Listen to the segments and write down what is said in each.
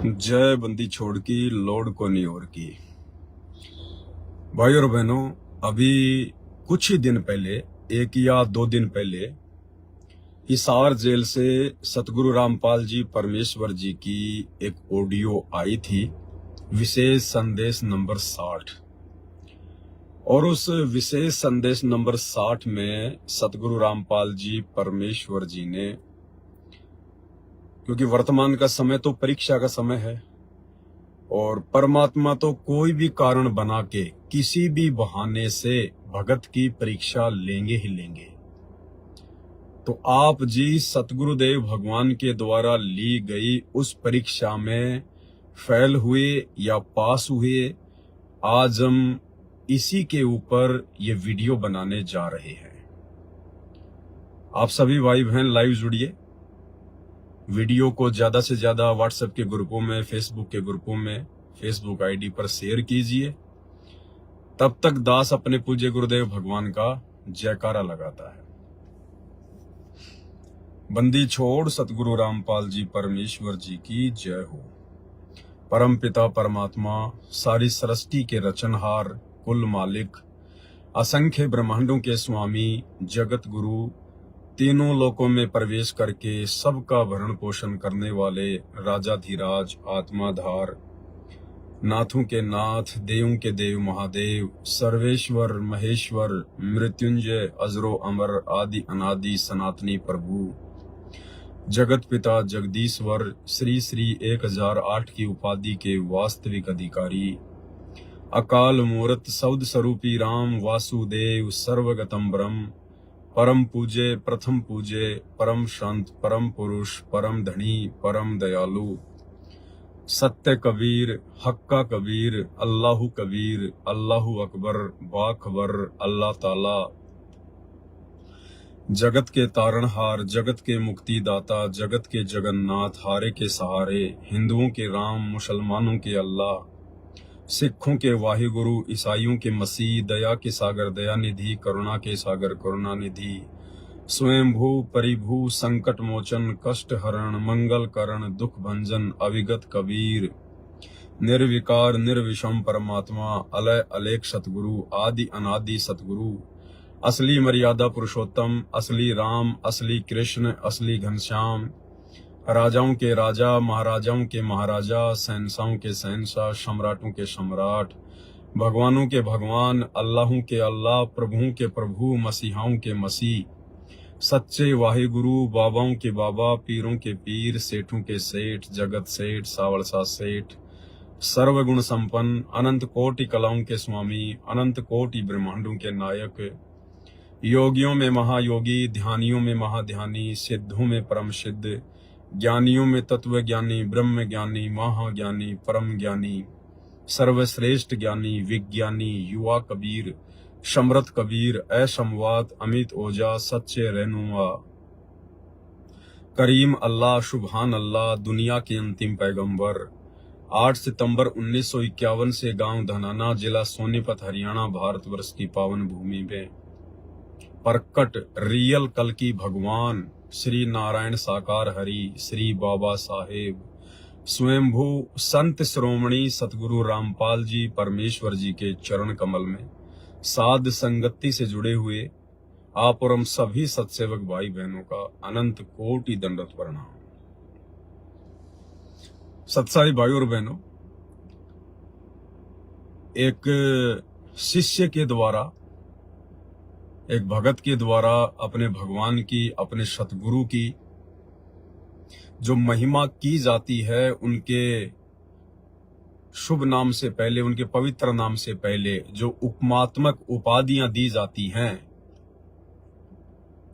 जय बंदी छोड़ की लोड को नहीं और की। भाई और बहनों, अभी कुछ ही दिन पहले, 1 या 2 दिन पहले, हिसार जेल से सतगुरु रामपाल जी परमेश्वर जी की एक ऑडियो आई थी, विशेष संदेश नंबर 60। और उस विशेष संदेश नंबर 60 में सतगुरु रामपाल जी परमेश्वर जी ने, क्योंकि वर्तमान का समय तो परीक्षा का समय है और परमात्मा तो कोई भी कारण बना के किसी भी बहाने से भगत की परीक्षा लेंगे ही लेंगे। तो आप जी सतगुरुदेव भगवान के द्वारा ली गई उस परीक्षा में फेल हुए या पास हुए, आज हम इसी के ऊपर ये वीडियो बनाने जा रहे हैं। आप सभी भाई बहन लाइव जुड़िए, वीडियो को ज्यादा से ज्यादा व्हाट्सएप के ग्रुपों में, फेसबुक के ग्रुपों में, फेसबुक आईडी पर शेयर कीजिए। तब तक दास अपने पूज्य गुरुदेव भगवान का जयकारा लगाता है। बंदी छोड़ सतगुरु रामपाल जी परमेश्वर जी की जय हो। परम पिता परमात्मा, सारी सृष्टि के रचनहार, कुल मालिक, असंख्य ब्रह्मांडों के स्वामी, जगत गुरु, तीनों लोकों में प्रवेश करके सबका भरण पोषण करने वाले राजाधिराज, आत्माधार, नाथों के नाथ, देवों के देव महादेव, सर्वेश्वर महेश्वर, मृत्युंजय, अजरो अमर, आदि अनादि सनातनी प्रभु, जगत पिता जगदीश्वर, श्री श्री 1008 की उपाधि के वास्तविक अधिकारी, अकाल मूर्त सौद स्वरूपी राम वासुदेव, सर्वगतम ब्रह्म, परम पूज्य, प्रथम पूज्य, परम शांत, परम पुरुष, परम धनी, परम दयालु, सत्य कबीर, हक्का कबीर, अल्लाहु कबीर, अल्लाहु अकबर, बाखबर, अल्लाह ताला, जगत के तारणहार, जगत के मुक्तिदाता, जगत के जगन्नाथ, हारे के सहारे, हिंदुओं के राम, मुसलमानों के अल्लाह, सिखों के वाहिगुरु, ईसाइयों के मसीह, दया के सागर दयानिधि, करुणा के सागर करुणानिधि, स्वयंभू परिभू, संकट मोचन, कष्ट हरण, मंगल करण, दुख भंजन, अविगत कबीर, निर्विकार निर्विषम परमात्मा, अलय अलेख सतगुरु, आदि अनादि सतगुरु, असली मर्यादा पुरुषोत्तम, असली राम, असली कृष्ण, असली घनश्याम, राजाओं के राजा, महाराजाओं के महाराजा, शहंशाहों के शहंशाह, सम्राटों के सम्राट, भगवानों के भगवान, अल्लाहों के अल्लाह, प्रभुओं के प्रभु, मसीहाओं के मसीह, सच्चे वाहिगुरु, बाबाओं के बाबा, पीरों के पीर, सेठों के सेठ, जगत सेठ, सावलसा सेठ, सर्वगुण संपन्न, अनंत कोटि कलाओं के स्वामी, अनंत कोटि ब्रह्मांडों के नायक, योगियों में महायोगी, ध्यानियों में महाध्यानी, सिद्धों में परम सिद्ध, ज्ञानियों में तत्व ज्ञानी, ब्रह्म ज्ञानी, महाज्ञानी, परम ज्ञानी, सर्वश्रेष्ठ ज्ञानी, विज्ञानी, युवा कबीर, समृत कबीर, असमवात, अमित ओजा, सच्चे रहनुमा, करीम अल्लाह, शुभान अल्लाह, दुनिया के अंतिम पैगंबर, 8 सितंबर 1951 से गांव धनाना, जिला सोनीपत, हरियाणा, भारतवर्ष की पावन भूमि में प्रकट रियल कल की भगवान श्री नारायण साकार हरि, श्री बाबा साहेब स्वयंभू संत श्रोमणी सतगुरु रामपाल जी परमेश्वर जी के चरण कमल में साध संगति से जुड़े हुए आप और हम सभी सत्सेवक भाई बहनों का अनंत कोटि दंडवत प्रणाम। सत्साई भाई और बहनों, एक शिष्य के द्वारा, एक भगत के द्वारा अपने भगवान की, अपने सतगुरु की जो महिमा की जाती है, उनके शुभ नाम से पहले, उनके पवित्र नाम से पहले जो उपमात्मक उपाधियां दी जाती हैं,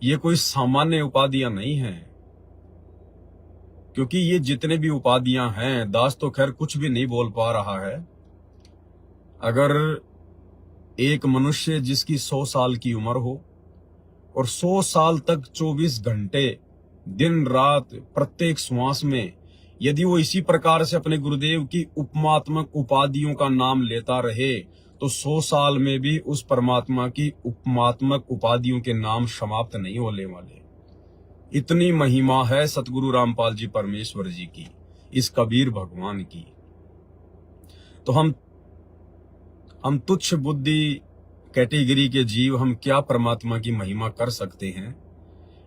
ये कोई सामान्य उपाधियां नहीं हैं। क्योंकि ये जितने भी उपाधियां हैं, दास तो खैर कुछ भी नहीं बोल पा रहा है। अगर एक मनुष्य जिसकी 100 साल की उम्र हो और 100 साल तक 24 घंटे दिन रात प्रत्येक श्वास में यदि वो इसी प्रकार से अपने गुरुदेव की उपमात्मक उपाधियों का नाम लेता रहे, तो 100 साल में भी उस परमात्मा की उपमात्मक उपाधियों के नाम समाप्त नहीं होने वाले। इतनी महिमा है सतगुरु रामपाल जी परमेश्वर जी की। इस कबीर भगवान की। तो हम तुच्छ बुद्धि कैटेगरी के जीव हम क्या परमात्मा की महिमा कर सकते हैं।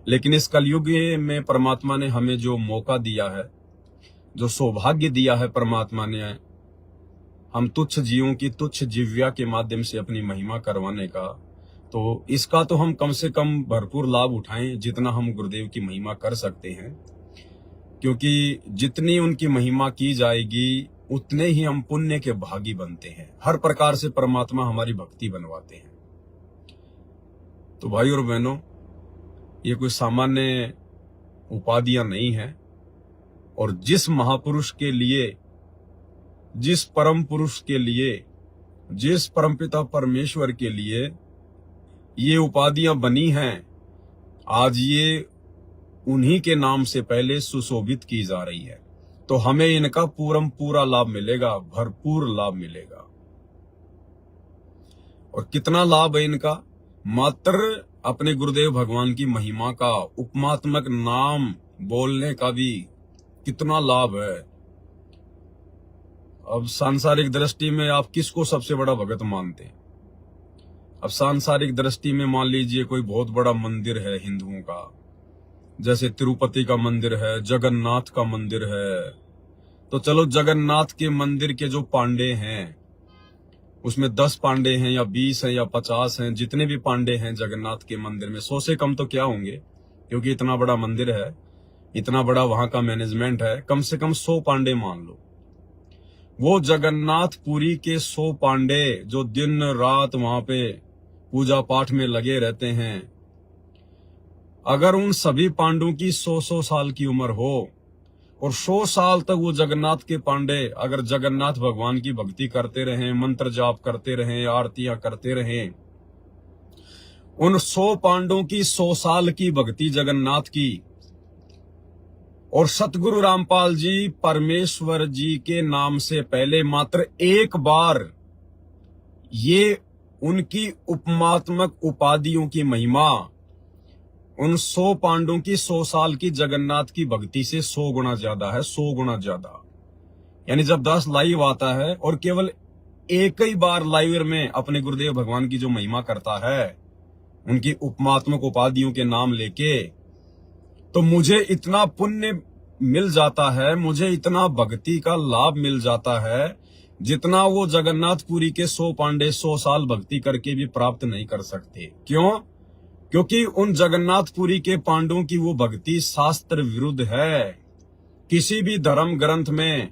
लेकिन इस कलयुग में परमात्मा ने हमें जो मौका दिया है, जो सौभाग्य दिया है परमात्मा ने, हम तुच्छ जीवों की तुच्छ जिव्या के माध्यम से अपनी महिमा करवाने का, तो इसका तो हम कम से कम भरपूर लाभ उठाएं जितना हम गुरुदेव की महिमा कर सकते हैं। क्योंकि जितनी उनकी महिमा की जाएगी उतने ही हम पुण्य के भागी बनते हैं। हर प्रकार से परमात्मा हमारी भक्ति बनवाते हैं। तो भाई और बहनों, ये कोई सामान्य उपाधियां नहीं है। और जिस महापुरुष के लिए, जिस परम पुरुष के लिए, जिस परमपिता परमेश्वर के लिए ये उपाधियां बनी हैं, आज ये उन्हीं के नाम से पहले सुशोभित की जा रही है। तो हमें इनका पूरा लाभ मिलेगा, भरपूर लाभ मिलेगा। और कितना लाभ है इनका? मात्र अपने गुरुदेव भगवान की महिमा का, उपमात्मक नाम बोलने का भी कितना लाभ है। अब सांसारिक दृष्टि में आप किसको सबसे बड़ा भगत मानते हैं? अब सांसारिक दृष्टि में मान लीजिए कोई बहुत बड़ा मंदिर है हिंदुओं का, जैसे तिरुपति का मंदिर है, जगन्नाथ का मंदिर है। तो चलो जगन्नाथ के मंदिर के जो पांडे हैं, उसमें 10 पांडे हैं या 20 हैं या 50 हैं, जितने भी पांडे हैं जगन्नाथ के मंदिर में, 100 से कम तो क्या होंगे, क्योंकि इतना बड़ा मंदिर है, इतना बड़ा वहां का मैनेजमेंट है। कम से कम 100 पांडे मान लो। वो जगन्नाथ पुरी के 100 पांडे जो दिन रात वहां पे पूजा पाठ में लगे रहते हैं, अगर उन सभी पांडवों की 100 साल की उम्र हो और 100 साल तक वो जगन्नाथ के पांडे अगर जगन्नाथ भगवान की भक्ति करते रहें, मंत्र जाप करते रहें, आरतियां करते रहें, उन 100 पांडवों की 100 साल की भक्ति जगन्नाथ की, और सतगुरु रामपाल जी परमेश्वर जी के नाम से पहले मात्र एक बार ये उनकी उपमात्मक उपाधियों की महिमा उन 100 पांडवों की 100 साल की जगन्नाथ की भक्ति से 100 गुना ज्यादा है, 100 गुना ज्यादा। यानी जब 10 लाइव आता है और केवल एक ही बार लाइव में अपने गुरुदेव भगवान की जो महिमा करता है, उनकी उपमात्मक उपाधियों के नाम लेके, तो मुझे इतना पुण्य मिल जाता है, मुझे इतना भक्ति का लाभ मिल जाता है, जितना वो जगन्नाथपुरी के 100 पांडे 100 साल भक्ति करके भी प्राप्त नहीं कर सकते। क्यों? क्योंकि उन जगन्नाथपुरी के पांडवों की वो भक्ति शास्त्र विरुद्ध है। किसी भी धर्म ग्रंथ में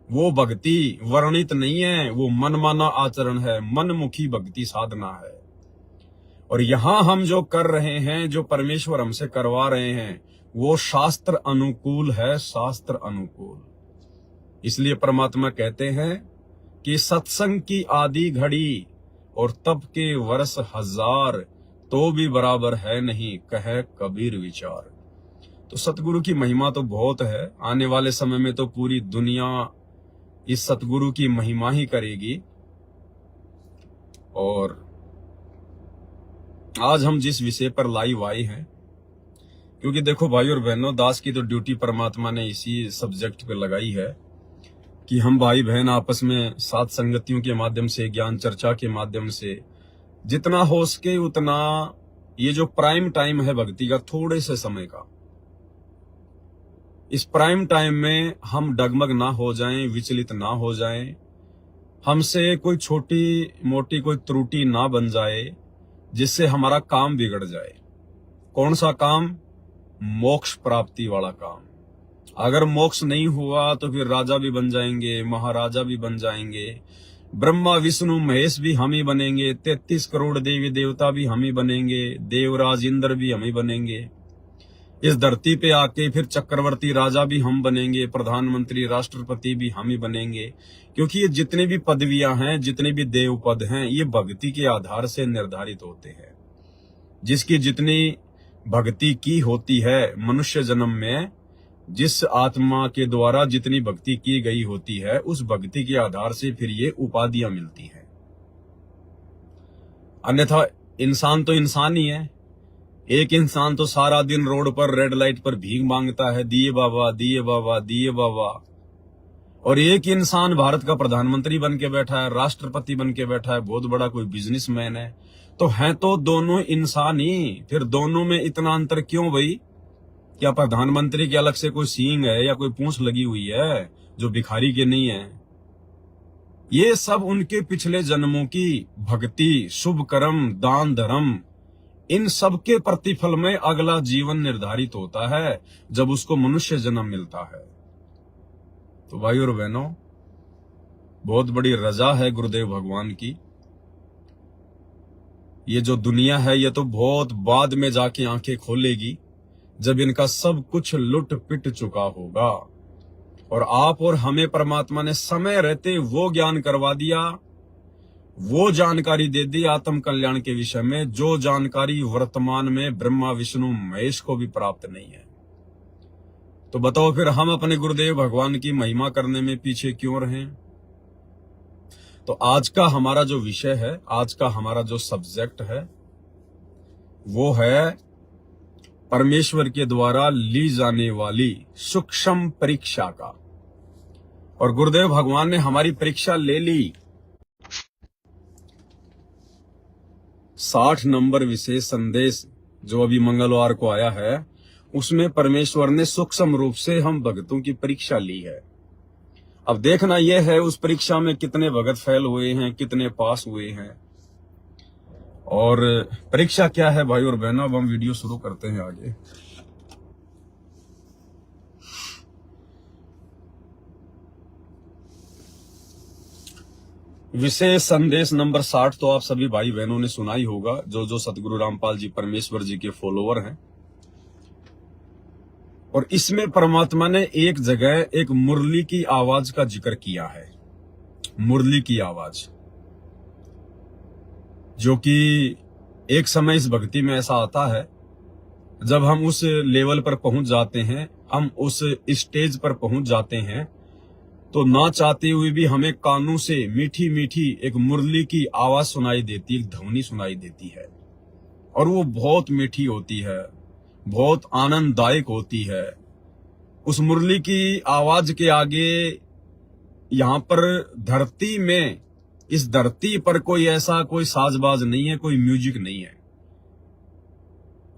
वो भक्ति वर्णित नहीं है। वो मनमाना आचरण है, मनमुखी भक्ति साधना है। और यहां हम जो कर रहे हैं, जो परमेश्वर हमसे करवा रहे हैं, वो शास्त्र अनुकूल है, शास्त्र अनुकूल। इसलिए परमात्मा कहते हैं कि सत्संग की आदि घड़ी और तप के वर्ष 1000 तो भी बराबर है नहीं, कहे कबीर विचार। तो सतगुरु की महिमा तो बहुत है। आने वाले समय में तो पूरी दुनिया इस सतगुरु की महिमा ही करेगी। और आज हम जिस विषय पर लाइव आए हैं, क्योंकि देखो भाई और बहनों, दास की तो ड्यूटी परमात्मा ने इसी सब्जेक्ट पे लगाई है कि हम भाई बहन आपस में सात संगतियों के माध्यम से, ज्ञान चर्चा के माध्यम से जितना हो सके उतना, ये जो प्राइम टाइम है भक्ति का, थोड़े से समय का, इस प्राइम टाइम में हम डगमग ना हो जाएं, विचलित ना हो जाएं, हमसे कोई छोटी मोटी कोई त्रुटि ना बन जाए जिससे हमारा काम बिगड़ जाए। कौन सा काम? मोक्ष प्राप्ति वाला काम। अगर मोक्ष नहीं हुआ तो फिर राजा भी बन जाएंगे, महाराजा भी बन जाएंगे, ब्रह्मा विष्णु महेश भी हम ही बनेंगे, 33 करोड़ देवी देवता भी हम ही बनेंगे, देवराज इंद्र भी हम ही बनेंगे। इस धरती पे आके फिर चक्रवर्ती राजा भी हम बनेंगे, प्रधानमंत्री राष्ट्रपति भी हम ही बनेंगे। क्योंकि ये जितने भी पदवियां हैं, जितने भी देव पद हैं, ये भक्ति के आधार से निर्धारित होते हैं। जिसकी जितनी भक्ति की होती है मनुष्य जन्म में, जिस आत्मा के द्वारा जितनी भक्ति की गई होती है, उस भक्ति के आधार से फिर ये उपाधियां मिलती हैं। अन्यथा इंसान तो इंसान ही है। एक इंसान तो सारा दिन रोड पर रेड लाइट पर भीख मांगता है, दिए बाबा दिए बाबा दिए बाबा, और एक इंसान भारत का प्रधानमंत्री बन के बैठा है, राष्ट्रपति बन के बैठा है, बहुत बड़ा कोई बिजनेसमैन है, तो हैं तो दोनों इंसान ही, फिर दोनों में इतना अंतर क्यों भाई? क्या प्रधानमंत्री के अलग से कोई सींग है या कोई पूंछ लगी हुई है जो भिखारी के नहीं है? ये सब उनके पिछले जन्मों की भक्ति, शुभ कर्म, दान धर्म, इन सब के प्रतिफल में अगला जीवन निर्धारित होता है जब उसको मनुष्य जन्म मिलता है। तो भाई और बहनों, बहुत बड़ी रजा है गुरुदेव भगवान की। ये जो दुनिया है ये तो बहुत बाद में जाके आंखें खोलेगी, जब इनका सब कुछ लुट पिट चुका होगा। और आप और हमें परमात्मा ने समय रहते वो ज्ञान करवा दिया, वो जानकारी दे दी आत्म कल्याण के विषय में, जो जानकारी वर्तमान में ब्रह्मा विष्णु महेश को भी प्राप्त नहीं है। तो बताओ फिर हम अपने गुरुदेव भगवान की महिमा करने में पीछे क्यों रहें? तो आज का हमारा जो विषय है, आज का हमारा जो सब्जेक्ट है, वो है परमेश्वर के द्वारा ली जाने वाली सूक्ष्म परीक्षा का। और गुरुदेव भगवान ने हमारी परीक्षा ले ली। 60 नंबर विशेष संदेश जो अभी मंगलवार को आया है, उसमें परमेश्वर ने सूक्ष्म रूप से हम भक्तों की परीक्षा ली है। अब देखना यह है उस परीक्षा में कितने भगत फेल हुए हैं, कितने पास हुए हैं। और परीक्षा क्या है भाई और बहनों, अब हम वीडियो शुरू करते हैं आगे। विशेष संदेश नंबर 60 तो आप सभी भाई बहनों ने सुना ही होगा, जो सतगुरु रामपाल जी परमेश्वर जी के फॉलोवर हैं। और इसमें परमात्मा ने एक जगह एक मुरली की आवाज का जिक्र किया है। मुरली की आवाज, जो कि एक समय इस भक्ति में ऐसा आता है, जब हम उस लेवल पर पहुंच जाते हैं, हम उस स्टेज पर पहुंच जाते हैं, तो ना चाहते हुए भी हमें कानों से मीठी मीठी एक मुरली की आवाज सुनाई देती, एक ध्वनि सुनाई देती है। और वो बहुत मीठी होती है, बहुत आनंददायक होती है। उस मुरली की आवाज के आगे यहाँ पर धरती में, इस धरती पर कोई ऐसा कोई साजबाज नहीं है, कोई म्यूजिक नहीं है।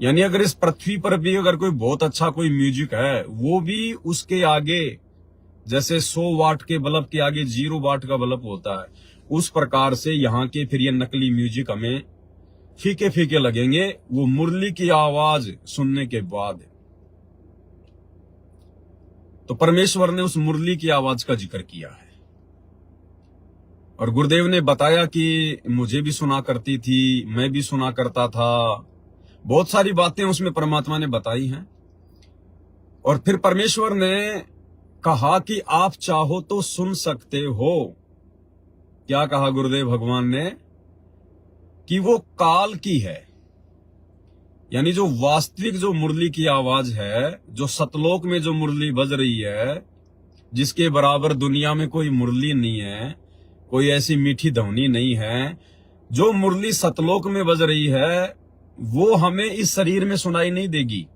यानी अगर इस पृथ्वी पर भी अगर कोई बहुत अच्छा कोई म्यूजिक है, वो भी उसके आगे, जैसे 100 वाट के बल्ब के आगे 0 वाट का बल्ब होता है, उस प्रकार से यहाँ के फिर ये नकली म्यूजिक हमें फीके फीके लगेंगे वो मुरली की आवाज सुनने के बाद। तो परमेश्वर ने उस मुरली की आवाज का जिक्र किया है। और गुरुदेव ने बताया कि मुझे भी सुना करती थी, मैं भी सुना करता था, बहुत सारी बातें उसमें परमात्मा ने बताई हैं। और फिर परमेश्वर ने कहा कि आप चाहो तो सुन सकते हो। क्या कहा गुरुदेव भगवान ने? कि वो काल की है। यानी जो वास्तविक जो मुरली की आवाज है, जो सतलोक में जो मुरली बज रही है, जिसके बराबर दुनिया में कोई मुरली नहीं है, कोई ऐसी मीठी ध्वनि नहीं है, जो मुरली सतलोक में बज रही है, वो हमें इस शरीर में सुनाई नहीं देगी।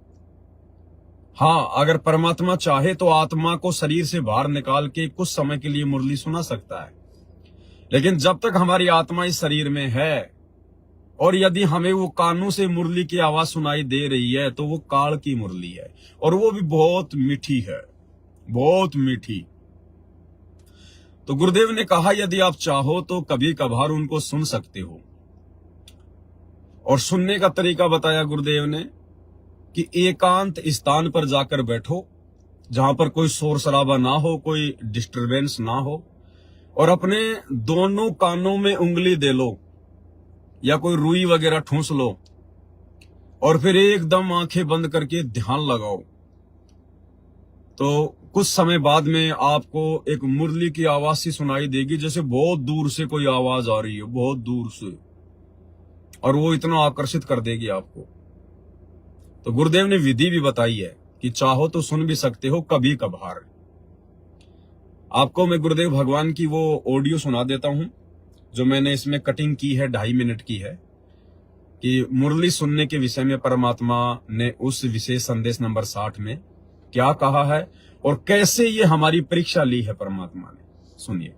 हाँ, अगर परमात्मा चाहे तो आत्मा को शरीर से बाहर निकाल के कुछ समय के लिए मुरली सुना सकता है। लेकिन जब तक हमारी आत्मा इस शरीर में है, और यदि हमें वो कानों से मुरली की आवाज सुनाई दे रही है, तो वो काल की मुरली है, और वो भी बहुत मीठी है, बहुत मीठी। तो गुरुदेव ने कहा यदि आप चाहो तो कभी कभार उनको सुन सकते हो। और सुनने का तरीका बताया गुरुदेव ने कि एकांत स्थान पर जाकर बैठो, जहां पर कोई शोर शराबा ना हो, कोई डिस्टरबेंस ना हो, और अपने दोनों कानों में उंगली दे लो या कोई रुई वगैरह ठूंस लो, और फिर एकदम आंखें बंद करके ध्यान लगाओ। तो कुछ समय बाद में आपको एक मुरली की आवाज सी सुनाई देगी, जैसे बहुत दूर से कोई आवाज आ रही है, बहुत दूर से, और वो इतना आकर्षित कर देगी आपको। तो गुरुदेव ने विधि भी बताई है कि चाहो तो सुन भी सकते हो कभी कभार। आपको मैं गुरुदेव भगवान की वो ऑडियो सुना देता हूं, जो मैंने इसमें कटिंग की है, 2.5 मिनट की है, कि मुरली सुनने के विषय में परमात्मा ने उस विशेष संदेश नंबर 60 में क्या कहा है और कैसे ये हमारी परीक्षा ली है परमात्मा ने, सुनिए।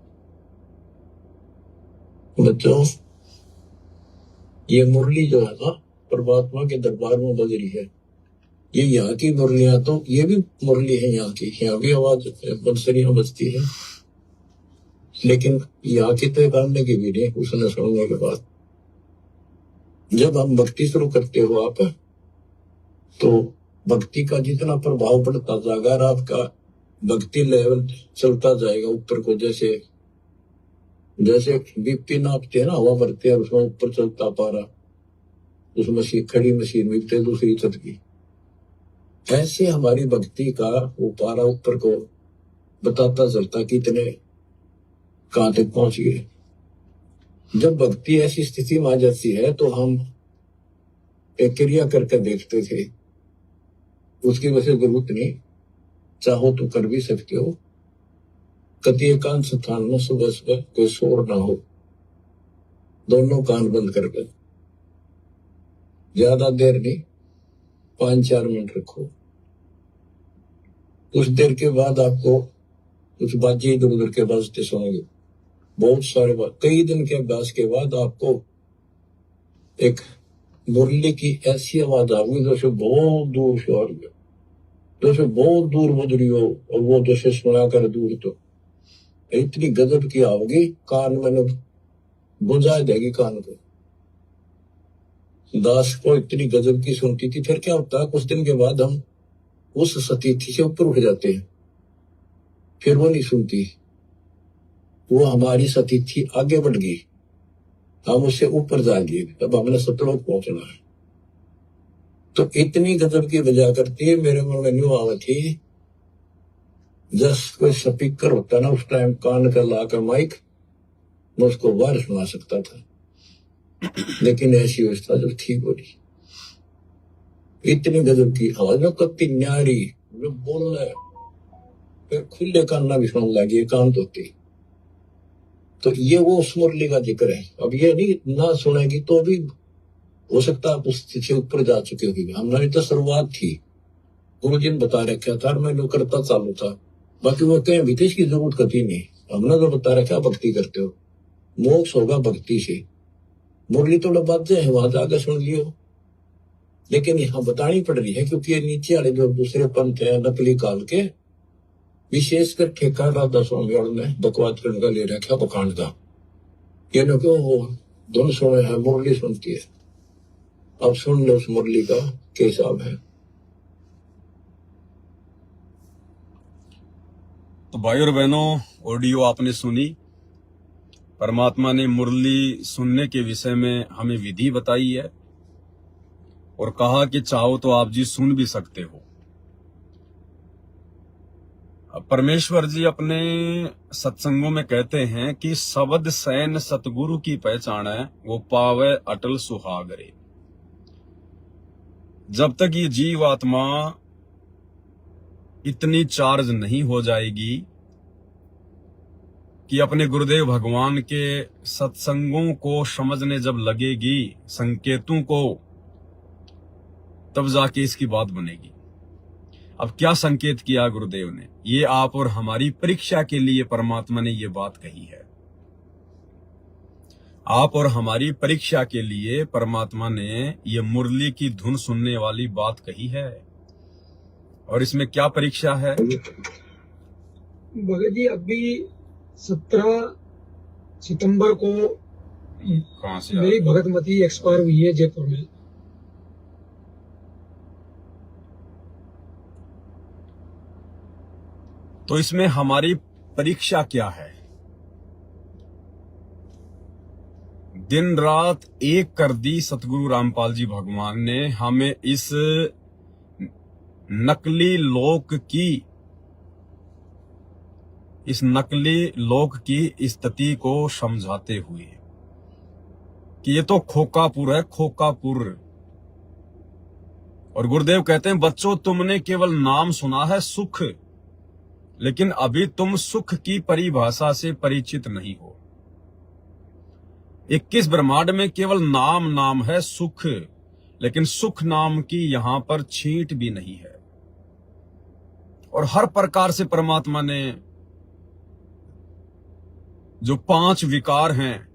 बच्चों, ये मुरली जो है ना परमात्मा के दरबार में बज रही है। ये यहाँ की मुरलियां, तो ये भी मुरली है यहाँ की, यहाँ भी आवाज बंसरियां बजती है, लेकिन यहाँ की तो गाने की भी नहीं उसने सुनने के बाद। जब हम भक्ति शुरू करते हो आप, तो भक्ति का जितना प्रभाव पड़ता जाएगा और आपका भक्ति लेवल चलता जाएगा ऊपर को, जैसे जैसे बीपी नापते हैं ना, हवा भरते हैं उसमें ऊपर चलता पारा, उस मशीन खड़ी मशीन मिलते दूसरी छत की, ऐसे हमारी भक्ति का वो पारा ऊपर को बताता चलता कि इतने कहां तक पहुंच गए। जब भक्ति ऐसी स्थिति में आ जाती है तो हम एक क्रिया करके देखते थे, उसकी वजह जरूरत नहीं, चाहो तो कर भी सकते हो। कति एकांत स्थान में सुबह सुबह कोई शोर ना हो, दोनों कान बंद करके ज्यादा देर नहीं, 5-4 मिनट रखो। कुछ देर के बाद आपको कुछ बाजी इधर उधर के बजते सुनोगे, बहुत सारे बात। कई दिन के अभ्यास के बाद आपको एक मुरली की ऐसी आवाज आएगी जैसे बहुत दूर से आ रही है, जैसे बहुत दूर बज रही हो, और वो जैसे सुना कर दूर, तो इतनी गजब की आओगी, कान में बुझा देगी कान को। दास को इतनी गजब की सुनती थी। फिर क्या होता है, कुछ दिन के बाद हम उस सतीथि से ऊपर उठ जाते हैं, फिर वो नहीं सुनती, वो हमारी सतीथि आगे बढ़ गई, हम उससे ऊपर जा गए, अब हमने सतलोक पहुंचना है। तो इतनी गजब की बजा करती है, मेरे मन में न्यू आवा थी, जस कोई स्पीकर होता ना उस टाइम कान का लाकर माइक, मैं उसको बाहर सुना सकता था, लेकिन ऐसी व्यवस्था जब ठीक हो रही, इतनी गजब की आवाज में कत्ती न्यारी जो बोल रहा है, फिर खुले कान ना भी सुन लगी, एकांत होती। तो ये वो उस मुरली का जिक्र है। अब ये नहीं ना सुनेगी तो भी हो सकता है उस से ऊपर जा चुके होगी। हमारी तो शुरुआत थी, गुरु जी ने बता रखा था, मैं जो करता चालू था, बाकी वो कहीं भी इसकी जरूरत कभी नहीं। हमने तो बता रखा भक्ति करते हो, मोक्ष होगा भक्ति से। मुरली थोड़ा बात है, वहां जाकर सुन लियो, लेकिन यहाँ बतानी पड़ रही है क्योंकि ये नीचे वाले जो दूसरे पंथ है नकली काल के, विशेषकर ठेका राधा स्वामी ने बकवाद करने का ले रखा बखांड का, ये लोग वो धुन सुने है, मुरली सुनती है। अब सुन लो उस मुरली का क्या हिसाब है। तो भाई और बहनों, ऑडियो आपने सुनी। परमात्मा ने मुरली सुनने के विषय में हमें विधि बताई है और कहा कि चाहो तो आप जी सुन भी सकते हो। परमेश्वर जी अपने सत्संगों में कहते हैं कि शब्द सैन सतगुरु की पहचान है, वो पावे अटल सुहागरे। जब तक ये जीव आत्मा इतनी चार्ज नहीं हो जाएगी कि अपने गुरुदेव भगवान के सत्संगों को समझने जब लगेगी, संकेतों को, तब जाके इसकी बात बनेगी। अब क्या संकेत किया गुरुदेव ने, ये आप और हमारी परीक्षा के लिए परमात्मा ने ये बात कही है। आप और हमारी परीक्षा के लिए परमात्मा ने ये मुरली की धुन सुनने वाली बात कही है। और इसमें क्या परीक्षा है भगत जी? अभी 17 सितंबर को कहां से मेरी भगतमती एक्सपायर हुई है जयपुर में। तो इसमें हमारी परीक्षा क्या है? दिन रात एक कर दी सतगुरु रामपाल जी भगवान ने हमें इस नकली लोक की स्थिति को समझाते हुए कि ये तो खोकापुर है, खोकापुर। और गुरुदेव कहते हैं, बच्चों तुमने केवल नाम सुना है सुख, लेकिन अभी तुम सुख की परिभाषा से परिचित नहीं हो। 21 ब्रह्मांड में केवल नाम है सुख, लेकिन सुख नाम की यहां पर छींट भी नहीं है। और हर प्रकार से परमात्मा ने जो 5 विकार हैं,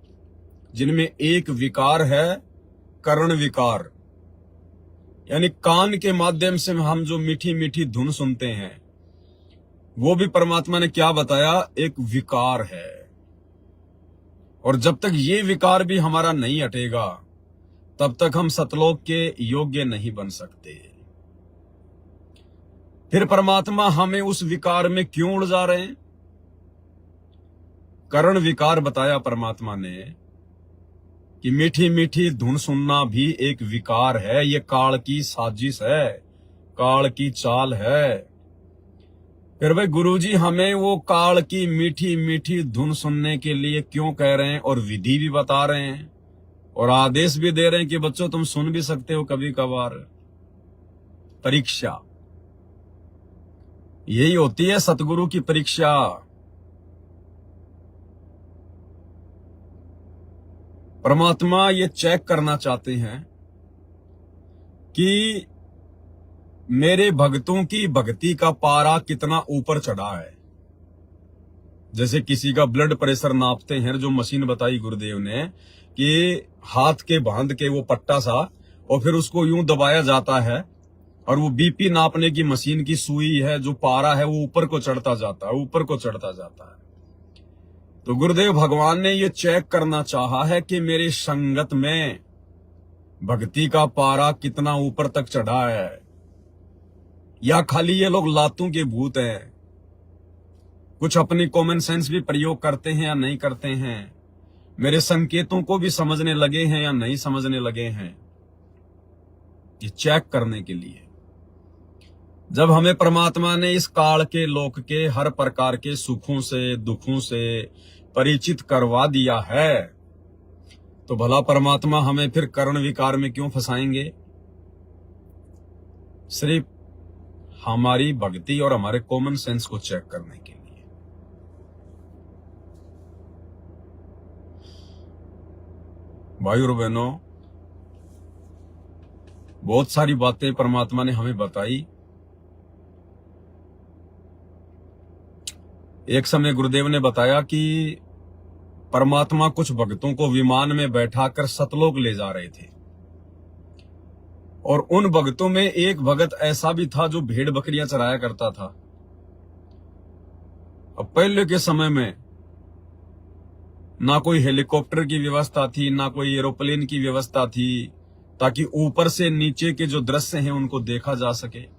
जिनमें एक विकार है कर्ण विकार, यानी कान के माध्यम से हम जो मीठी मीठी धुन सुनते हैं, वो भी परमात्मा ने क्या बताया, एक विकार है। और जब तक ये विकार भी हमारा नहीं हटेगा, तब तक हम सतलोक के योग्य नहीं बन सकते। फिर परमात्मा हमें उस विकार में क्यों उलझा रहे हैं? कर्ण विकार बताया परमात्मा ने कि मीठी मीठी धुन सुनना भी एक विकार है, ये काल की साजिश है, काल की चाल है। फिर भाई गुरुजी हमें वो काल की मीठी मीठी धुन सुनने के लिए क्यों कह रहे हैं, और विधि भी बता रहे हैं और आदेश भी दे रहे हैं कि बच्चों तुम सुन भी सकते हो कभी कभार। परीक्षा यही होती है, सतगुरु की परीक्षा। परमात्मा ये चेक करना चाहते हैं कि मेरे भक्तों की भक्ति का पारा कितना ऊपर चढ़ा है। जैसे किसी का ब्लड प्रेशर नापते हैं, जो मशीन बताई गुरुदेव ने कि हाथ के बांध के वो पट्टा सा, और फिर उसको यूं दबाया जाता है, और वो बीपी नापने की मशीन की सुई है, जो पारा है वो ऊपर को चढ़ता जाता है, ऊपर को चढ़ता जाता है। तो गुरुदेव भगवान ने ये चेक करना चाहा है कि मेरी संगत में भक्ति का पारा कितना ऊपर तक चढ़ा है, या खाली ये लोग लातों के भूत हैं, कुछ अपनी कॉमन सेंस भी प्रयोग करते हैं या नहीं करते हैं, मेरे संकेतों को भी समझने लगे हैं या नहीं समझने लगे हैं। ये चेक करने के लिए जब हमें परमात्मा ने इस काल के लोक के हर प्रकार के सुखों से दुखों से परिचित करवा दिया है, तो भला परमात्मा हमें फिर कर्ण विकार में क्यों फंसाएंगे? सिर्फ हमारी भक्ति और हमारे कॉमन सेंस को चेक करने के लिए। भाई और बहनों, बहुत सारी बातें परमात्मा ने हमें बताई। एक समय गुरुदेव ने बताया कि परमात्मा कुछ भक्तों को विमान में बैठाकर सतलोक ले जा रहे थे, और उन भक्तों में एक भगत ऐसा भी था जो भेड़ बकरियां चराया करता था। अब पहले के समय में ना कोई हेलीकॉप्टर की व्यवस्था थी, ना कोई एरोप्लेन की व्यवस्था थी, ताकि ऊपर से नीचे के जो दृश्य हैं उनको देखा जा सके।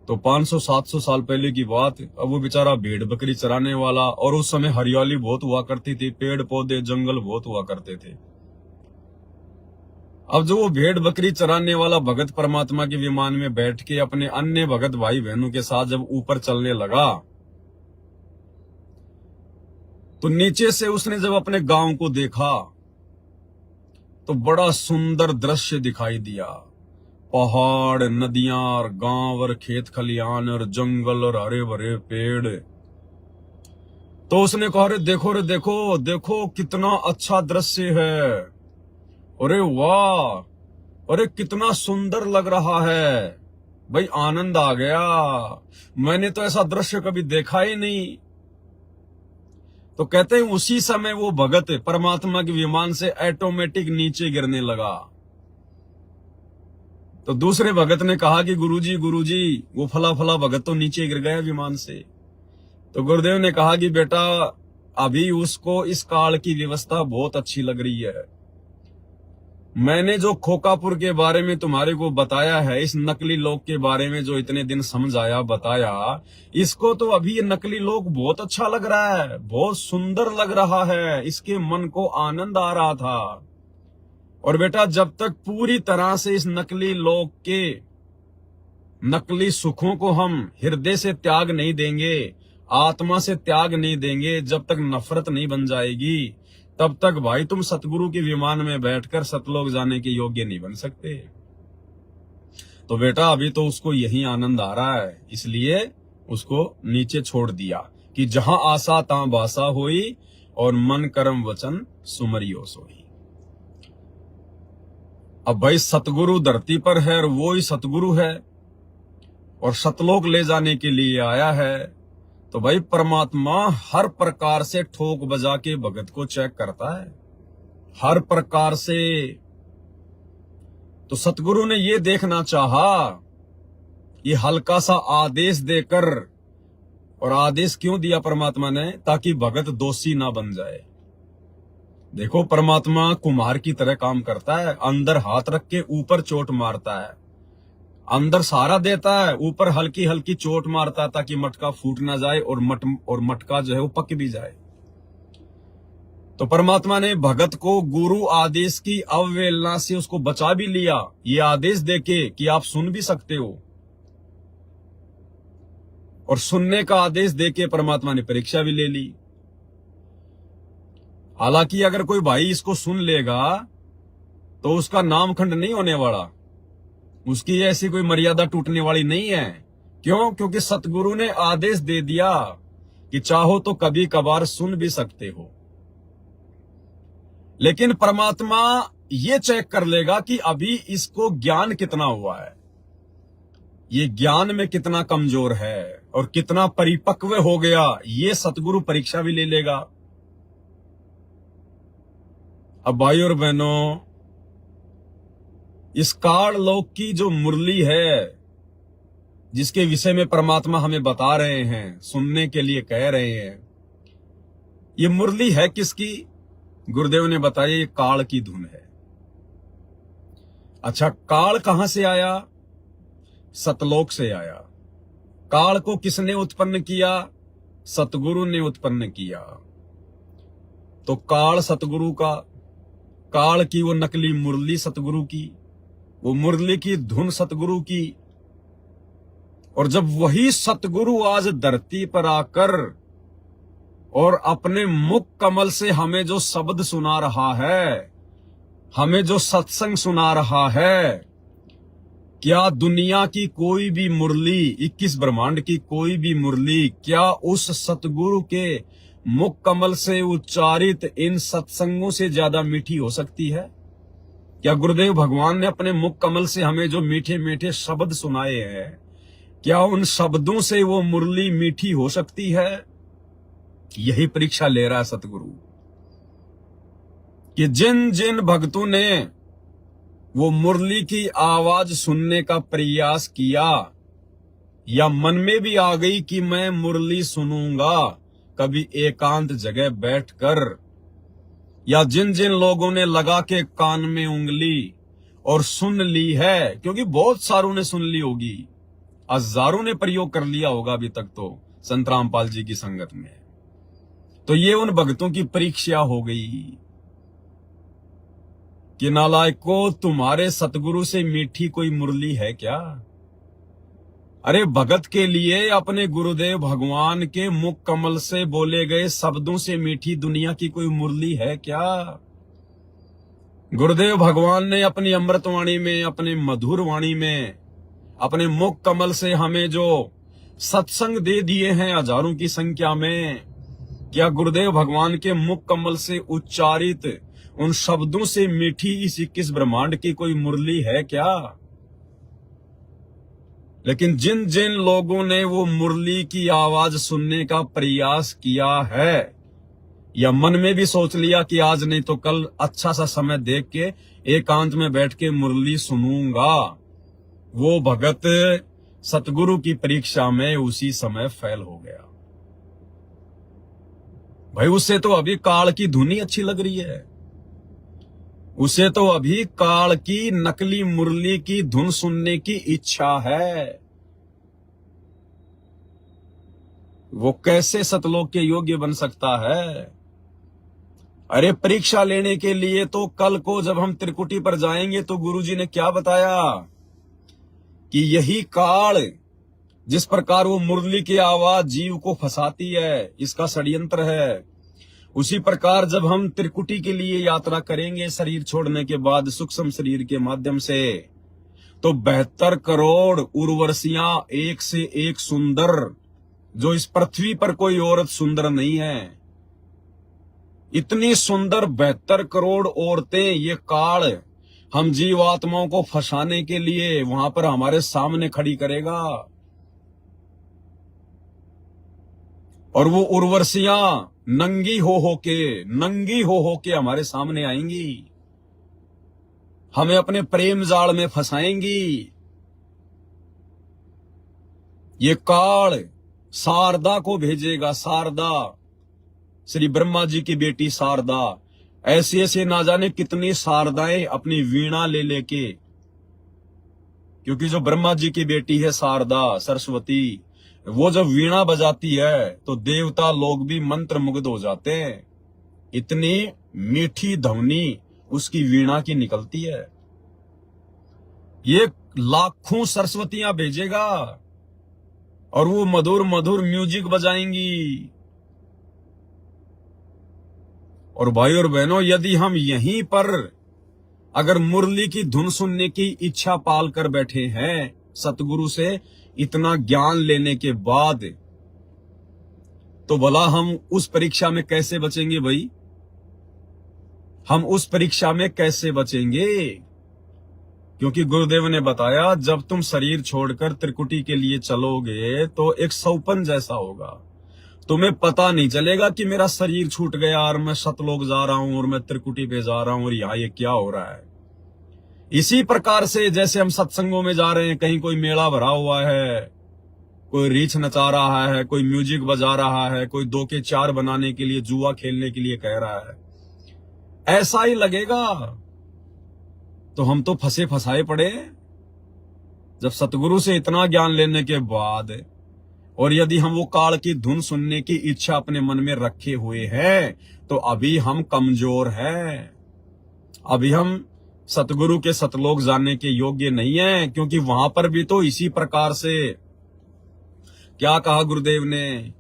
तो 500-700 साल पहले की बात। अब वो बेचारा भेड़ बकरी चराने वाला, और उस समय हरियाली बहुत हुआ करती थी, पेड़ पौधे जंगल बहुत हुआ करते थे। अब जो वो भेड़ बकरी चराने वाला भगत परमात्मा के विमान में बैठ के अपने अन्य भगत भाई बहनों के साथ जब ऊपर चलने लगा, तो नीचे से उसने जब अपने गांव को देखा तो बड़ा सुंदर दृश्य दिखाई दिया। पहाड़, नदियां और गांव और खेत खलियान और जंगल और हरे भरे पेड़। तो उसने कहा, अरे देखो रे देखो देखो कितना अच्छा दृश्य है, अरे वाह, अरे कितना सुंदर लग रहा है। भाई आनंद आ गया, मैंने तो ऐसा दृश्य कभी देखा ही नहीं। तो कहते हैं उसी समय वो भगत परमात्मा के विमान से ऑटोमेटिक नीचे गिरने लगा। तो दूसरे भगत ने कहा कि गुरुजी वो फला फला भगत तो नीचे गिर गया विमान से। तो गुरुदेव ने कहा कि बेटा अभी उसको इस काल की व्यवस्था बहुत अच्छी लग रही है। मैंने जो खोकापुर के बारे में तुम्हारे को बताया है, इस नकली लोक के बारे में जो इतने दिन समझाया बताया, इसको तो अभी ये नकली लोक बहुत अच्छा लग रहा है, बहुत सुंदर लग रहा है, इसके मन को आनंद आ रहा था। और बेटा जब तक पूरी तरह से इस नकली लोक के नकली सुखों को हम हृदय से त्याग नहीं देंगे, आत्मा से त्याग नहीं देंगे, जब तक नफरत नहीं बन जाएगी, तब तक भाई तुम सतगुरु के विमान में बैठकर सतलोक जाने के योग्य नहीं बन सकते। तो बेटा अभी तो उसको यही आनंद आ रहा है, इसलिए उसको नीचे छोड़ दिया कि जहां आशा तां बासा होई, और मन कर्म वचन सुमरियो सोई। अब भाई सतगुरु धरती पर है और वो ही सतगुरु है, और सतलोक ले जाने के लिए आया है, तो भाई परमात्मा हर प्रकार से ठोक बजा के भगत को चेक करता है, हर प्रकार से। तो सतगुरु ने ये देखना चाहा, ये हल्का सा आदेश देकर, और आदेश क्यों दिया परमात्मा ने? ताकि भगत दोषी ना बन जाए। देखो परमात्मा कुम्हार की तरह काम करता है, अंदर हाथ रख के ऊपर चोट मारता है, अंदर सहारा देता है, ऊपर हल्की हल्की चोट मारता है ताकि मटका फूट ना जाए और मटका जो है वो पक भी जाए। तो परमात्मा ने भगत को गुरु आदेश की अवहेलना से उसको बचा भी लिया, ये आदेश देके कि आप सुन भी सकते हो, और सुनने का आदेश देके परमात्मा ने परीक्षा भी ले ली। हालांकि अगर कोई भाई इसको सुन लेगा तो उसका नामखंड नहीं होने वाला, उसकी ऐसी कोई मर्यादा टूटने वाली नहीं है। क्यों? क्योंकि सतगुरु ने आदेश दे दिया कि चाहो तो कभी कभार सुन भी सकते हो। लेकिन परमात्मा ये चेक कर लेगा कि अभी इसको ज्ञान कितना हुआ है, ये ज्ञान में कितना कमजोर है और कितना परिपक्व हो गया, ये सतगुरु परीक्षा भी ले लेगा। अब भाई और बहनों, इस काल लोक की जो मुरली है, जिसके विषय में परमात्मा हमें बता रहे हैं, सुनने के लिए कह रहे हैं, ये मुरली है किसकी? गुरुदेव ने बताया ये काल की धुन है। अच्छा, काल कहां से आया? सतलोक से आया। काल को किसने उत्पन्न किया? सतगुरु ने उत्पन्न किया। तो काल सतगुरु का, काल की वो नकली मुरली सतगुरु की, वो मुरली की धुन सतगुरु की। और जब वही सतगुरु आज धरती पर आकर और अपने मुख कमल से हमें जो शब्द सुना रहा है, हमें जो सत्संग सुना रहा है, क्या दुनिया की कोई भी मुरली, 21 ब्रह्मांड की कोई भी मुरली, क्या उस सतगुरु के मुख कमल से उच्चारित इन सत्संगों से ज्यादा मीठी हो सकती है? क्या गुरुदेव भगवान ने अपने मुख कमल से हमें जो मीठे मीठे शब्द सुनाए हैं, क्या उन शब्दों से वो मुरली मीठी हो सकती है? यही परीक्षा ले रहा है सतगुरु कि जिन जिन भक्तों ने वो मुरली की आवाज सुनने का प्रयास किया, या मन में भी आ गई कि मैं मुरली सुनूंगा कभी एकांत जगह बैठकर, या जिन जिन लोगों ने लगा के कान में उंगली और सुन ली है, क्योंकि बहुत सारों ने सुन ली होगी, हजारों ने प्रयोग कर लिया होगा अभी तक तो संत रामपाल जी की संगत में, तो ये उन भक्तों की परीक्षा हो गई कि नालायकों, तुम्हारे सतगुरु से मीठी कोई मुरली है क्या? अरे भगत के लिए अपने गुरुदेव भगवान के मुख कमल से बोले गए शब्दों से मीठी दुनिया की कोई मुरली है क्या? गुरुदेव भगवान ने अपनी अमृतवाणी में, अपने मधुर वाणी में, अपने मुख कमल से हमें जो सत्संग दे दिए हैं हजारों की संख्या में, क्या गुरुदेव भगवान के मुख कमल से उच्चारित उन शब्दों से मीठी इस 21 ब्रह्मांड की कोई मुरली है क्या? लेकिन जिन जिन लोगों ने वो मुरली की आवाज सुनने का प्रयास किया है, या मन में भी सोच लिया कि आज नहीं तो कल अच्छा सा समय देख के एकांत में बैठ के मुरली सुनूंगा, वो भगत सतगुरु की परीक्षा में उसी समय फेल हो गया। भाई उसे तो अभी काल की धुनी अच्छी लग रही है, उसे तो अभी काल की नकली मुरली की धुन सुनने की इच्छा है। वो कैसे सतलोक के योग्य बन सकता है? अरे परीक्षा लेने के लिए तो कल को जब हम त्रिकुटी पर जाएंगे तो गुरुजी ने क्या बताया कि यही काल, जिस प्रकार वो मुरली की आवाज जीव को फंसाती है, इसका षड्यंत्र है, उसी प्रकार जब हम त्रिकुटी के लिए यात्रा करेंगे शरीर छोड़ने के बाद सूक्ष्म शरीर के माध्यम से, तो 72 करोड़ उर्वशियां एक से एक सुंदर, जो इस पृथ्वी पर कोई औरत सुंदर नहीं है, इतनी सुंदर 72 करोड़ औरतें ये काल हम जीवात्माओं को फंसाने के लिए वहां पर हमारे सामने खड़ी करेगा। और वो उर्वशियां नंगी हो के हमारे सामने आएंगी, हमें अपने प्रेम जाल में फंसाएंगी। ये काल शारदा को भेजेगा, शारदा, श्री ब्रह्मा जी की बेटी शारदा। ऐसे ऐसे ना जाने कितनी शारदाएं अपनी वीणा ले लेके, क्योंकि जो ब्रह्मा जी की बेटी है शारदा सरस्वती, वो जब वीणा बजाती है तो देवता लोग भी मंत्र मुग्ध हो जाते हैं। इतनी मीठी ध्वनि उसकी वीणा की निकलती है। ये लाखों सरस्वतियां भेजेगा और वो मधुर मधुर म्यूजिक बजाएंगी। और भाई और बहनों, यदि हम यहीं पर अगर मुरली की धुन सुनने की इच्छा पाल कर बैठे हैं, सतगुरु से इतना ज्ञान लेने के बाद, तो भला हम उस परीक्षा में कैसे बचेंगे भाई? हम उस परीक्षा में कैसे बचेंगे? क्योंकि गुरुदेव ने बताया, जब तुम शरीर छोड़कर त्रिकुटी के लिए चलोगे तो एक सौपन जैसा होगा। तुम्हें पता नहीं चलेगा कि मेरा शरीर छूट गया और मैं सतलोक जा रहा हूं और मैं त्रिकुटी पे जा रहा हूं और यहां ये क्या हो रहा है। इसी प्रकार से जैसे हम सत्संगों में जा रहे हैं, कहीं कोई मेला भरा हुआ है, कोई रीछ नचा रहा है, कोई म्यूजिक बजा रहा है, कोई 2 के 4 बनाने के लिए, जुआ खेलने के लिए कह रहा है, ऐसा ही लगेगा। तो हम तो फंसे फंसाए पड़े। जब सतगुरु से इतना ज्ञान लेने के बाद, और यदि हम वो काल की धुन सुनने की इच्छा अपने मन में रखे हुए हैं, तो अभी हम कमजोर हैं। अभी हम सतगुरु के सतलोक जाने के योग्य नहीं है, क्योंकि वहां पर भी तो इसी प्रकार से क्या कहा गुरुदेव ने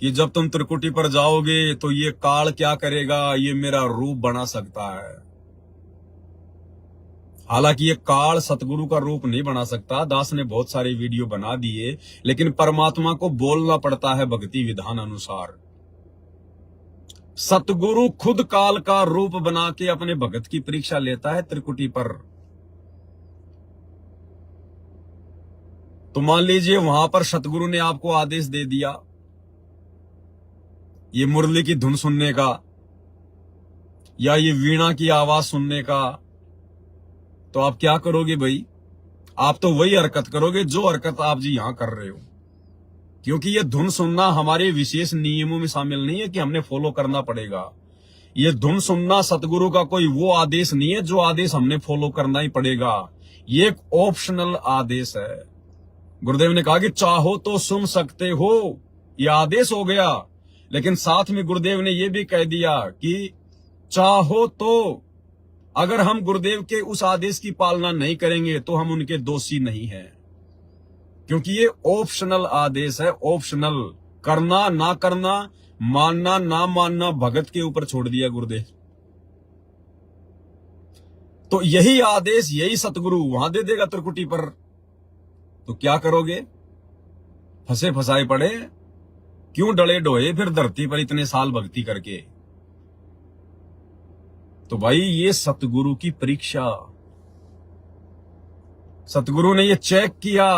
कि जब तुम त्रिकुटी पर जाओगे तो ये काल क्या करेगा, ये मेरा रूप बना सकता है। हालांकि ये काल सतगुरु का रूप नहीं बना सकता। दास ने बहुत सारे वीडियो बना दिए, लेकिन परमात्मा को बोलना पड़ता है भक्ति विधान अनुसार। सतगुरु खुद काल का रूप बना के अपने भगत की परीक्षा लेता है त्रिकुटी पर। तो मान लीजिए वहां पर सतगुरु ने आपको आदेश दे दिया ये मुरली की धुन सुनने का या ये वीणा की आवाज सुनने का, तो आप क्या करोगे भाई? आप तो वही हरकत करोगे जो हरकत आप जी यहां कर रहे हो। क्योंकि ये धुन सुनना हमारे विशेष नियमों में शामिल नहीं है कि हमने फॉलो करना पड़ेगा। ये धुन सुनना सतगुरु का कोई वो आदेश नहीं है जो आदेश हमने फॉलो करना ही पड़ेगा। ये एक ऑप्शनल आदेश है। गुरुदेव ने कहा कि चाहो तो सुन सकते हो, ये आदेश हो गया, लेकिन साथ में गुरुदेव ने ये भी कह दिया कि चाहो तो, अगर हम गुरुदेव के उस आदेश की पालना नहीं करेंगे तो हम उनके दोषी नहीं हैं, क्योंकि ये ऑप्शनल आदेश है। ऑप्शनल, करना ना करना, मानना ना मानना भगत के ऊपर छोड़ दिया गुरुदेव। तो यही आदेश, यही सतगुरु वहां दे देगा त्रिकुटी पर, तो क्या करोगे? फंसे फंसाए पड़े, क्यों डले डोए फिर धरती पर इतने साल भक्ति करके। तो भाई ये सतगुरु की परीक्षा, सतगुरु ने ये चेक किया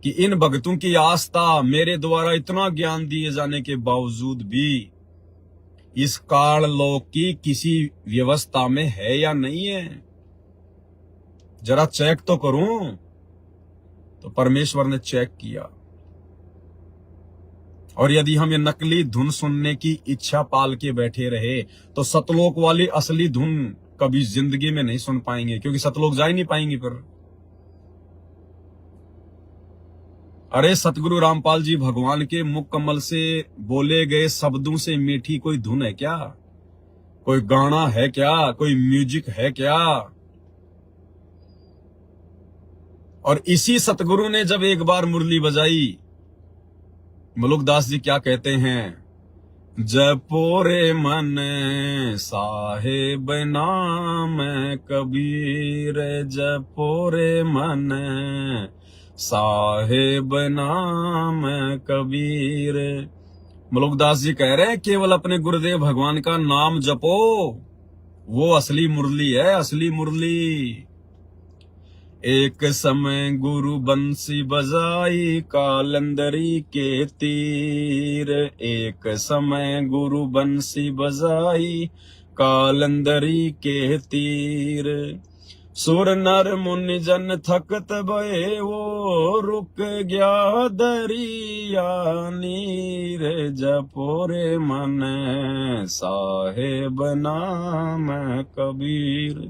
कि इन भक्तों की आस्था मेरे द्वारा इतना ज्ञान दिए जाने के बावजूद भी इस काल लोक की किसी व्यवस्था में है या नहीं है, जरा चेक तो करूं। तो परमेश्वर ने चेक किया, और यदि हम ये नकली धुन सुनने की इच्छा पाल के बैठे रहे तो सतलोक वाली असली धुन कभी जिंदगी में नहीं सुन पाएंगे, क्योंकि सतलोक जा ही नहीं पाएंगे फिर। अरे सतगुरु रामपाल जी भगवान के मुख कमल से बोले गए शब्दों से मीठी कोई धुन है क्या? कोई गाना है क्या? कोई म्यूजिक है क्या? और इसी सतगुरु ने जब एक बार मुरली बजाई, मुलुकदास जी क्या कहते हैं? जपो रे मन साहेब नाम कबीर, जपो रे मन साहेब नाम कबीर। मुलुकदास जी कह रहे हैं केवल अपने गुरुदेव भगवान का नाम जपो, वो असली मुरली है, असली मुरली। एक समय गुरु बंसी बजाई कालंदरी के तीर, एक समय गुरु बंसी बजाई कालंदरी के तीर। सुर नर मुनि जन थकत भये वो रुक गया दरिया नीर, जपोरे मन साहेब नाम कबीर।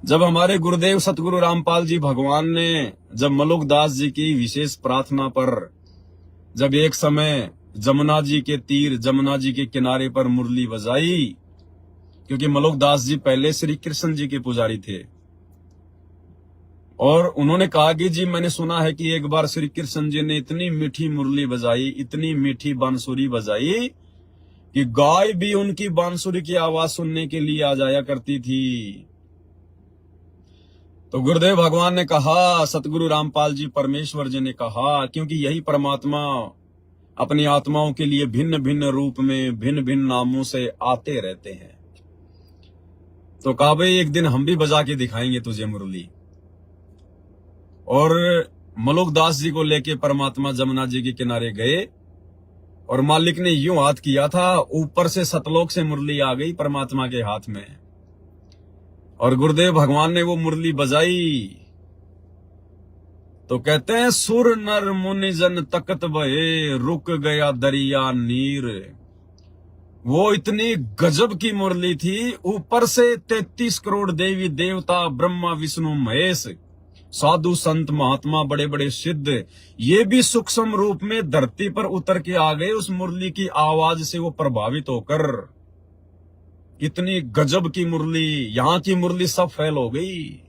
जब हमारे गुरुदेव सतगुरु रामपाल जी भगवान ने जब मलुकदास जी की विशेष प्रार्थना पर जब एक समय जमुना जी के तीर, जमुना जी के किनारे पर मुरली बजाई, क्योंकि मलुकदास जी पहले श्री कृष्ण जी के पुजारी थे, और उन्होंने कहा कि जी मैंने सुना है कि एक बार श्री कृष्ण जी ने इतनी मीठी मुरली बजाई, इतनी मीठी बांसुरी बजाई कि गाय भी उनकी बांसुरी की आवाज सुनने के लिए आ जाया करती थी। तो गुरुदेव भगवान ने कहा, सतगुरु रामपाल जी परमेश्वर जी ने कहा, क्योंकि यही परमात्मा अपनी आत्माओं के लिए भिन्न भिन्न रूप में भिन्न भिन्न नामों से आते रहते हैं। तो कहा भाई एक दिन हम भी बजा के दिखाएंगे तुझे मुरली। और मलुकदास जी को लेके परमात्मा जमुना जी के किनारे गए, और मालिक ने यूं हाथ किया था, ऊपर से सतलोक से मुरली आ गई परमात्मा के हाथ में, और गुरुदेव भगवान ने वो मुरली बजाई। तो कहते हैं सुर नर मुनि जन तकत भये रुक गया दरिया नीर। वो इतनी गजब की मुरली थी, ऊपर से 33 करोड़ देवी देवता, ब्रह्मा विष्णु महेश, साधु संत महात्मा, बड़े बड़े सिद्ध, ये भी सूक्ष्म रूप में धरती पर उतर के आ गए उस मुरली की आवाज से वो प्रभावित होकर। इतनी गजब की मुरली, यहाँ की मुरली सब फेल हो गई।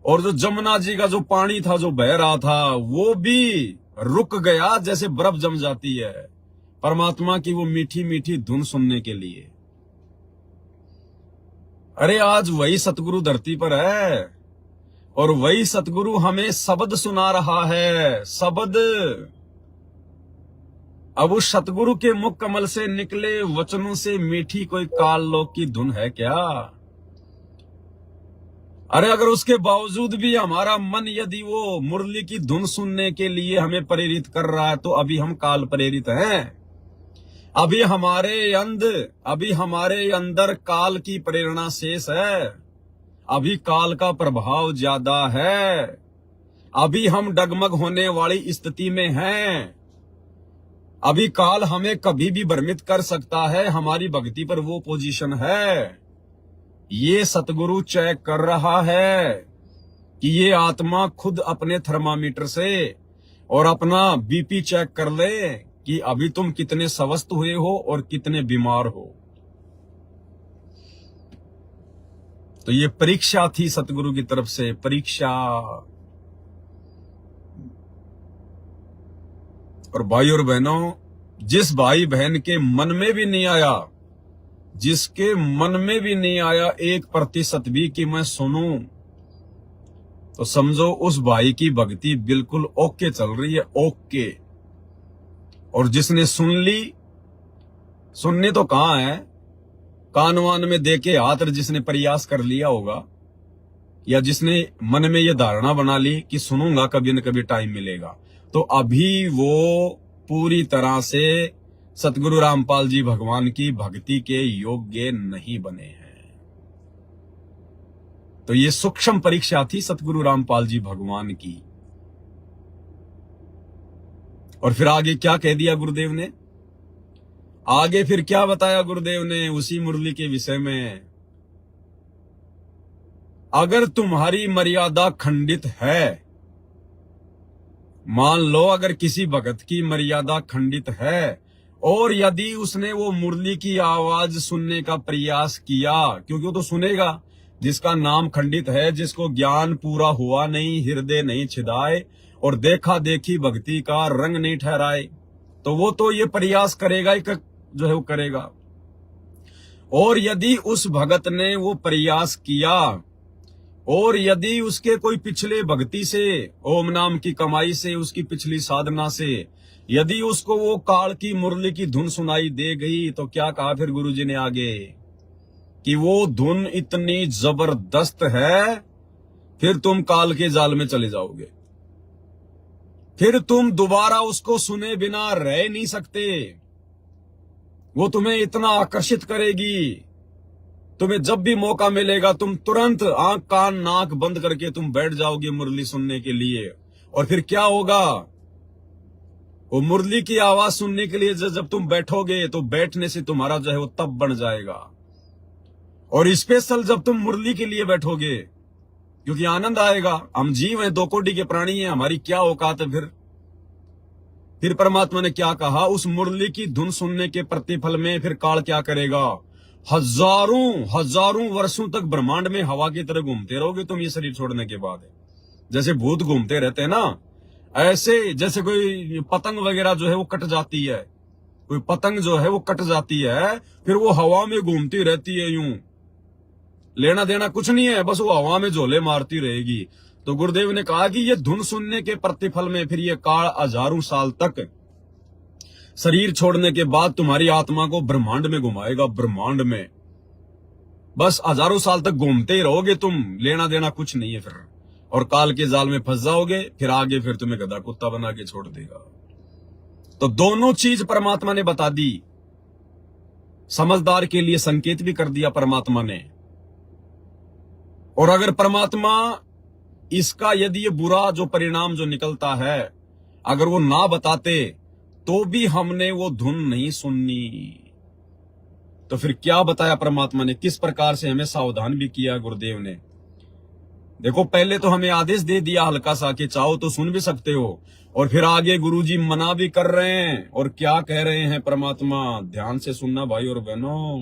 और जो जमुना जी का जो पानी था जो बह रहा था, वो भी रुक गया, जैसे बर्फ जम जाती है परमात्मा की वो मीठी मीठी धुन सुनने के लिए। अरे आज वही सतगुरु धरती पर है, और वही सतगुरु हमें शब्द सुना रहा है, शब्द। अब उस सतगुरु के मुख कमल से निकले वचनों से मीठी कोई काल लोक की धुन है क्या? अरे अगर उसके बावजूद भी हमारा मन यदि वो मुरली की धुन सुनने के लिए हमें प्रेरित कर रहा है, तो अभी हम काल प्रेरित हैं। अभी हमारे अंदर काल की प्रेरणा शेष है, अभी काल का प्रभाव ज्यादा है, अभी हम डगमग होने वाली स्थिति में हैं। अभी काल हमें कभी भी भ्रमित कर सकता है, हमारी भक्ति पर वो पोजीशन है। ये सतगुरु चेक कर रहा है कि ये आत्मा खुद अपने थर्मामीटर से और अपना बीपी चेक कर ले कि अभी तुम कितने स्वस्थ हुए हो और कितने बीमार हो। तो ये परीक्षा थी सतगुरु की तरफ से, परीक्षा। और भाई और बहनों, जिस भाई बहन के मन में भी नहीं आया, जिसके मन में भी नहीं आया 1% भी कि मैं सुनूं, तो समझो उस भाई की भक्ति बिल्कुल ओके चल रही है, ओके। और जिसने सुन ली, सुनने तो कहां है, कान वान में दे के हाथ जिसने प्रयास कर लिया होगा, या जिसने मन में ये धारणा बना ली कि सुनूंगा कभी न कभी टाइम मिलेगा, तो अभी वो पूरी तरह से सतगुरु रामपाल जी भगवान की भक्ति के योग्य नहीं बने हैं। तो ये सूक्ष्म परीक्षा थी सतगुरु रामपाल जी भगवान की। और फिर आगे क्या कह दिया गुरुदेव ने, आगे फिर क्या बताया गुरुदेव ने उसी मुरली के विषय में। अगर तुम्हारी मर्यादा खंडित है, मान लो अगर किसी भगत की मर्यादा खंडित है, और यदि उसने वो मुरली की आवाज सुनने का प्रयास किया, क्योंकि वो तो सुनेगा जिसका नाम खंडित है, जिसको ज्ञान पूरा हुआ नहीं, हृदय नहीं छिदाए और देखा देखी भक्ति का रंग नहीं ठहराए, तो वो तो ये प्रयास करेगा ही जो है वो करेगा। और यदि उस भगत ने वो प्रयास किया, और यदि उसके कोई पिछले भक्ति से, ओम नाम की कमाई से, उसकी पिछली साधना से यदि उसको वो काल की मुरली की धुन सुनाई दे गई, तो क्या कहा फिर गुरुजी ने आगे कि वो धुन इतनी जबरदस्त है फिर तुम काल के जाल में चले जाओगे। फिर तुम दोबारा उसको सुने बिना रह नहीं सकते। वो तुम्हें इतना आकर्षित करेगी, तुम्हें जब भी मौका मिलेगा तुम तुरंत आंख कान नाक बंद करके तुम बैठ जाओगे मुरली सुनने के लिए। और फिर क्या होगा, वो मुरली की आवाज सुनने के लिए जब तुम बैठोगे तो बैठने से तुम्हारा जो है वो तब बन जाएगा। और स्पेशल जब तुम मुरली के लिए बैठोगे, क्योंकि आनंद आएगा। हम जीव हैं, 2 कोटि के प्राणी हैं, हमारी क्या औकात है। फिर परमात्मा ने क्या कहा, उस मुरली की धुन सुनने के प्रतिफल में फिर काल क्या करेगा, हजारों वर्षों तक ब्रह्मांड में हवा की तरह घूमते रहोगे तुम ये शरीर छोड़ने के बाद। जैसे भूत घूमते रहते हैं ना, ऐसे जैसे कोई पतंग वगैरह जो है वो कट जाती है, कोई पतंग जो है वो कट जाती है, फिर वो हवा में घूमती रहती है, यूं लेना देना कुछ नहीं है, बस वो हवा में झोले मारती रहेगी। तो गुरुदेव ने कहा कि ये धुन सुनने के प्रतिफल में फिर ये काल हजारों साल तक शरीर छोड़ने के बाद तुम्हारी आत्मा को ब्रह्मांड में घुमाएगा। ब्रह्मांड में बस हजारों साल तक घूमते ही रहोगे तुम, लेना देना कुछ नहीं है फिर। और काल के जाल में फंस जाओगे, फिर आगे फिर तुम्हें गधा कुत्ता बना के छोड़ देगा। तो दोनों चीज परमात्मा ने बता दी। समझदार के लिए संकेत भी कर दिया परमात्मा ने। और अगर परमात्मा इसका यदि ये बुरा जो परिणाम जो निकलता है अगर वो ना बताते तो भी हमने वो धुन नहीं सुननी। तो फिर क्या बताया परमात्मा ने, किस प्रकार से हमें सावधान भी किया गुरुदेव ने। देखो पहले तो हमें आदेश दे दिया हल्का सा कि चाहो तो सुन भी सकते हो, और फिर आगे गुरुजी मना भी कर रहे हैं। और क्या कह रहे हैं परमात्मा, ध्यान से सुनना भाई और बहनों।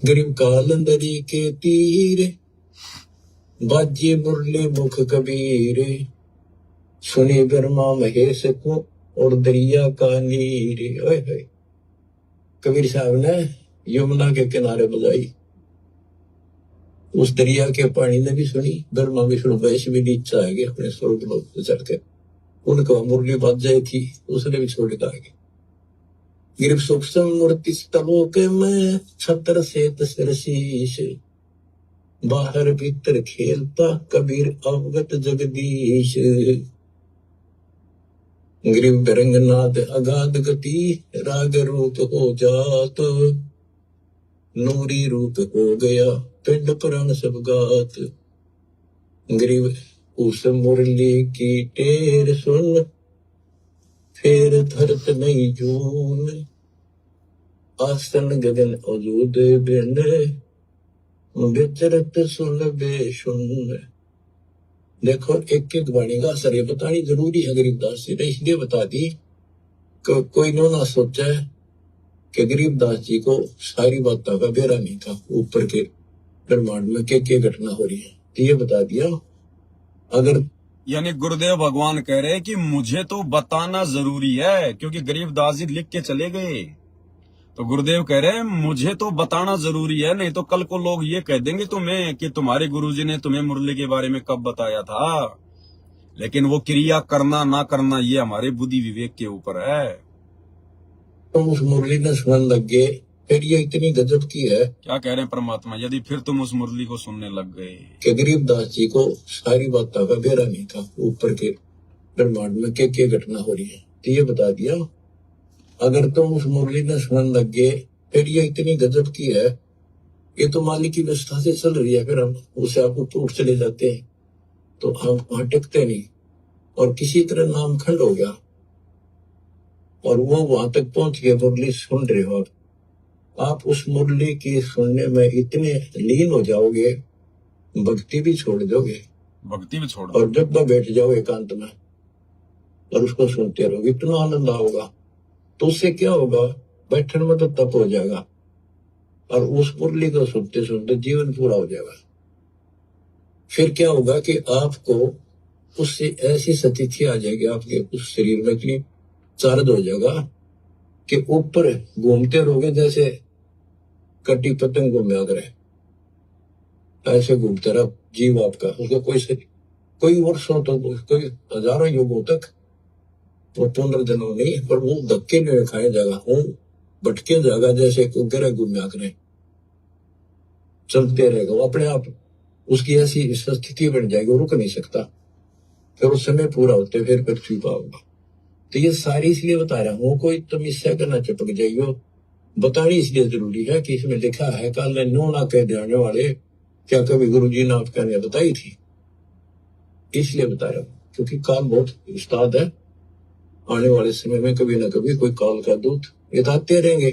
गरीब कालंदरी के तीर बाजे मुरली मुख कबीर, सुने ब्रह्मा महेश को और दरिया का नीर। ओए होए, कबीर साहब ने यमुना के किनारे बजाई, उस दरिया के पानी ने भी सुनी, ब्रह्मा विष्णु महेश भी नीचे आ गए अपने स्वर्ग लोक से चढ़ के। उनको मुरली बज जाई थी, उसने भी छोड़ के आ गए। गिरव सूक्ष्म मूर्ति स्तलोक में छत्र से तसरशीष, बाहर भीतर खेलता कबीर अवगत जगदीश। गिरिव रंगनाथ अगाध गति, राग रूप हो जात, नूरी रूप हो गया पिंड पुराण सब गात। गिरिव उस मुरली की टेर सुन, फिर धरत नहीं जून, आसन गगन अजूद बिन, विचरत सुन बेसुन। देखो एक एक वाणी का असर ये बतानी जरूरी है गरीबदास जी ने, इसलिए बता दी कि कोई ना सोचा है कि गरीबदास जी को सारी बातों का बेरा नहीं था, ऊपर के ब्रह्मांड में क्या घटना हो रही है, तो ये बता दिया। अगर यानी गुरुदेव भगवान कह रहे हैं कि मुझे तो बताना जरूरी है, क्योंकि गरीबदास जी लिख के चले गए। तो गुरुदेव कह रहे हैं मुझे तो बताना जरूरी है, नहीं तो कल को लोग ये कह देंगे तुम्हें कि तुम्हारे गुरुजी ने तुम्हें मुरली के बारे में कब बताया था। लेकिन वो क्रिया करना ना करना ये हमारे बुद्धि विवेक के ऊपर है। तुम उस मुरली ने सुनने लग गए, फिर ये इतनी गजब की है। क्या कह रहे हैं परमात्मा, यदि फिर तुम उस मुरली को सुनने लग गए कि गरीबदास जी को सारी बातों का बेरा नहीं था, ऊपर के ब्रह्मांड में क्या घटना हो रही है, तो ये बता दिया। अगर तुम उस मुरली ने सुनने लग गए, फिर ये इतनी गजब की है, ये तो मालिक की व्यवस्था से चल रही है, फिर हम उसे आपको टूट चले जाते हैं तो हम वहां टिकते नहीं, और किसी तरह नाम खंड हो गया और वो वहां तक पहुंच गए। मुरली सुन रहे हो आप उस मुरली की सुनने में इतने लीन हो जाओगे, भक्ति भी छोड़ दोगे, भक्ति भी छोड़ और जब तक बैठ जाओ एकांत में और उसको सुनते रहोगे, इतना आनंद आओगा। तो उससे क्या होगा, बैठने में तो तप हो जाएगा, और उस मुरली को सुनते सुनते जीवन पूरा हो जाएगा। फिर क्या होगा कि आपको उससे ऐसी स्थिति आ जाएगी आपके उस शरीर में कि चार्ज हो जाएगा कि ऊपर घूमते रहोगे, जैसे कटी पतंग घूमे करे, ऐसे घूमते रहो जीव आपका। उसका कोई वर्षों तक, कोई हजारों युगों तक वो पुनर्जन्म नहीं, पर वो धक्के नहीं खाए जाएगा, वो भटके जाएगा, जैसे गिरा घूमया करे, चलते रहेगा वो अपने आप। उसकी ऐसी स्थिति बन जाएगी, वो रुक नहीं सकता, फिर उस समय पूरा होते फिर पृथ्वी पाओगा। तो ये सारी इसलिए बता रहा हूँ, कोई तुम इससे करना चिपक जाइयो, बतानी इसलिए जरूरी है कि इसमें लिखा है काल ने नो ना कह देने वाले, क्या कभी गुरु जी ने आपका ने बताई थी, इसलिए बता रहा हूँ, क्योंकि काल बहुत उस्ताद है। आने वाले समय में कभी ना कभी कोई काल का दूत ये तो आते रहेंगे,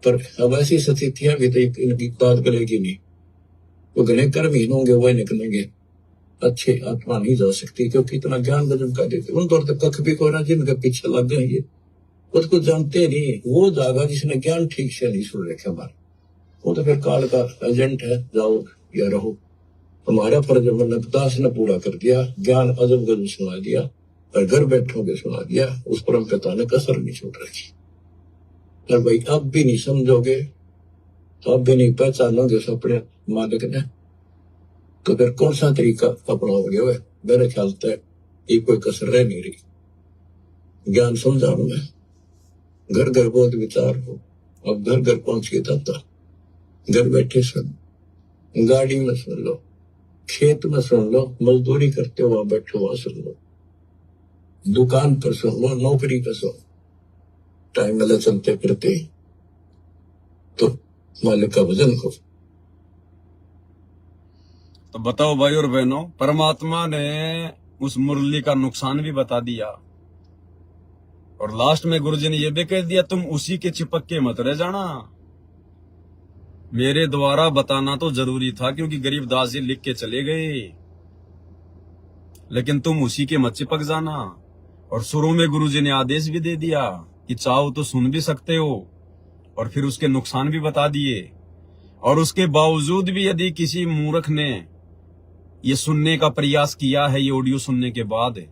पर अब ऐसी स्थितियां भी तो इनकी बात करेगी नहीं, वो घने कर्महीन होंगे, वह निकलेंगे, अच्छे आत्मा नहीं जा सकती, क्योंकि इतना ज्ञान गजब का देते उन तौर तक कख भी को ना, जिनके पीछे लग गए ये उसको जानते नहीं, वो जागा जिसने ज्ञान ठीक से नहीं सुन रखे हमारे, वो तो फिर काल का एजेंट है, जाओ या रहो। हमारा फर्ज हमने दास ने पूरा कर दिया, ज्ञान अजब गजब सुना दिया, और घर बैठोगे सुना दिया, उस परम पिता ने कसर नहीं छोड़ रखी। और भाई अब भी नहीं समझोगे, तो अब भी नहीं पहचानोगे उस अपने मालिक ने, तो फिर कौन सा तरीका अपनाओगे? हुए मेरे ख्याल से ये कोई कसर रह नहीं रही। ज्ञान समझाऊं मैं, घर घर बहुत विचार हो, अब घर घर पहुंच के था, घर बैठे सुन, गाड़ी में सुन लो, खेत में सुन लो, मजदूरी करते हो वहां बैठो वहां सुन लो, दुकान पर सुन लो, नौकरी पर सुन, टाइम मिले चलते फिरते, तो मालिक का भजन हो। तो बताओ भाई और बहनों, परमात्मा ने उस मुरली का नुकसान भी बता दिया, और लास्ट में गुरुजी ने यह भी कह दिया तुम उसी के चिपक के मत रह जाना। मेरे द्वारा बताना तो जरूरी था, क्योंकि गरीबदास जी लिख के चले गए, लेकिन तुम उसी के मत चिपक जाना। और शुरू में गुरुजी ने आदेश भी दे दिया कि चाहो तो सुन भी सकते हो, और फिर उसके नुकसान भी बता दिए। और उसके बावजूद भी यदि किसी मूर्ख ने ये सुनने का प्रयास किया है, ये ऑडियो सुनने के बाद,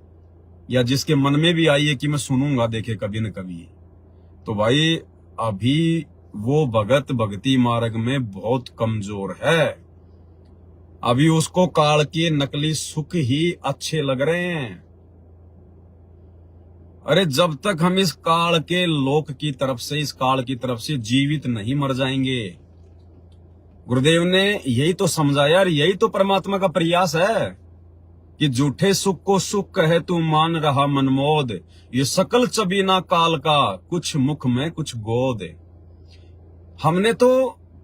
या जिसके मन में भी आई है कि मैं सुनूंगा देखे कभी न कभी, तो भाई अभी वो भगत भक्ति मार्ग में बहुत कमजोर है। अभी उसको काल के नकली सुख ही अच्छे लग रहे हैं। अरे जब तक हम इस काल के लोक की तरफ से, इस काल की तरफ से जीवित नहीं मर जाएंगे, गुरुदेव ने यही तो समझाया, और यही तो परमात्मा का प्रयास है कि झूठे सुख को सुख कहे तू मान रहा मनमोद, ये सकल चबीना काल का, कुछ मुख में कुछ गोद। हमने तो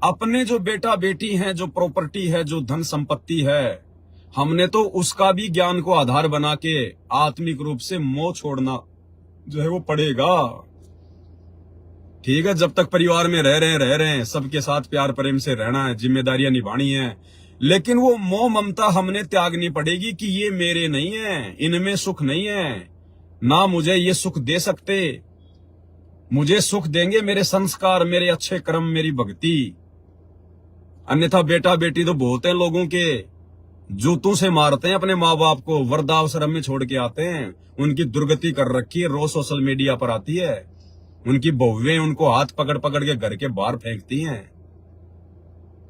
अपने जो बेटा बेटी हैं, जो प्रॉपर्टी है, जो धन संपत्ति है, हमने तो उसका भी ज्ञान को आधार बना के आत्मिक रूप से मोह छोड़ना जो है वो पड़ेगा। ठीक है, जब तक परिवार में रह रहे हैं, सबके साथ प्यार प्रेम से रहना है, जिम्मेदारियां निभानी है, लेकिन वो मोह ममता हमने त्यागनी पड़ेगी कि ये मेरे नहीं है, इनमें सुख नहीं है, ना मुझे ये सुख दे सकते, मुझे सुख देंगे मेरे संस्कार, मेरे अच्छे कर्म, मेरी भक्ति। अन्यथा बेटा बेटी तो बहुत हैं लोगों के, जूतों से मारते हैं अपने माँ बाप को, वृद्धाश्रम में छोड़ के आते हैं, उनकी दुर्गति कर रखी है, रोज सोशल मीडिया पर आती है, उनकी बहुएं उनको हाथ पकड़ पकड़ के घर के बाहर फेंकती हैं।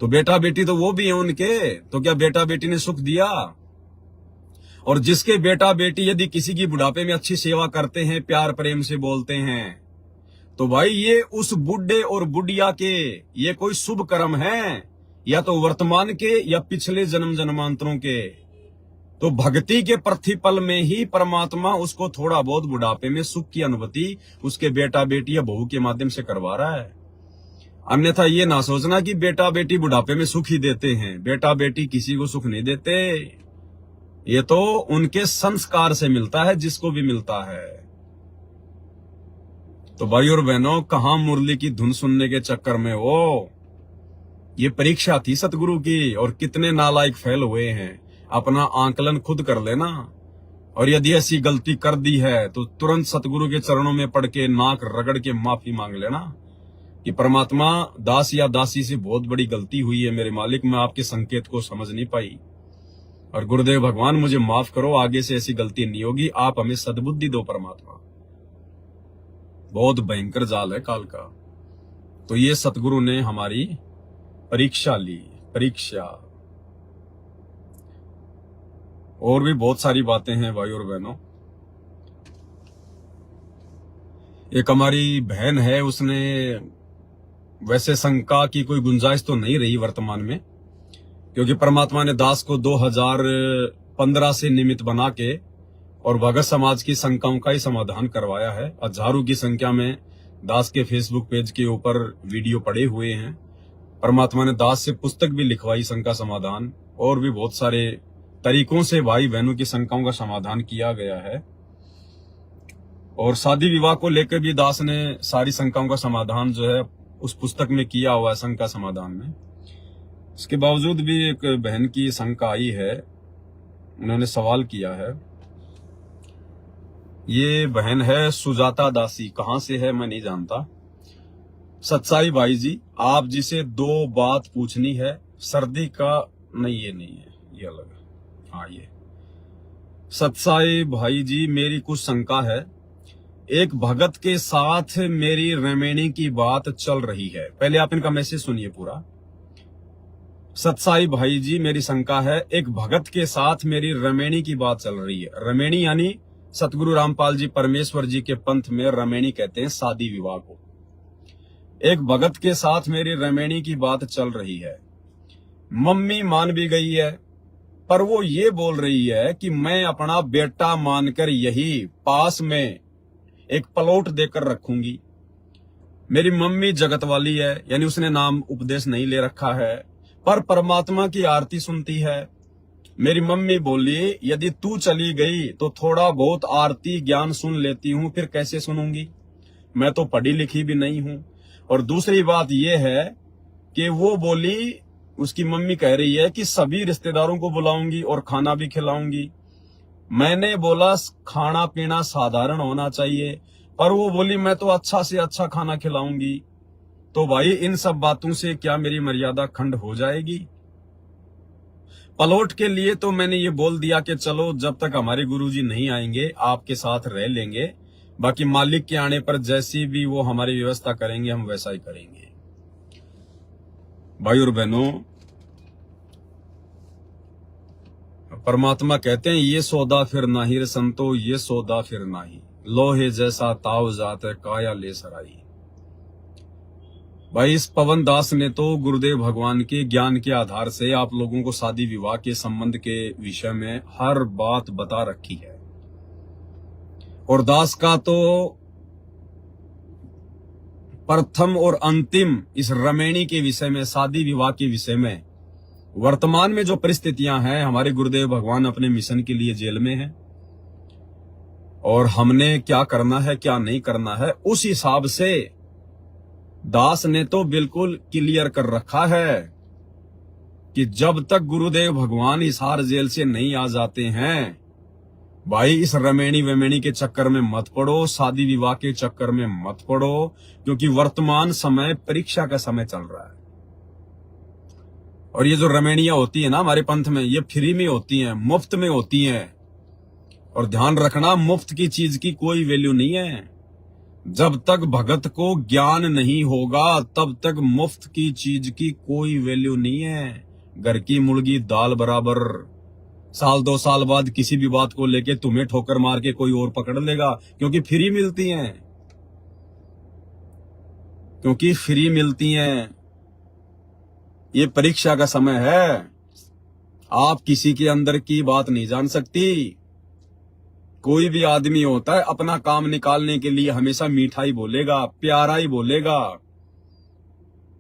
तो बेटा बेटी तो वो भी हैं उनके, तो क्या बेटा बेटी ने सुख दिया? और जिसके बेटा बेटी यदि किसी की बुढ़ापे में अच्छी सेवा करते हैं, प्यार प्रेम से बोलते हैं, तो भाई ये उस बुढ़े और बुढ़िया के ये कोई शुभ कर्म है, या तो वर्तमान के या पिछले जन्म जन्मांतरों के। तो भक्ति के प्रतिपल में ही परमात्मा उसको थोड़ा बहुत बुढ़ापे में सुख की अनुभूति उसके बेटा बेटी या बहू के माध्यम से करवा रहा है। अन्यथा ये ना सोचना कि बेटा बेटी बुढ़ापे में सुख ही देते हैं, बेटा बेटी किसी को सुख नहीं देते, ये तो उनके संस्कार से मिलता है, जिसको भी मिलता है। तो भाई और बहनों, कहां मुरली की धुन सुनने के चक्कर में हो, ये परीक्षा थी सतगुरु की, और कितने नालायक फेल हुए हैं। अपना आंकलन खुद कर लेना, और यदि ऐसी गलती कर दी है तो तुरंत सतगुरु के चरणों में पड़ के नाक रगड़ के माफी मांग लेना कि परमात्मा, दास या दासी से बहुत बड़ी गलती हुई है मेरे मालिक, मैं आपके संकेत को समझ नहीं पाई, और गुरुदेव भगवान मुझे माफ करो, आगे से ऐसी गलती नहीं होगी, आप हमें सद्बुद्धि दो परमात्मा। बहुत भयंकर जाल है काल का। तो ये सतगुरु ने हमारी परीक्षा ली, परीक्षा। और भी बहुत सारी बातें हैं भाई और बहनों। एक हमारी बहन है, उसने, वैसे शंका की कोई गुंजाइश तो नहीं रही वर्तमान में, क्योंकि परमात्मा ने दास को 2015 से निमित्त बना के और भगत समाज की शंकाओं का ही समाधान करवाया है। हजारों की संख्या में दास के फेसबुक पेज के ऊपर वीडियो पड़े हुए हैं। परमात्मा ने दास से पुस्तक भी लिखवाई शंका समाधान, और भी बहुत सारे तरीकों से भाई बहनों की शंकाओं का समाधान किया गया है। और शादी विवाह को लेकर भी दास ने सारी शंकाओं का समाधान जो है उस पुस्तक में किया हुआ है, शंका समाधान में। इसके बावजूद भी एक बहन की शंका आई है, उन्होंने सवाल किया है। ये बहन है सुजाता दासी, कहां से है मैं नहीं जानता। सच्चाई भाई जी, आप जिसे 2 बात पूछनी है, सर्दी का नहीं, ये नहीं है, ये अलग है। हाँ, ये सच्चाई भाई जी, मेरी कुछ शंका है। एक भगत के साथ मेरी रमेणी की बात चल रही है। पहले आप इनका मैसेज सुनिए पूरा। सच्चाई भाई जी, मेरी शंका है, एक भगत के साथ मेरी रमेणी की बात चल रही है। रमेणी यानी सतगुरु रामपाल जी परमेश्वर जी के पंथ में रमेणी कहते हैं शादी विवाह को। एक भगत के साथ मेरी रमेणी की बात चल रही है। मम्मी मान भी गई है, पर वो ये बोल रही है कि मैं अपना बेटा मानकर यही पास में एक प्लॉट देकर रखूंगी। मेरी मम्मी जगत वाली है, यानी उसने नाम उपदेश नहीं ले रखा है, पर परमात्मा की आरती सुनती है। मेरी मम्मी बोली, यदि तू चली गई तो थोड़ा बहुत आरती ज्ञान सुन लेती हूं, फिर कैसे सुनूंगी, मैं तो पढ़ी लिखी भी नहीं हूं। और दूसरी बात यह है कि वो बोली, उसकी मम्मी कह रही है कि सभी रिश्तेदारों को बुलाऊंगी और खाना भी खिलाऊंगी। मैंने बोला खाना पीना साधारण होना चाहिए, पर वो बोली मैं तो अच्छा से अच्छा खाना खिलाऊंगी। तो भाई इन सब बातों से क्या मेरी मर्यादा खंड हो जाएगी? प्लॉट के लिए तो मैंने ये बोल दिया कि चलो जब तक हमारे गुरुजी नहीं आएंगे आपके साथ रह लेंगे, बाकी मालिक के आने पर जैसी भी वो हमारी व्यवस्था करेंगे हम वैसा ही करेंगे। भाई और बहनों, परमात्मा कहते हैं ये सौदा फिर नाही रे संतो, ये सौदा फिर नाही, लोहे जैसा ताव जात है काया ले सराई। भाई इस पवन दास ने तो गुरुदेव भगवान के ज्ञान के आधार से आप लोगों को शादी विवाह के संबंध के विषय में हर बात बता रखी है। और दास का तो प्रथम और अंतिम इस रमेणी के विषय में, शादी विवाह के विषय में, वर्तमान में जो परिस्थितियां हैं, हमारे गुरुदेव भगवान अपने मिशन के लिए जेल में हैं और हमने क्या करना है क्या नहीं करना है उस हिसाब से दास ने तो बिल्कुल क्लियर कर रखा है कि जब तक गुरुदेव भगवान इस हार जेल से नहीं आ जाते हैं, भाई इस रमेणी वेमेणी के चक्कर में मत पड़ो, शादी विवाह के चक्कर में मत पड़ो, क्योंकि वर्तमान समय परीक्षा का समय चल रहा है। और ये जो रमेणियां होती है ना हमारे पंथ में, ये फ्री में होती हैं, मुफ्त में होती हैं। और ध्यान रखना, मुफ्त की चीज की कोई वैल्यू नहीं है। जब तक भगत को ज्ञान नहीं होगा तब तक मुफ्त की चीज की कोई वैल्यू नहीं है। घर की मुर्गी दाल बराबर। साल 2 साल बाद किसी भी बात को लेके तुम्हें ठोकर मार के कोई और पकड़ लेगा, क्योंकि फ्री मिलती हैं, क्योंकि फ्री मिलती हैं। ये परीक्षा का समय है, आप किसी के अंदर की बात नहीं जान सकती। कोई भी आदमी होता है अपना काम निकालने के लिए हमेशा मीठा ही बोलेगा, प्यारा ही बोलेगा।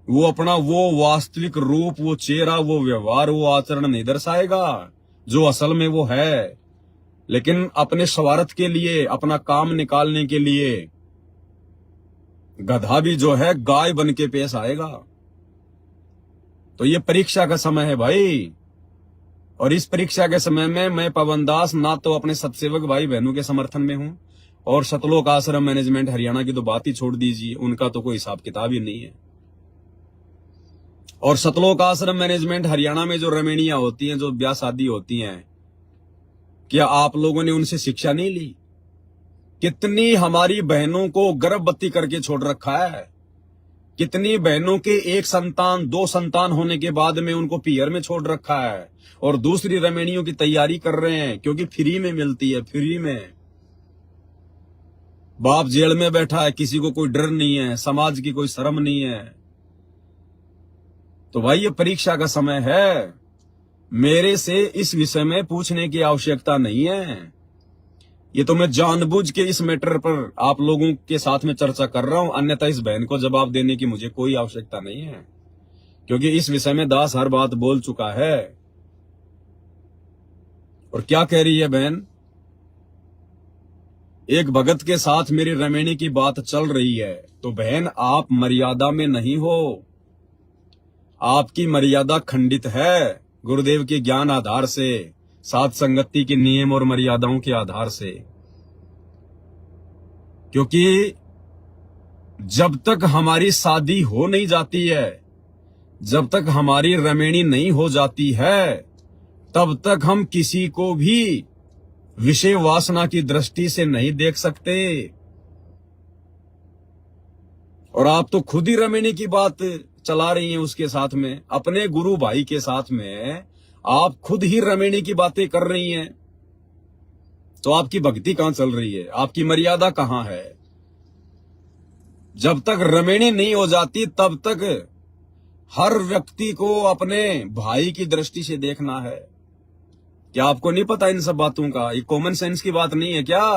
वो अपना वो वास्तविक रूप, वो चेहरा, वो व्यवहार, वो आचरण नहीं दर्शाएगा जो असल में वो है। लेकिन अपने स्वार्थ के लिए, अपना काम निकालने के लिए गधा भी जो है गाय बन के पेश आएगा। तो ये परीक्षा का समय है भाई। और इस परीक्षा के समय में मैं पवन दास ना तो अपने सत्सेवक भाई बहनों के समर्थन में हूं, और सतलोक आश्रम मैनेजमेंट हरियाणा की तो बात ही छोड़ दीजिए, उनका तो कोई हिसाब किताब ही नहीं है। और सतलोक आश्रम मैनेजमेंट हरियाणा में जो रमेणियां होती हैं, जो ब्याह शादी होती हैं, क्या आप लोगों ने उनसे शिक्षा नहीं ली? कितनी हमारी बहनों को गर्भवती करके छोड़ रखा है। कितनी बहनों के 1 संतान 2 संतान होने के बाद में उनको पीयर में छोड़ रखा है, और दूसरी रमेणियों की तैयारी कर रहे हैं, क्योंकि फ्री में मिलती है। फ्री में बाप जेल में बैठा है, किसी को कोई डर नहीं है, समाज की कोई शर्म नहीं है। तो भाई ये परीक्षा का समय है। मेरे से इस विषय में पूछने की आवश्यकता नहीं है। ये तो मैं जानबूझ के इस मैटर पर आप लोगों के साथ में चर्चा कर रहा हूं, अन्यथा इस बहन को जवाब देने की मुझे कोई आवश्यकता नहीं है, क्योंकि इस विषय में दास हर बात बोल चुका है। और क्या कह रही है बहन? एक भगत के साथ मेरी रमेणी की बात चल रही है, तो बहन आप मर्यादा में नहीं हो, आपकी मर्यादा खंडित है गुरुदेव के ज्ञान आधार से, साथ संगति के नियम और मर्यादाओं के आधार से। क्योंकि जब तक हमारी शादी हो नहीं जाती है, जब तक हमारी रमेणी नहीं हो जाती है, तब तक हम किसी को भी विषय वासना की दृष्टि से नहीं देख सकते। और आप तो खुद ही रमेणी की बात चला रही हैं उसके साथ में, अपने गुरु भाई के साथ में आप खुद ही रमेणी की बातें कर रही हैं। तो आपकी भक्ति कहां चल रही है? आपकी मर्यादा कहां है? जब तक रमेणी नहीं हो जाती तब तक हर व्यक्ति को अपने भाई की दृष्टि से देखना है। क्या आपको नहीं पता इन सब बातों का? ये कॉमन सेंस की बात नहीं है क्या?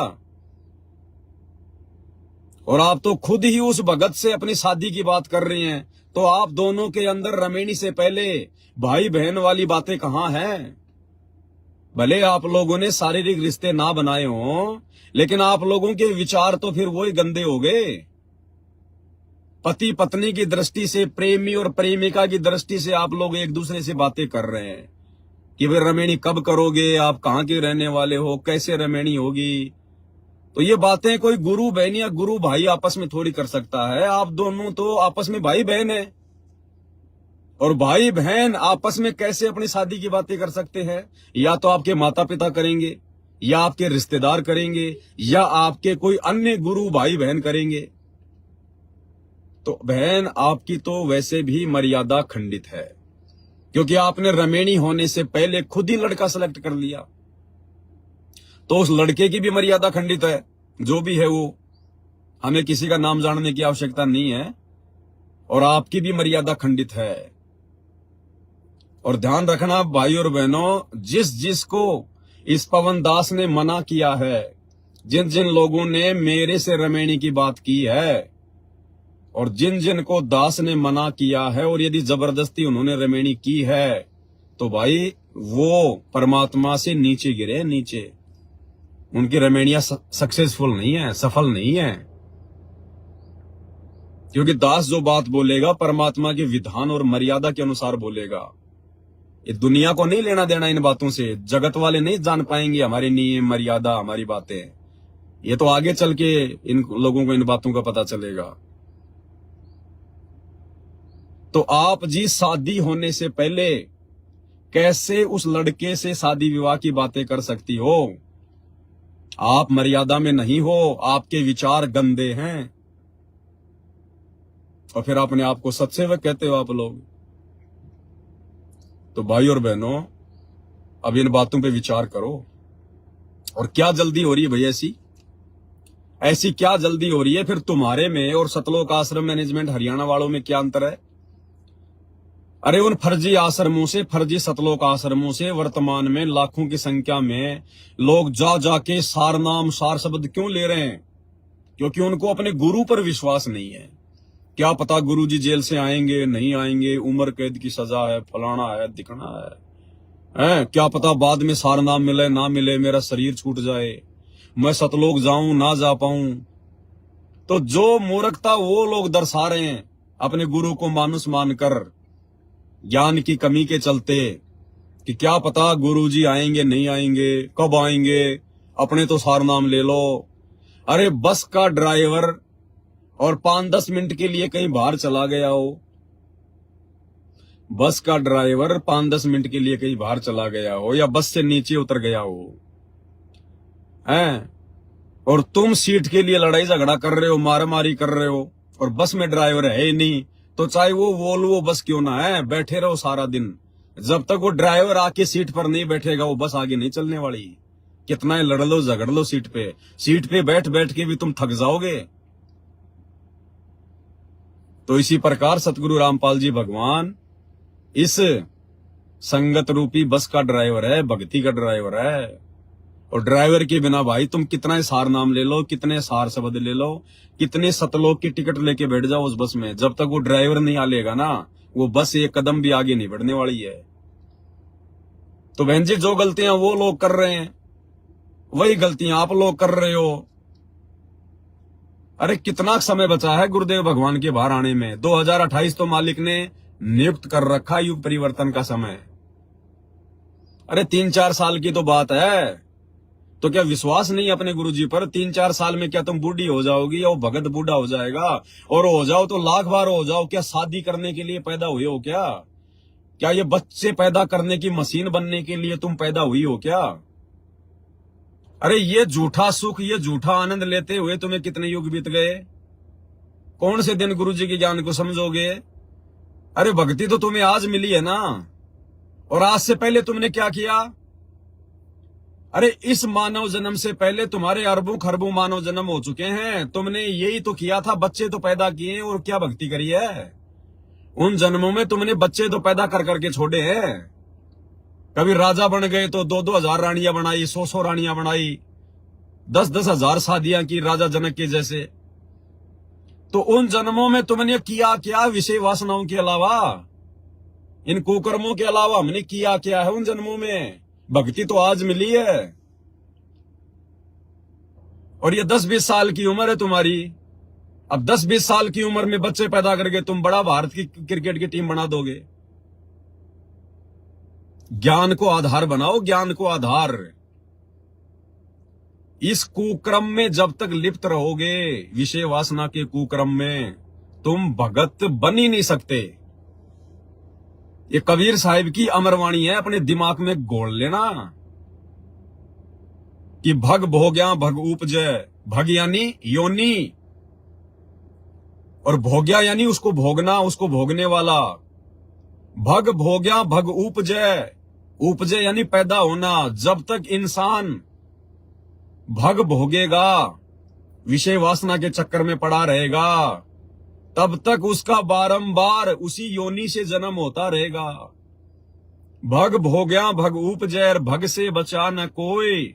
और आप तो खुद ही उस भगत से अपनी शादी की बात कर रही हैं, तो आप दोनों के अंदर रमेणी से पहले भाई बहन वाली बातें कहां हैं? भले आप लोगों ने शारीरिक रिश्ते ना बनाए हों, लेकिन आप लोगों के विचार तो फिर वही गंदे हो गए। पति पत्नी की दृष्टि से, प्रेमी और प्रेमिका की दृष्टि से आप लोग एक दूसरे से बातें कर रहे हैं कि वे रमेणी कब करोगे, आप कहां के रहने वाले हो, कैसे रमेणी होगी। तो ये बातें कोई गुरु बहन या गुरु भाई आपस में थोड़ी कर सकता है। आप दोनों तो आपस में भाई बहन हैं, और भाई बहन आपस में कैसे अपनी शादी की बातें कर सकते हैं? या तो आपके माता पिता करेंगे, या आपके रिश्तेदार करेंगे, या आपके कोई अन्य गुरु भाई बहन करेंगे। तो बहन आपकी तो वैसे भी मर्यादा खंडित है, क्योंकि आपने रमेणी होने से पहले खुद ही लड़का सेलेक्ट कर लिया। तो उस लड़के की भी मर्यादा खंडित है, जो भी है वो, हमें किसी का नाम जानने की आवश्यकता नहीं है। और आपकी भी मर्यादा खंडित है। और ध्यान रखना भाई और बहनों, जिस जिसको इस पवन दास ने मना किया है, जिन जिन लोगों ने मेरे से रमेणी की बात की है, और जिन जिन को दास ने मना किया है, और यदि जबरदस्ती उन्होंने रमेणी की है, तो भाई वो परमात्मा से नीचे गिरे, नीचे। उनकी रमेणियां सक्सेसफुल नहीं है, सफल नहीं है। क्योंकि दास जो बात बोलेगा परमात्मा के विधान और मर्यादा के अनुसार बोलेगा। ये दुनिया को नहीं लेना देना इन बातों से। जगत वाले नहीं जान पाएंगे हमारी नियम मर्यादा, हमारी बातें। ये तो आगे चल के इन लोगों को इन बातों का पता चलेगा। तो आप जी शादी होने से पहले कैसे उस लड़के से शादी विवाह की बातें कर सकती हो? आप मर्यादा में नहीं हो, आपके विचार गंदे हैं, और फिर अपने आप को सत्सेवक कहते हो आप लोग। तो भाई और बहनों, अब इन बातों पे विचार करो। और क्या जल्दी हो रही है भैया? ऐसी क्या जल्दी हो रही है फिर तुम्हारे में और सतलोक आश्रम मैनेजमेंट हरियाणा वालों में क्या अंतर है? अरे उन फर्जी आश्रमों से, फर्जी सतलोक आश्रमों से वर्तमान में लाखों की संख्या में लोग जा जाके सार नाम, सार शब्द क्यों ले रहे हैं? क्योंकि उनको अपने गुरु पर विश्वास नहीं है। क्या पता गुरु जी जेल से आएंगे, नहीं आएंगे, उम्र कैद की सजा है, फलाना है, दिखना है। क्या पता बाद में सार नाम मिले ना मिले, मेरा शरीर छूट जाए, मैं सतलोक जाऊं ना जा पाऊं। तो जो मूर्खता वो लोग दर्शा रहे हैं अपने गुरु को मानुस मानकर, ज्ञान की कमी के चलते, कि क्या पता गुरुजी आएंगे नहीं आएंगे, कब आएंगे, अपने तो सार नाम ले लो। अरे बस का ड्राइवर और 5-10 मिनट के लिए कहीं बाहर चला गया हो, बस का ड्राइवर 5-10 मिनट के लिए कहीं बाहर चला गया हो, या बस से नीचे उतर गया हो, हैं, और तुम सीट के लिए लड़ाई झगड़ा कर रहे हो, मारामारी कर रहे हो, और बस में ड्राइवर है ही नहीं, तो चाहे वो वोल्वो बस क्यों ना है, बैठे रहो सारा दिन। जब तक वो ड्राइवर आके सीट पर नहीं बैठेगा, वो बस आगे नहीं चलने वाली। कितना ही लड़ लो झगड़ लो सीट पे बैठ बैठ के भी तुम थक जाओगे। तो इसी प्रकार सतगुरु रामपाल जी भगवान इस संगत रूपी बस का ड्राइवर है, भक्ति का ड्राइवर है। और ड्राइवर के बिना भाई तुम कितना सार नाम ले लो, कितने सार शब्द ले लो, कितने सतलोक की टिकट लेके बैठ जाओ उस बस में, जब तक वो ड्राइवर नहीं आ लेगा ना, वो बस एक कदम भी आगे नहीं बढ़ने वाली है। तो बहन जी, जो गलतियां वो लोग कर रहे हैं वही गलतियां आप लोग कर रहे हो। अरे कितना समय बचा है गुरुदेव भगवान के बाहर आने में? 2028 तो मालिक ने नियुक्त कर रखा युग परिवर्तन का समय। अरे 3-4 साल की तो बात है। तो क्या विश्वास नहीं अपने गुरुजी पर? 3-4 साल में क्या तुम बूढ़ी हो जाओगी या वो भगत बूढ़ा हो जाएगा? और हो जाओ तो लाख बार हो जाओ। क्या शादी करने के लिए पैदा हुए हो क्या? क्या ये बच्चे पैदा करने की मशीन बनने के लिए तुम पैदा हुई हो क्या? अरे ये झूठा सुख, ये झूठा आनंद लेते हुए तुम्हें कितने युग बीत गए? कौन से दिन गुरुजी के ज्ञान को समझोगे? अरे भक्ति तो तुम्हें आज मिली है ना, और आज से पहले तुमने क्या किया? अरे इस मानव जन्म से पहले तुम्हारे अरबों खरबों मानव जन्म हो चुके हैं। तुमने यही तो किया था, बच्चे तो पैदा किए और क्या भक्ति करी है? उन जन्मों में तुमने बच्चे तो पैदा कर करके छोड़े हैं। कभी राजा बन गए तो 2-2 हजार रानियां बनाई, 100-100 रानियां बनाई, 10-10 हजार शादियां की राजा जनक के जैसे। तो उन जन्मों में तुमने किया क्या विषय वासनाओं के अलावा? इन कुकर्मों के अलावा हमने किया क्या है उन जन्मों में? भक्ति तो आज मिली है। और ये 10-20 साल की उम्र है तुम्हारी। अब 10-20 साल की उम्र में बच्चे पैदा करके तुम बड़ा भारत की क्रिकेट की टीम बना दोगे। ज्ञान को आधार बनाओ, ज्ञान को आधार। इस कुक्रम में जब तक लिप्त रहोगे, विषय वासना के कुक्रम में, तुम भगत बन ही नहीं सकते। ये कबीर साहिब की अमरवाणी है, अपने दिमाग में गोल लेना कि भग भोग्या भग उपजय। भग यानी योनि, और भोग्या यानी उसको भोगना, उसको भोगने वाला। भग भोग्या भग उपजय। उपजय यानी पैदा होना। जब तक इंसान भग भोगेगा, विषय वासना के चक्कर में पड़ा रहेगा, तब तक उसका बारंबार उसी योनि से जन्म होता रहेगा। भग भोग्या भग उपजय, भग से बचा न कोई,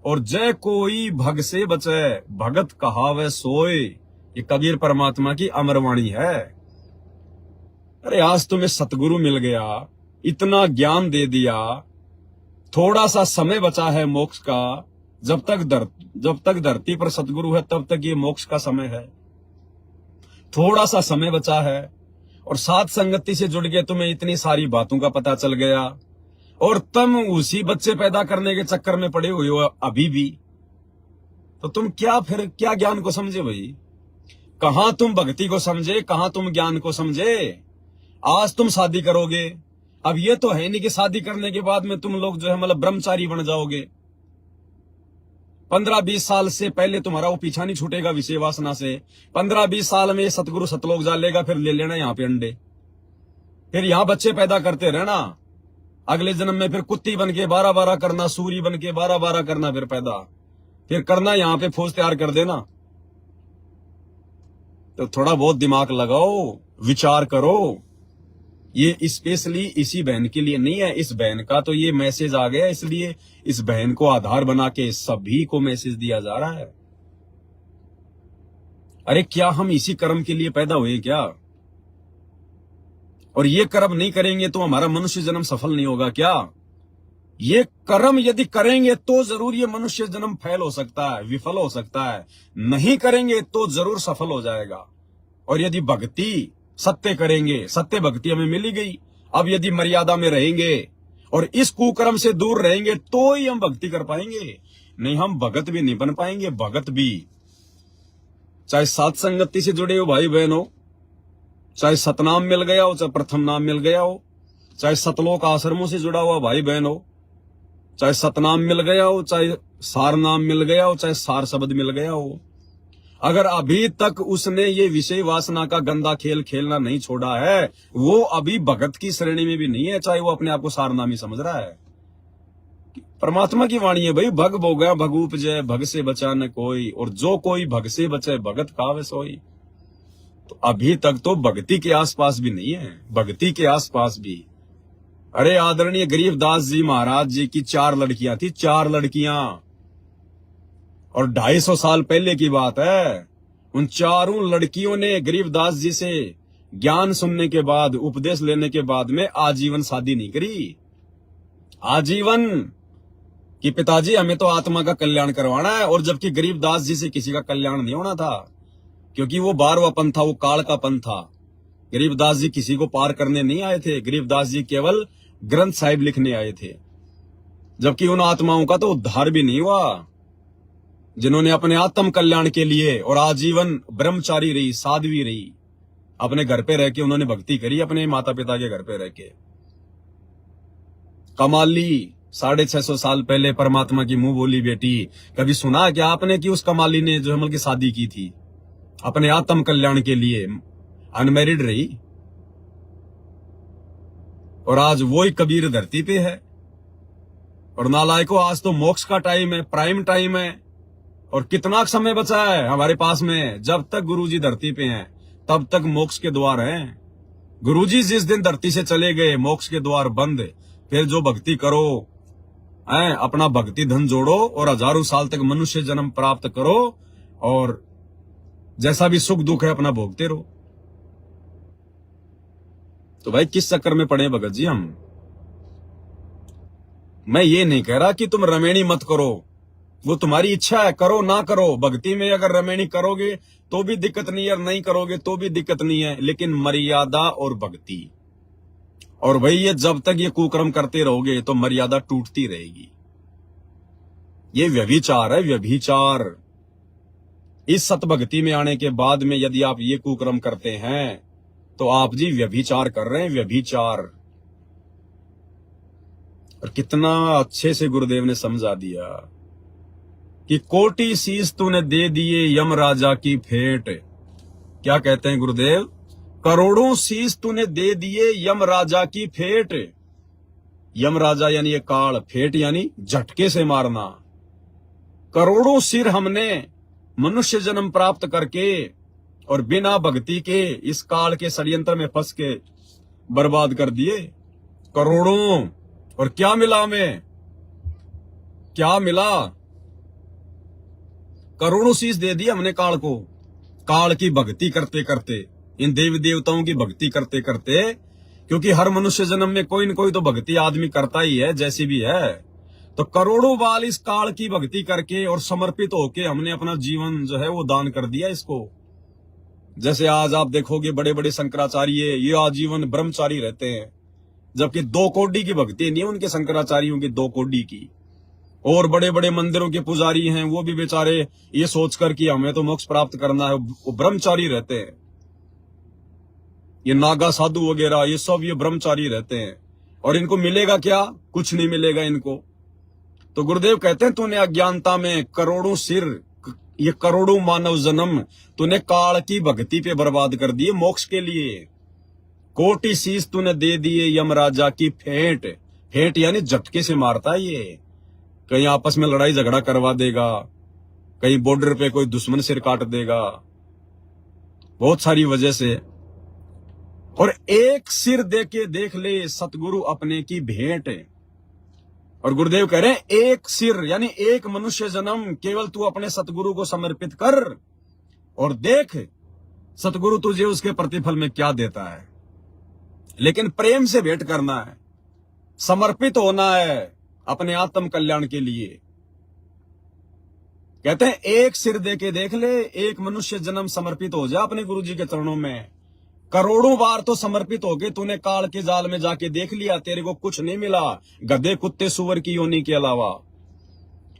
और जय कोई भग से बचे, भगत कहावे सोए। ये कबीर परमात्मा की अमरवाणी है। अरे आज तुम्हें सतगुरु मिल गया, इतना ज्ञान दे दिया, थोड़ा सा समय बचा है मोक्ष का। जब तक धरती पर सतगुरु है तब तक ये मोक्ष का समय है। थोड़ा सा समय बचा है, और साथ संगति से जुड़ के तुम्हें इतनी सारी बातों का पता चल गया, और तुम उसी बच्चे पैदा करने के चक्कर में पड़े हुए हो अभी भी। तो तुम क्या ज्ञान को समझे भाई? कहां तुम भक्ति को समझे, कहां तुम ज्ञान को समझे? आज तुम शादी करोगे, अब ये तो है नहीं कि शादी करने के बाद में तुम लोग जो है मतलब ब्रह्मचारी बन जाओगे। 15-20 साल से पहले तुम्हारा वो पीछा नहीं छूटेगा विषय वासना से। 15-20 साल में सतगुरु सतलोक जा लेगा, फिर ले लेना यहाँ पे अंडे, फिर यहाँ बच्चे पैदा करते रहना। अगले जन्म में फिर कुत्ती बन के 12-12 करना, सूरी बन के 12-12 करना, फिर पैदा, फिर करना यहाँ पे फौज तैयार कर देना। तो थोड़ा बहुत दिमाग लगाओ, विचार करो। ये स्पेशली इसी बहन के लिए नहीं है, इस बहन का तो ये मैसेज आ गया, इसलिए इस बहन को आधार बना के सभी को मैसेज दिया जा रहा है। अरे क्या हम इसी कर्म के लिए पैदा हुए क्या? और ये कर्म नहीं करेंगे तो हमारा मनुष्य जन्म सफल नहीं होगा क्या? ये कर्म यदि करेंगे तो जरूर ये मनुष्य जन्म फैल हो सकता है, विफल हो सकता है। नहीं करेंगे तो जरूर सफल हो जाएगा। और यदि भक्ति सत्य करेंगे, सत्य भक्ति हमें मिली गई, अब यदि मर्यादा में रहेंगे और इस कुकर्म से दूर रहेंगे तो ही हम भक्ति कर पाएंगे। नहीं हम भगत भी नहीं बन पाएंगे। भगत भी चाहे सात संगति से जुड़े हो भाई बहन हो, चाहे सतनाम मिल गया हो, चाहे प्रथम नाम मिल गया हो, चाहे सतलोक आश्रमों से जुड़ा हुआ भाई बहन हो, चाहे सतनाम मिल गया हो, चाहे सार नाम मिल गया हो, चाहे सार शब्द मिल गया हो, अगर अभी तक उसने ये विषय वासना का गंदा खेल खेलना नहीं छोड़ा है, वो अभी भगत की श्रेणी में भी नहीं है, चाहे वो अपने आप को सारनामी समझ रहा है। परमात्मा की वाणी है भाई, भग भोगा भग उपजय, भग से बचा न कोई, और जो कोई भग से बचे भगत कावे सोई। तो अभी तक तो भक्ति के आसपास भी नहीं है, भक्ति के आसपास भी। अरे आदरणीय गरीबदास जी महाराज जी की 4 लड़कियां थी, 4 लड़कियां, और 250 साल पहले की बात है। उन चारों लड़कियों ने गरीबदास जी से ज्ञान सुनने के बाद, उपदेश लेने के बाद में आजीवन शादी नहीं करी। आजीवन कि पिताजी हमें तो आत्मा का कल्याण करवाना है, और जबकि गरीबदास जी से किसी का कल्याण नहीं होना था, क्योंकि वो 12वां पंथ था, वो काल का पंथ था। गरीबदास जी किसी को पार करने नहीं आए थे, गरीबदास जी केवल ग्रंथ साहिब लिखने आए थे। जबकि उन आत्माओं का तो उद्धार भी नहीं हुआ, जिन्होंने अपने आत्म कल्याण के लिए और आजीवन ब्रह्मचारी रही, साध्वी रही, अपने घर पे रह के उन्होंने भक्ति करी, अपने माता पिता के घर पे रह के। कमाली 650 साल पहले परमात्मा की मुंह बोली बेटी, कभी सुना क्या आपने कि उस कमाली ने जो हमल की शादी की थी अपने आत्म कल्याण के लिए, अनमैरिड रही, और आज वो ही कबीर धरती पे है। और नालायकों, आज तो मोक्ष का टाइम है, प्राइम टाइम है, और कितना समय बचा है हमारे पास में। जब तक गुरुजी धरती पे हैं तब तक मोक्ष के द्वार हैं। गुरुजी जिस दिन धरती से चले गए, मोक्ष के द्वार बंद। फिर जो भक्ति करो, अपना भक्ति धन जोड़ो और हजारों साल तक मनुष्य जन्म प्राप्त करो, और जैसा भी सुख दुख है अपना भोगते रहो। तो भाई किस चक्कर में पड़े भगत जी हम? मैं ये नहीं कह रहा कि तुम रमेणी मत करो, वो तुम्हारी इच्छा है, करो ना करो। भक्ति में अगर रमेणी करोगे तो भी दिक्कत नहीं है, और नहीं करोगे तो भी दिक्कत नहीं है, लेकिन मर्यादा और भक्ति। और भाई ये जब तक ये कुकर्म करते रहोगे तो मर्यादा टूटती रहेगी। ये व्यभिचार है, व्यभिचार। इस सतभक्ति में आने के बाद में यदि आप ये कुकर्म करते हैं तो आप जी व्यभिचार कर रहे हैं, व्यभिचार। और कितना अच्छे से गुरुदेव ने समझा दिया कि कोटि शीश तूने दे दिए यम राजा की भेंट। क्या कहते हैं गुरुदेव? करोड़ों शीश तूने दे दिए यम राजा की फेट। यम राजा यानी ये काल, फेट यानी झटके से मारना। करोड़ों सिर हमने मनुष्य जन्म प्राप्त करके और बिना भक्ति के इस काल के षड्यंत्र में फंस के बर्बाद कर दिए। करोड़ों। और क्या मिला हमें? क्या मिला? करोड़ों शीश दे दिया हमने काल को। काल की भक्ति करते करते, इन देवी देवताओं की भक्ति करते करते, क्योंकि हर मनुष्य जन्म में कोई न कोई तो भक्ति आदमी करता ही है, जैसी भी है। तो करोड़ों बाल इस काल की भक्ति करके और समर्पित होके हमने अपना जीवन जो है वो दान कर दिया इसको। जैसे आज आप देखोगे बड़े बड़े शंकराचार्य ये आजीवन ब्रह्मचारी रहते हैं, जबकि 2 कोड़ी की भक्ति नहीं है उनके शंकराचार्यों की, 2 कोड़ी की। और बड़े बड़े मंदिरों के पुजारी हैं, वो भी बेचारे ये सोचकर कि हमें तो मोक्ष प्राप्त करना है, वो ब्रह्मचारी रहते हैं। ये नागा साधु वगैरह ये सब ये ब्रह्मचारी रहते हैं, और इनको मिलेगा क्या? कुछ नहीं मिलेगा इनको। तो गुरुदेव कहते हैं तूने अज्ञानता में करोड़ों सिर, ये करोड़ों मानव जन्म तूने काल की भक्ति पे बर्बाद कर दिए मोक्ष के लिए। कोटि शीश तूने दे दिए यम राजा की फेंट। फेंट यानी झटके से मारता है ये। कहीं आपस में लड़ाई झगड़ा करवा देगा, कहीं बॉर्डर पे कोई दुश्मन सिर काट देगा, बहुत सारी वजह से। और एक सिर दे के देख ले सतगुरु अपने की भेंट। और गुरुदेव कह रहे हैं एक सिर यानी एक मनुष्य जन्म केवल तू अपने सतगुरु को समर्पित कर और देख सतगुरु तुझे उसके प्रतिफल में क्या देता है। लेकिन प्रेम से भेंट करना है, समर्पित होना है अपने आत्म कल्याण के लिए। कहते हैं एक सिर दे के देख ले, एक मनुष्य जन्म समर्पित हो जा अपने गुरुजी के चरणों में। करोड़ों बार तो समर्पित हो गए, तूने काल के जाल में जाके देख लिया, तेरे को कुछ नहीं मिला गधे कुत्ते सुअर की योनि के अलावा।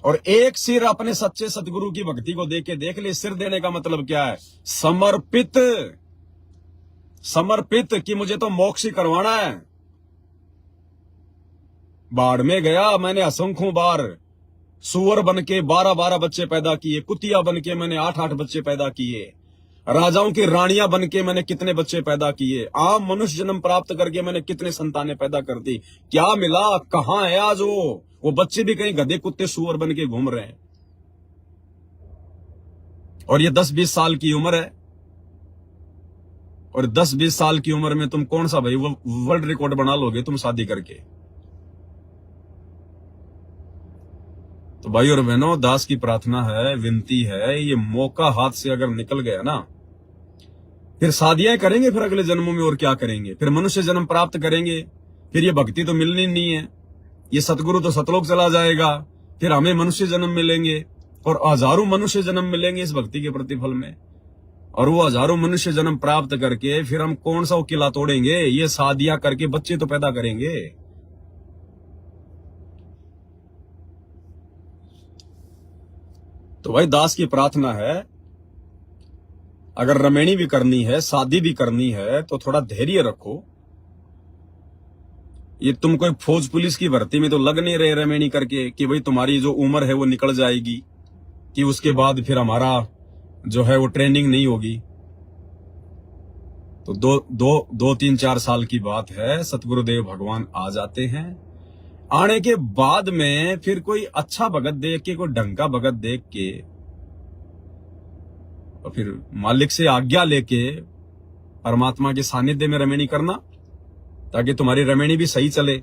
और एक सिर अपने सच्चे सतगुरु की भक्ति को देख के देख ले। सिर देने का मतलब क्या है? समर्पित। समर्पित कि मुझे तो मोक्ष ही करवाना है। बाढ़ में गया मैंने असंख्यों बार, सुअर बन के 12-12 बच्चे पैदा किए, कुतिया बन के मैंने 8-8 बच्चे पैदा किए, राजाओं की रानियां बन के मैंने कितने बच्चे पैदा किए, आम मनुष्य जन्म प्राप्त करके मैंने कितने संतानें पैदा कर दी। क्या मिला? कहां है आज वो बच्चे भी कहीं गधे कुत्ते सुअर बन के घूम रहे हैं। और ये 10-20 साल की उम्र है, और 10-20 साल की उम्र में तुम कौन सा भाई वो वर्ल्ड रिकॉर्ड बना लोगे तुम शादी करके? तो भाई और बहनों, दास की प्रार्थना है, विनती है, ये मौका हाथ से अगर निकल गया ना, फिर शादियां करेंगे, फिर अगले जन्मों में और क्या करेंगे, फिर मनुष्य जन्म प्राप्त करेंगे, फिर ये भक्ति तो मिलनी नहीं है, ये सतगुरु तो सतलोक चला जाएगा, फिर हमें मनुष्य जन्म मिलेंगे और हजारों मनुष्य जन्म मिलेंगे इस भक्ति के प्रतिफल में। और वो हजारों मनुष्य जन्म प्राप्त करके फिर हम कौन सा किला तोड़ेंगे, ये शादियां करके बच्चे तो पैदा करेंगे। तो भाई दास की प्रार्थना है, अगर रमेणी भी करनी है, शादी भी करनी है, तो थोड़ा धैर्य रखो। ये तुम कोई फौज पुलिस की भर्ती में तो लग नहीं रहे रमेणी करके कि भाई तुम्हारी जो उम्र है वो निकल जाएगी, कि उसके बाद फिर हमारा जो है वो ट्रेनिंग नहीं होगी। तो दो 3-4 साल की बात है, सतगुरुदेव भगवान आ जाते हैं। आने के बाद में फिर कोई अच्छा भगत देख के, कोई ढंग का भगत देख के, और फिर मालिक से आज्ञा लेके परमात्मा के सानिध्य में रमेणी करना, ताकि तुम्हारी रमेणी भी सही चले।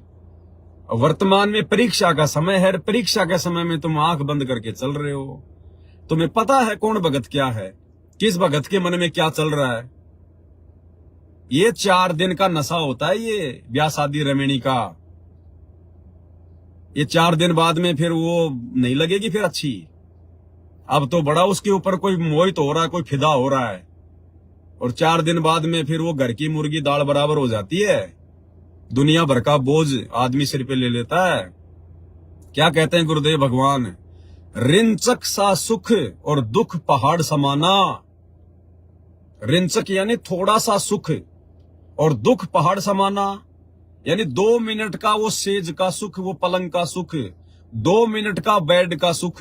वर्तमान में परीक्षा का समय है, परीक्षा के समय में तुम आंख बंद करके चल रहे हो, तुम्हें पता है कौन भगत क्या है, किस भगत के मन में क्या चल रहा है। ये 4 दिन का नशा होता है, ये ब्याह शादी रमेणी का। ये 4 दिन बाद में फिर वो नहीं लगेगी फिर अच्छी। अब तो बड़ा उसके ऊपर कोई मोहित हो रहा है, कोई फिदा हो रहा है, और 4 दिन बाद में फिर वो घर की मुर्गी दाल बराबर हो जाती है। दुनिया भर का बोझ आदमी सिर पे ले लेता है। क्या कहते हैं गुरुदेव भगवान, रिंचक सा सुख और दुख पहाड़ समाना। रिंचक यानी थोड़ा सा सुख, और दुख पहाड़ समाना यानी 2 मिनट का वो सेज का सुख, वो पलंग का सुख, 2 मिनट का बेड का सुख,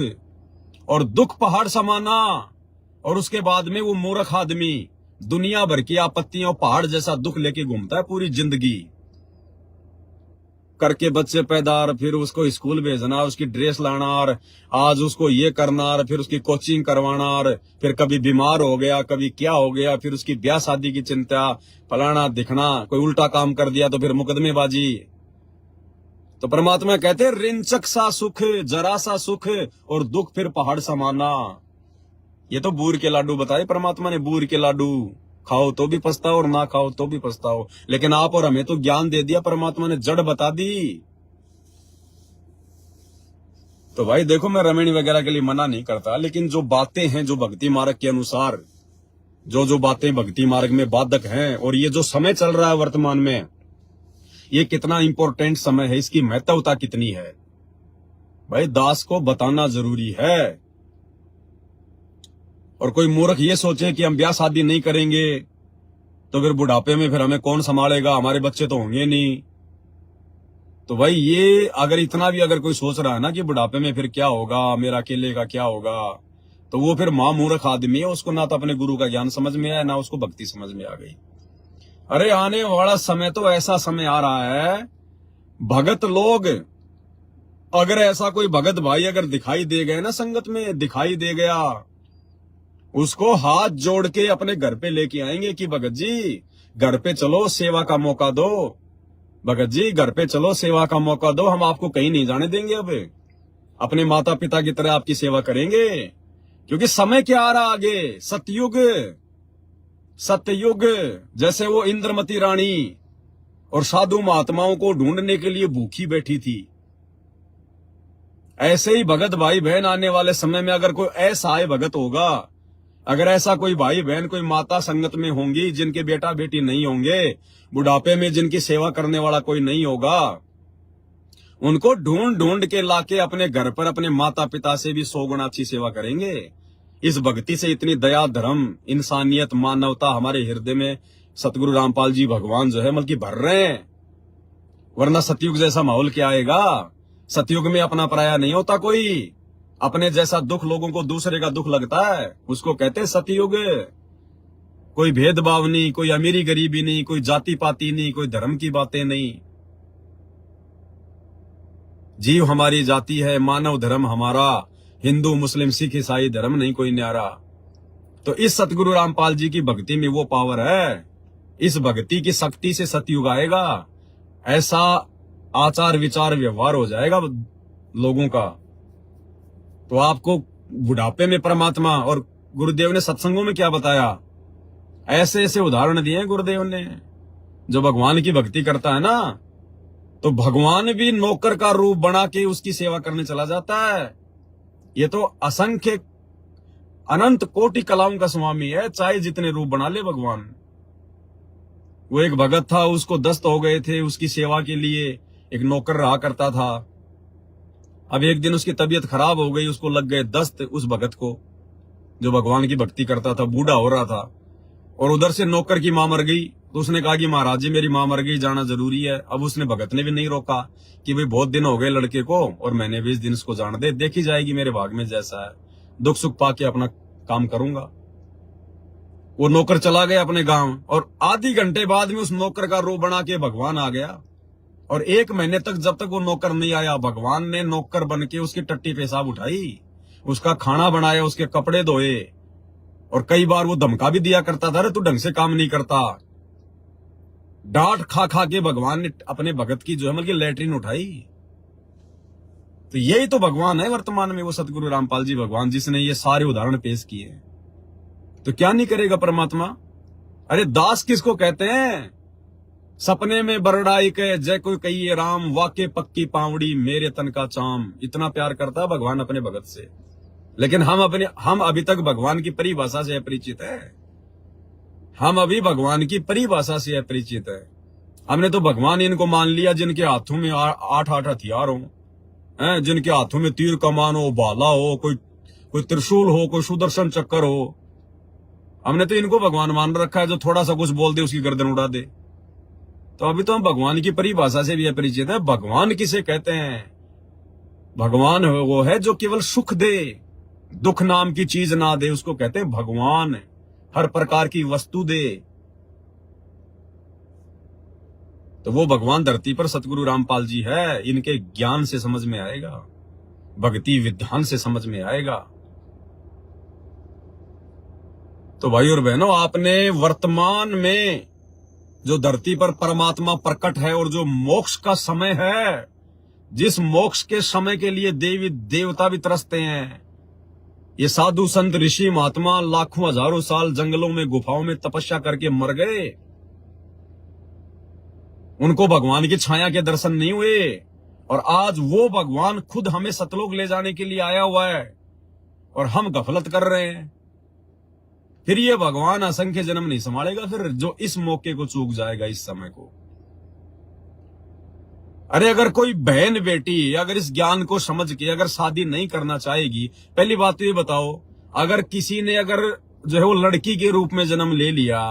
और दुख पहाड़ समाना। और उसके बाद में वो मूर्ख आदमी दुनिया भर की आपत्तियों, पहाड़ जैसा दुख लेके घूमता है पूरी जिंदगी, करके बच्चे पैदा, और फिर उसको स्कूल भेजना, उसकी ड्रेस लाना, और आज उसको ये करना, और फिर उसकी कोचिंग करवाना, और फिर कभी बीमार हो गया, कभी क्या हो गया, फिर उसकी ब्याह शादी की चिंता, फलाना दिखना, कोई उल्टा काम कर दिया तो फिर मुकदमेबाजी। तो परमात्मा कहते हैं रिंचक सा सुख, जरा सा सुख, और दुख फिर पहाड़ समाना। ये तो बूर के लाडू बताए परमात्मा ने, बूर के लाडू खाओ तो भी पछताओ और ना खाओ तो भी पछताओ। लेकिन आप और हमें तो ज्ञान दे दिया परमात्मा ने, जड़ बता दी। तो भाई देखो, मैं रमेणी वगैरह के लिए मना नहीं करता, लेकिन जो बातें हैं जो भक्ति मार्ग के अनुसार, जो बातें भक्ति मार्ग में बाधक हैं, और ये जो समय चल रहा है वर्तमान में, ये कितना इंपॉर्टेंट समय है, इसकी महत्वता कितनी है, भाई दास को बताना जरूरी है। और कोई मूर्ख ये सोचे कि हम ब्याह शादी नहीं करेंगे तो फिर बुढ़ापे में फिर हमें कौन संभालेगा, हमारे बच्चे तो होंगे नहीं। तो भाई ये अगर इतना भी अगर कोई सोच रहा है ना कि बुढ़ापे में फिर क्या होगा, मेरा अकेले का क्या होगा, तो वो फिर मूर्ख आदमी है, उसको ना तो अपने गुरु का ज्ञान समझ में आया, ना उसको भक्ति समझ में आ गई। अरे आने वाला समय तो ऐसा समय आ रहा है, भगत लोग, अगर ऐसा कोई भगत भाई अगर दिखाई दे गए ना, संगत में दिखाई दे गया, उसको हाथ जोड़ के अपने घर पे लेके आएंगे कि भगत जी घर पे चलो, सेवा का मौका दो, भगत जी घर पे चलो, सेवा का मौका दो, हम आपको कहीं नहीं जाने देंगे, अब अपने माता पिता की तरह आपकी सेवा करेंगे। क्योंकि समय क्या आ रहा आगे, सतयुग, सतयुग। जैसे वो इंद्रमती रानी और साधु महात्माओं को ढूंढने के लिए भूखी बैठी थी, ऐसे ही भगत भाई बहन आने वाले समय में अगर कोई ऐसा है भगत होगा, अगर ऐसा कोई भाई बहन, कोई माता संगत में होंगी जिनके बेटा बेटी नहीं होंगे, बुढ़ापे में जिनकी सेवा करने वाला कोई नहीं होगा, उनको ढूंढ ढूंढ के लाके अपने घर पर अपने माता पिता से भी 100 गुना अच्छी सेवा करेंगे। इस भक्ति से इतनी दया, धर्म, इंसानियत, मानवता हमारे हृदय में सतगुरु रामपाल जी भगवान जो है बल्कि भर रहे हैं। वरना सतयुग जैसा माहौल क्या आएगा। सतयुग में अपना पराया नहीं होता कोई, अपने जैसा दुख लोगों को दूसरे का दुख लगता है, उसको कहते हैं सतयुग। कोई भेदभाव नहीं, कोई अमीरी गरीबी नहीं, कोई जाति पाति नहीं, कोई धर्म की बातें नहीं। जीव हमारी जाति है, मानव धर्म हमारा, हिंदू मुस्लिम सिख ईसाई धर्म नहीं कोई न्यारा। तो इस सतगुरु रामपाल जी की भक्ति में वो पावर है, इस भक्ति की शक्ति से सतयुग आएगा, ऐसा आचार विचार व्यवहार हो जाएगा लोगों का। तो आपको बुढ़ापे में परमात्मा, और गुरुदेव ने सत्संगों में क्या बताया, ऐसे ऐसे उदाहरण दिए हैं गुरुदेव ने। जो भगवान की भक्ति करता है ना, तो भगवान भी नौकर का रूप बना के उसकी सेवा करने चला जाता है। ये तो असंख्य अनंत कोटि कलाओं का स्वामी है, चाहे जितने रूप बना ले भगवान। वो एक भगत था, उसको दस्त हो गए थे, उसकी सेवा के लिए एक नौकर रहा करता था। अब एक दिन उसकी तबीयत खराब हो गई, उसको लग गए दस्त, उस भगत को जो भगवान की भक्ति करता था, बूढ़ा हो रहा था। और उधर से नौकर की मां मर गई, तो उसने कहा कि महाराज जी मेरी मां मर गई, जाना जरूरी है। अब उसने भगत ने भी नहीं रोका कि भाई बहुत दिन हो गए लड़के को, और मैंने 20 दिन इसको जान दे, देखी जाएगी मेरे भाग में जैसा है, दुख सुख पाके अपना काम करूंगा। वो नौकर चला गया अपने गांव, और आधी घंटे बाद में उस नौकर का रूप बना के भगवान आ गया। और 1 महीने तक जब तक वो नौकर नहीं आया, भगवान ने नौकर बन के उसकी टट्टी पेशाब उठाई, उसका खाना बनाया, उसके कपड़े धोए, और कई बार वो धमका भी दिया करता था, अरे तू ढंग से काम नहीं करता। डांट खा खा के भगवान ने अपने भगत की जो है मतलब लैट्रिन उठाई। तो यही तो भगवान है वर्तमान में, वो सतगुरु रामपाल जी भगवान, जिसने ये सारे उदाहरण पेश किए। तो क्या नहीं करेगा परमात्मा। अरे दास किसको कहते हैं, सपने में बरड़ाई के जय कोई कहिए राम, वाके पक्की पावड़ी मेरे तन का चाम। इतना प्यार करता है भगवान अपने भगत से, लेकिन हम अभी तक भगवान की परिभाषा से अपरिचित है। हम अभी भगवान की परिभाषा से अपरिचित है। हमने तो भगवान इनको मान लिया जिनके हाथों में 8-8 हथियार हो, जिनके हाथों में तीर कमान हो, भाला हो, कोई त्रिशूल हो, कोई सुदर्शन चक्कर हो। हमने तो इनको भगवान मान रखा है, जो थोड़ा सा कुछ बोल दे उसकी गर्दन उड़ा दे। तो अभी तो हम भगवान की परिभाषा से भी अपरिचित है। भगवान किसे कहते हैं, भगवान वो है जो केवल सुख दे, दुख नाम की चीज ना दे, उसको कहते हैं भगवान। हर प्रकार की वस्तु दे, तो वो भगवान धरती पर सतगुरु रामपाल जी है। इनके ज्ञान से समझ में आएगा, भक्ति विधान से समझ में आएगा। तो भाई और बहनों, आपने वर्तमान में जो धरती पर परमात्मा प्रकट है और जो मोक्ष का समय है, जिस मोक्ष के समय के लिए देवी देवता भी तरसते हैं, ये साधु संत ऋषि महात्मा लाखों हजारों साल जंगलों में गुफाओं में तपस्या करके मर गए, उनको भगवान की छाया के दर्शन नहीं हुए। और आज वो भगवान खुद हमें सतलोक ले जाने के लिए आया हुआ है, और हम गफलत कर रहे हैं। फिर ये भगवान असंख्य जन्म नहीं संभालेगा, फिर जो इस मौके को चूक जाएगा, इस समय को। अरे अगर कोई बहन बेटी अगर इस ज्ञान को समझ के अगर शादी नहीं करना चाहेगी, पहली बात तो ये बताओ, अगर किसी ने अगर जो है वो लड़की के रूप में जन्म ले लिया,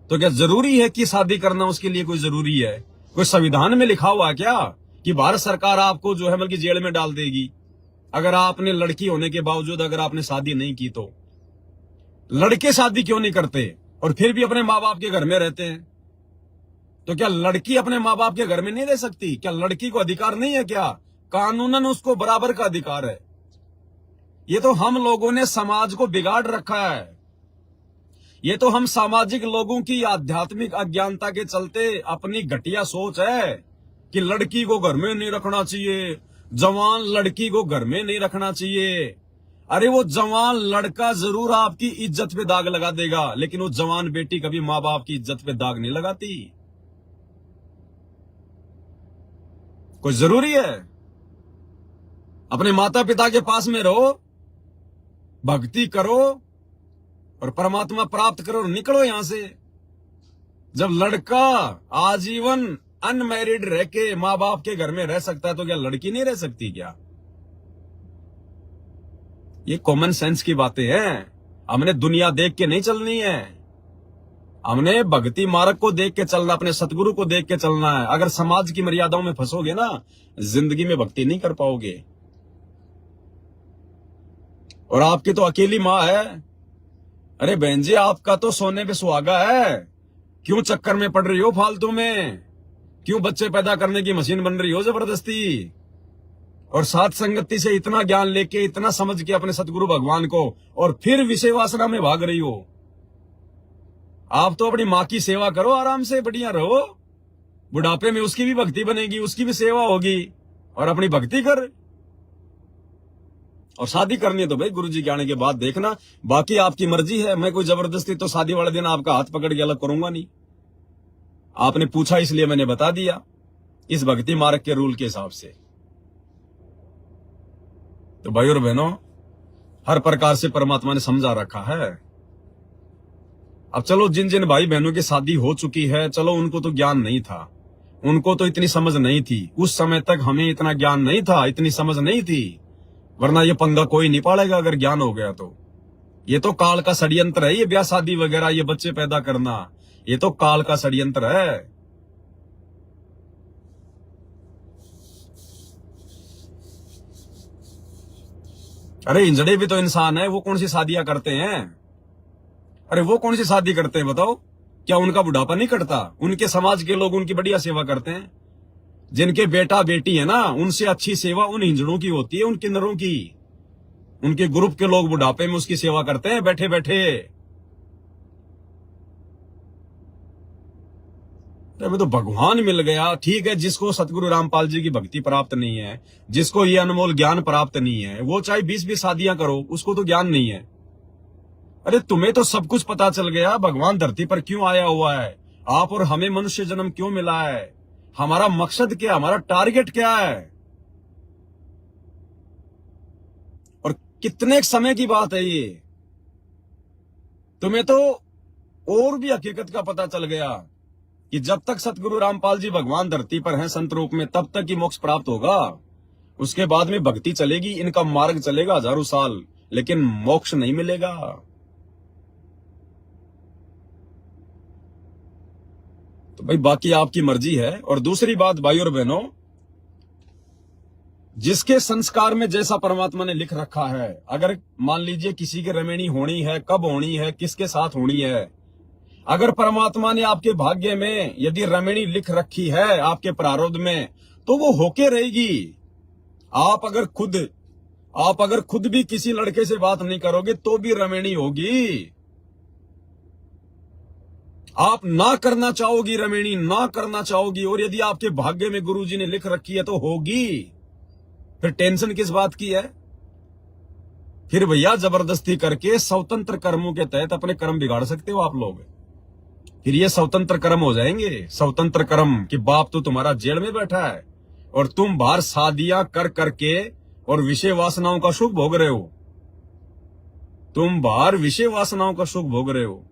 तो क्या जरूरी है कि शादी करना उसके लिए कोई जरूरी है? कोई संविधान में लिखा हुआ है क्या कि भारत सरकार आपको जो है बल्कि जेल में डाल देगी अगर आपने लड़की होने के बावजूद अगर आपने शादी नहीं की? तो लड़के शादी क्यों नहीं करते और फिर भी अपने माँ बाप के घर में रहते हैं? तो क्या लड़की अपने माँ बाप के घर में नहीं रह सकती? क्या लड़की को अधिकार नहीं है? क्या कानूनन उसको बराबर का अधिकार है? ये तो हम लोगों ने समाज को बिगाड़ रखा है। ये तो हम सामाजिक लोगों की आध्यात्मिक अज्ञानता के चलते अपनी घटिया सोच है कि लड़की को घर में नहीं रखना चाहिए, जवान लड़की को घर में नहीं रखना चाहिए। अरे वो जवान लड़का जरूर आपकी इज्जत पे दाग लगा देगा, लेकिन वो जवान बेटी कभी माँ बाप की इज्जत पे दाग नहीं लगाती। कोई जरूरी है? अपने माता पिता के पास में रहो, भक्ति करो और परमात्मा प्राप्त करो और निकलो यहां से। जब लड़का आजीवन अनमैरिड रह के माँ बाप के घर में रह सकता है, तो क्या लड़की नहीं रह सकती? क्या ये कॉमन सेंस की बातें हैं। हमने दुनिया देख के नहीं चलनी है, हमने भक्ति मार्ग को देख के चलना, अपने सतगुरु को देख के चलना है। अगर समाज की मर्यादाओं में फंसोगे ना, जिंदगी में भक्ति नहीं कर पाओगे। और आपकी तो अकेली माँ है। अरे बहन जी, आपका तो सोने पे सुहागा है, क्यों चक्कर में पड़ रही हो फालतू में? क्यों बच्चे पैदा करने की मशीन बन रही हो जबरदस्ती? और साथ संगति से इतना ज्ञान लेके, इतना समझ के अपने सतगुरु भगवान को, और फिर विषय वासना में भाग रही हो। आप तो अपनी माँ की सेवा करो, आराम से बढ़िया रहो। बुढ़ापे में उसकी भी भक्ति बनेगी, उसकी भी सेवा होगी, और अपनी भक्ति कर। और शादी करनी है तो भाई गुरुजी के आने के बाद देखना, बाकी आपकी मर्जी है। मैं कोई जबरदस्ती तो शादी वाले दिन आपका हाथ पकड़ के अलग करूंगा नहीं। आपने पूछा इसलिए मैंने बता दिया, इस भक्ति मार्ग के रूल के हिसाब से। तो भाई और बहनों, हर प्रकार से परमात्मा ने समझा रखा है। अब चलो, जिन जिन भाई बहनों की शादी हो चुकी है, चलो उनको तो ज्ञान नहीं था, उनको तो इतनी समझ नहीं थी। उस समय तक हमें इतना ज्ञान नहीं था, इतनी समझ नहीं थी, वरना ये पंगा कोई नहीं पालेगा अगर ज्ञान हो गया तो। ये तो काल का षड्यंत्र है, ये ब्याह शादी वगैरह, ये बच्चे पैदा करना, ये तो काल का षड्यंत्र है। अरे इंजड़े भी तो इंसान है, वो कौन सी शादियां करते हैं? अरे वो कौन सी शादी करते हैं बताओ? क्या उनका बुढ़ापा नहीं कटता? उनके समाज के लोग उनकी बढ़िया सेवा करते हैं। जिनके बेटा बेटी है ना, उनसे अच्छी सेवा उन हिंजड़ों की होती है, उन किन्नरों की। उनके ग्रुप के लोग बुढ़ापे में उसकी सेवा करते हैं बैठे बैठे। हमें तो भगवान मिल गया। ठीक है, जिसको सतगुरु रामपाल जी की भक्ति प्राप्त नहीं है, जिसको ये अनमोल ज्ञान प्राप्त नहीं है, वो चाहे 20-20 शादियां करो, उसको तो ज्ञान नहीं है। अरे तुम्हें तो सब कुछ पता चल गया, भगवान धरती पर क्यों आया हुआ है, आप और हमें मनुष्य जन्म क्यों मिला है, हमारा मकसद क्या, हमारा टारगेट क्या है, और कितने समय की बात है ये। तुम्हें तो और भी हकीकत का पता चल गया कि जब तक सतगुरु रामपाल जी भगवान धरती पर हैं संत रूप में, तब तक ही मोक्ष प्राप्त होगा। उसके बाद में भक्ति चलेगी, इनका मार्ग चलेगा हजारों साल, लेकिन मोक्ष नहीं मिलेगा। तो भाई बाकी आपकी मर्जी है। और दूसरी बात भाई और बहनों, जिसके संस्कार में जैसा परमात्मा ने लिख रखा है, अगर मान लीजिए किसी की रमेणी होनी है, कब होनी है, किसके साथ होनी है, अगर परमात्मा ने आपके भाग्य में यदि रमेणी लिख रखी है आपके प्रारब्ध में, तो वो होके रहेगी। आप अगर खुद भी किसी लड़के से बात नहीं करोगे तो भी रमेणी होगी। आप ना करना चाहोगी रमेणी, ना करना चाहोगी, और यदि आपके भाग्य में गुरुजी ने लिख रखी है तो होगी। फिर टेंशन किस बात की है? फिर भैया जबरदस्ती करके स्वतंत्र कर्मों के तहत अपने कर्म बिगाड़ सकते हो आप लोग। फिर ये स्वतंत्र कर्म हो जाएंगे। स्वतंत्र कर्म कि बाप तो तुम्हारा जेल में बैठा है और तुम बाहर शादियां कर करके और विषय वासनाओं का सुख भोग रहे हो। तुम बाहर विषय वासनाओं का सुख भोग रहे हो।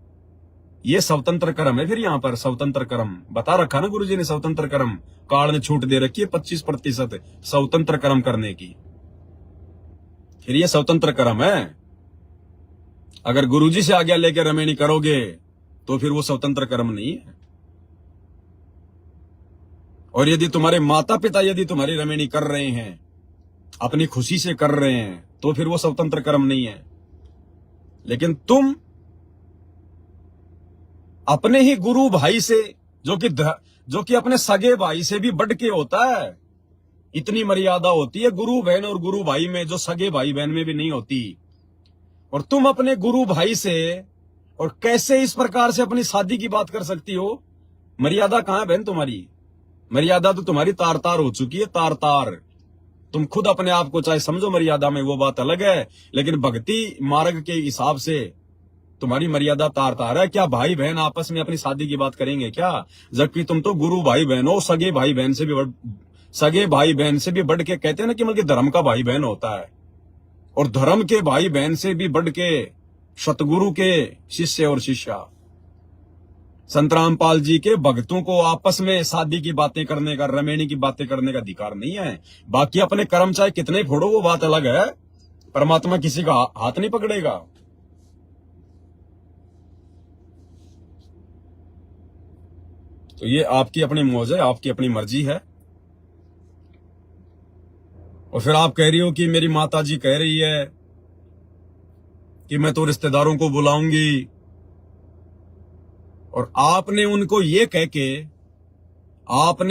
ये स्वतंत्र कर्म है। फिर यहां पर स्वतंत्र कर्म बता रखा ना गुरुजी ने, स्वतंत्र कर्म काल ने छूट दे रखी है 25% स्वतंत्र कर्म करने की। फिर ये स्वतंत्र कर्म है। अगर गुरुजी से आज्ञा लेकर रमेणी करोगे तो फिर वो स्वतंत्र कर्म नहीं है। और यदि तुम्हारे माता पिता यदि तुम्हारी रमेणी कर रहे हैं, अपनी खुशी से कर रहे हैं, तो फिर वो स्वतंत्र कर्म नहीं है। लेकिन तुम अपने ही गुरु भाई से, जो कि अपने सगे भाई से भी बढ़ के होता है, इतनी मर्यादा होती है गुरु बहन और गुरु भाई में, जो सगे भाई बहन में भी नहीं होती। और तुम अपने गुरु भाई से और कैसे इस प्रकार से अपनी शादी की बात कर सकती हो? मर्यादा कहां है बहन तुम्हारी? मर्यादा तो तुम्हारी तार तार हो चुकी है, तार तार। तुम खुद अपने आप को चाहे समझो मर्यादा में, वो बात अलग है, लेकिन भक्ति मार्ग के हिसाब से तुम्हारी मर्यादा तार तार है। क्या भाई बहन आपस में अपनी शादी की बात करेंगे क्या? जबकि तुम तो गुरु भाई बहन हो, सगे भाई बहन से भी बढ़ के, कहते हैं ना कि मतलब धर्म का भाई बहन होता है, और धर्म के भाई बहन से भी बढ़ के सतगुरु के शिष्य और शिष्या। संत रामपाल जी के भक्तों को आपस में शादी की बातें करने का, रमेणी की बातें करने का अधिकार नहीं है। बाकी अपने कर्म चाहे कितने फोड़ो, वो बात अलग है। परमात्मा किसी का हाथ नहीं पकड़ेगा। तो ये आपकी अपनी मौज है, आपकी अपनी मर्जी है। और फिर आप कह रही हो कि मेरी माता जी कह रही है कि मैं तो रिश्तेदारों को बुलाऊंगी, और आपने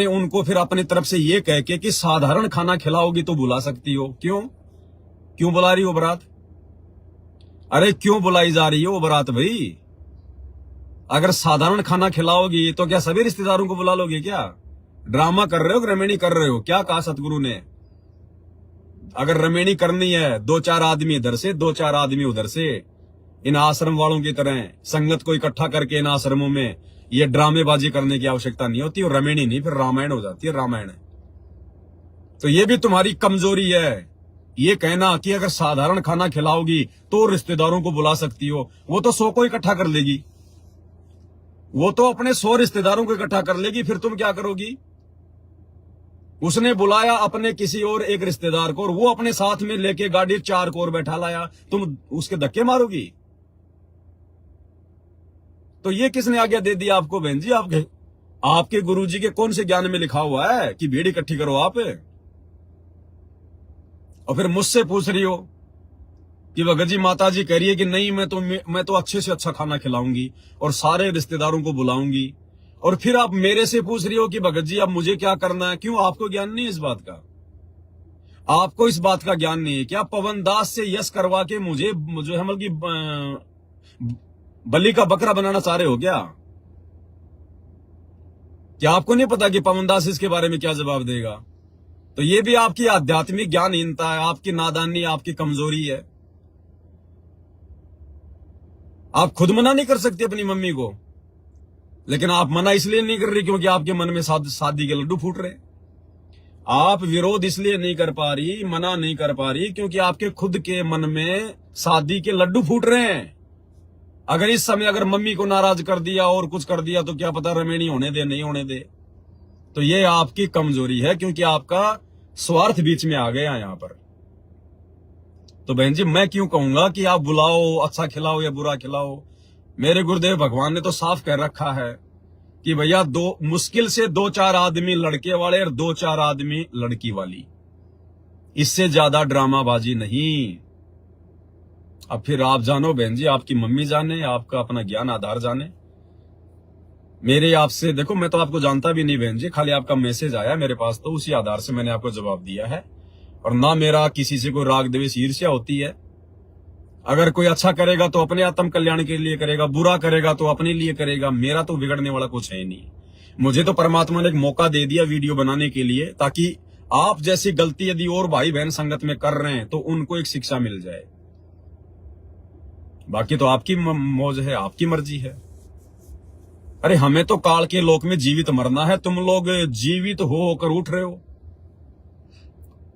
उनको फिर अपनी तरफ से ये कह के कि साधारण खाना खिलाओगी तो बुला सकती हो। क्यों बुला रही हो बारात? अरे क्यों बुलाई जा रही हो बारात भाई? अगर साधारण खाना खिलाओगी तो क्या सभी रिश्तेदारों को बुला लोगे क्या? ड्रामा कर रहे हो, रमेणी कर रहे हो? क्या कहा सतगुरु ने? अगर रमेणी करनी है, 2-4 आदमी इधर से 2-4 आदमी उधर से, इन आश्रम वालों की तरह संगत को इकट्ठा करके इन आश्रमों में ये ड्रामेबाजी करने की आवश्यकता नहीं होती। और रमेणी नहीं, फिर रामायण हो जाती है, रामायण। तो ये भी तुम्हारी कमजोरी है, ये कहना कि अगर साधारण खाना खिलाओगी तो रिश्तेदारों को बुला सकती हो। वो तो 100 को इकट्ठा कर लेगी, वो तो अपने 100 रिश्तेदारों को इकट्ठा कर लेगी, फिर तुम क्या करोगी? उसने बुलाया अपने किसी और एक रिश्तेदार को और वो अपने साथ में लेके गाड़ी 4 को और बैठा लाया, तुम उसके धक्के मारोगी? तो ये किसने आज्ञा दे दी आपको बहन जी? आपके गुरुजी के कौन से ज्ञान में लिखा हुआ है कि भीड़ इकट्ठी करो आप? और फिर मुझसे पूछ रही हो कि भगत जी माता जी कह रही है कि नहीं, मैं तो अच्छे से अच्छा खाना खिलाऊंगी और सारे रिश्तेदारों को बुलाऊंगी। और फिर आप मेरे से पूछ रही हो कि भगत जी अब मुझे क्या करना है? क्यों, आपको ज्ञान नहीं है इस बात का? आपको इस बात का ज्ञान नहीं है क्या? पवन दास से यश करवा के मुझे जो है मतलब की बलि का बकरा बनाना चाह रहे हो क्या? क्या आपको नहीं पता कि पवन दास इसके बारे में क्या जवाब देगा? तो ये भी आपकी आध्यात्मिक ज्ञानहीनता है, आपकी नादानी, आपकी कमजोरी है। आप खुद मना नहीं कर सकते अपनी मम्मी को, लेकिन आप मना इसलिए नहीं कर रही क्योंकि आपके मन में शादी के लड्डू फूट रहे। आप विरोध इसलिए नहीं कर पा रही, मना नहीं कर पा रही क्योंकि आपके खुद के मन में शादी के लड्डू फूट रहे हैं। अगर इस समय अगर मम्मी को नाराज कर दिया और कुछ कर दिया तो क्या पता रमेणी होने दे, नहीं होने दे। तो ये आपकी कमजोरी है क्योंकि आपका स्वार्थ बीच में आ गया यहाँ पर। तो बहन जी मैं क्यों कहूंगा कि आप बुलाओ, अच्छा खिलाओ या बुरा खिलाओ? मेरे गुरुदेव भगवान ने तो साफ कह रखा है कि भैया मुश्किल से 2-4 आदमी लड़के वाले और 2-4 आदमी लड़की वाली, इससे ज्यादा ड्रामाबाजी नहीं। अब फिर आप जानो बहन जी, आपकी मम्मी जाने, आपका अपना ज्ञान आधार जाने। मेरे आपसे देखो, मैं तो आपको जानता भी नहीं बहन जी, खाली आपका मैसेज आया मेरे पास तो उसी आधार से मैंने आपको जवाब दिया है। और ना मेरा किसी से कोई राग द्वेष ईर्ष्या होती है। अगर कोई अच्छा करेगा तो अपने आत्म कल्याण के लिए करेगा, बुरा करेगा तो अपने लिए करेगा। मेरा तो बिगड़ने वाला कुछ है नहीं। मुझे तो परमात्मा ने एक मौका दे दिया वीडियो बनाने के लिए, ताकि आप जैसी गलती यदि और भाई बहन संगत में कर रहे हैं तो उनको एक शिक्षा मिल जाए। बाकी तो आपकी मौज है, आपकी मर्जी है। अरे हमें तो काल के लोक में जीवित मरना है, तुम लोग जीवित होकर उठ रहे हो।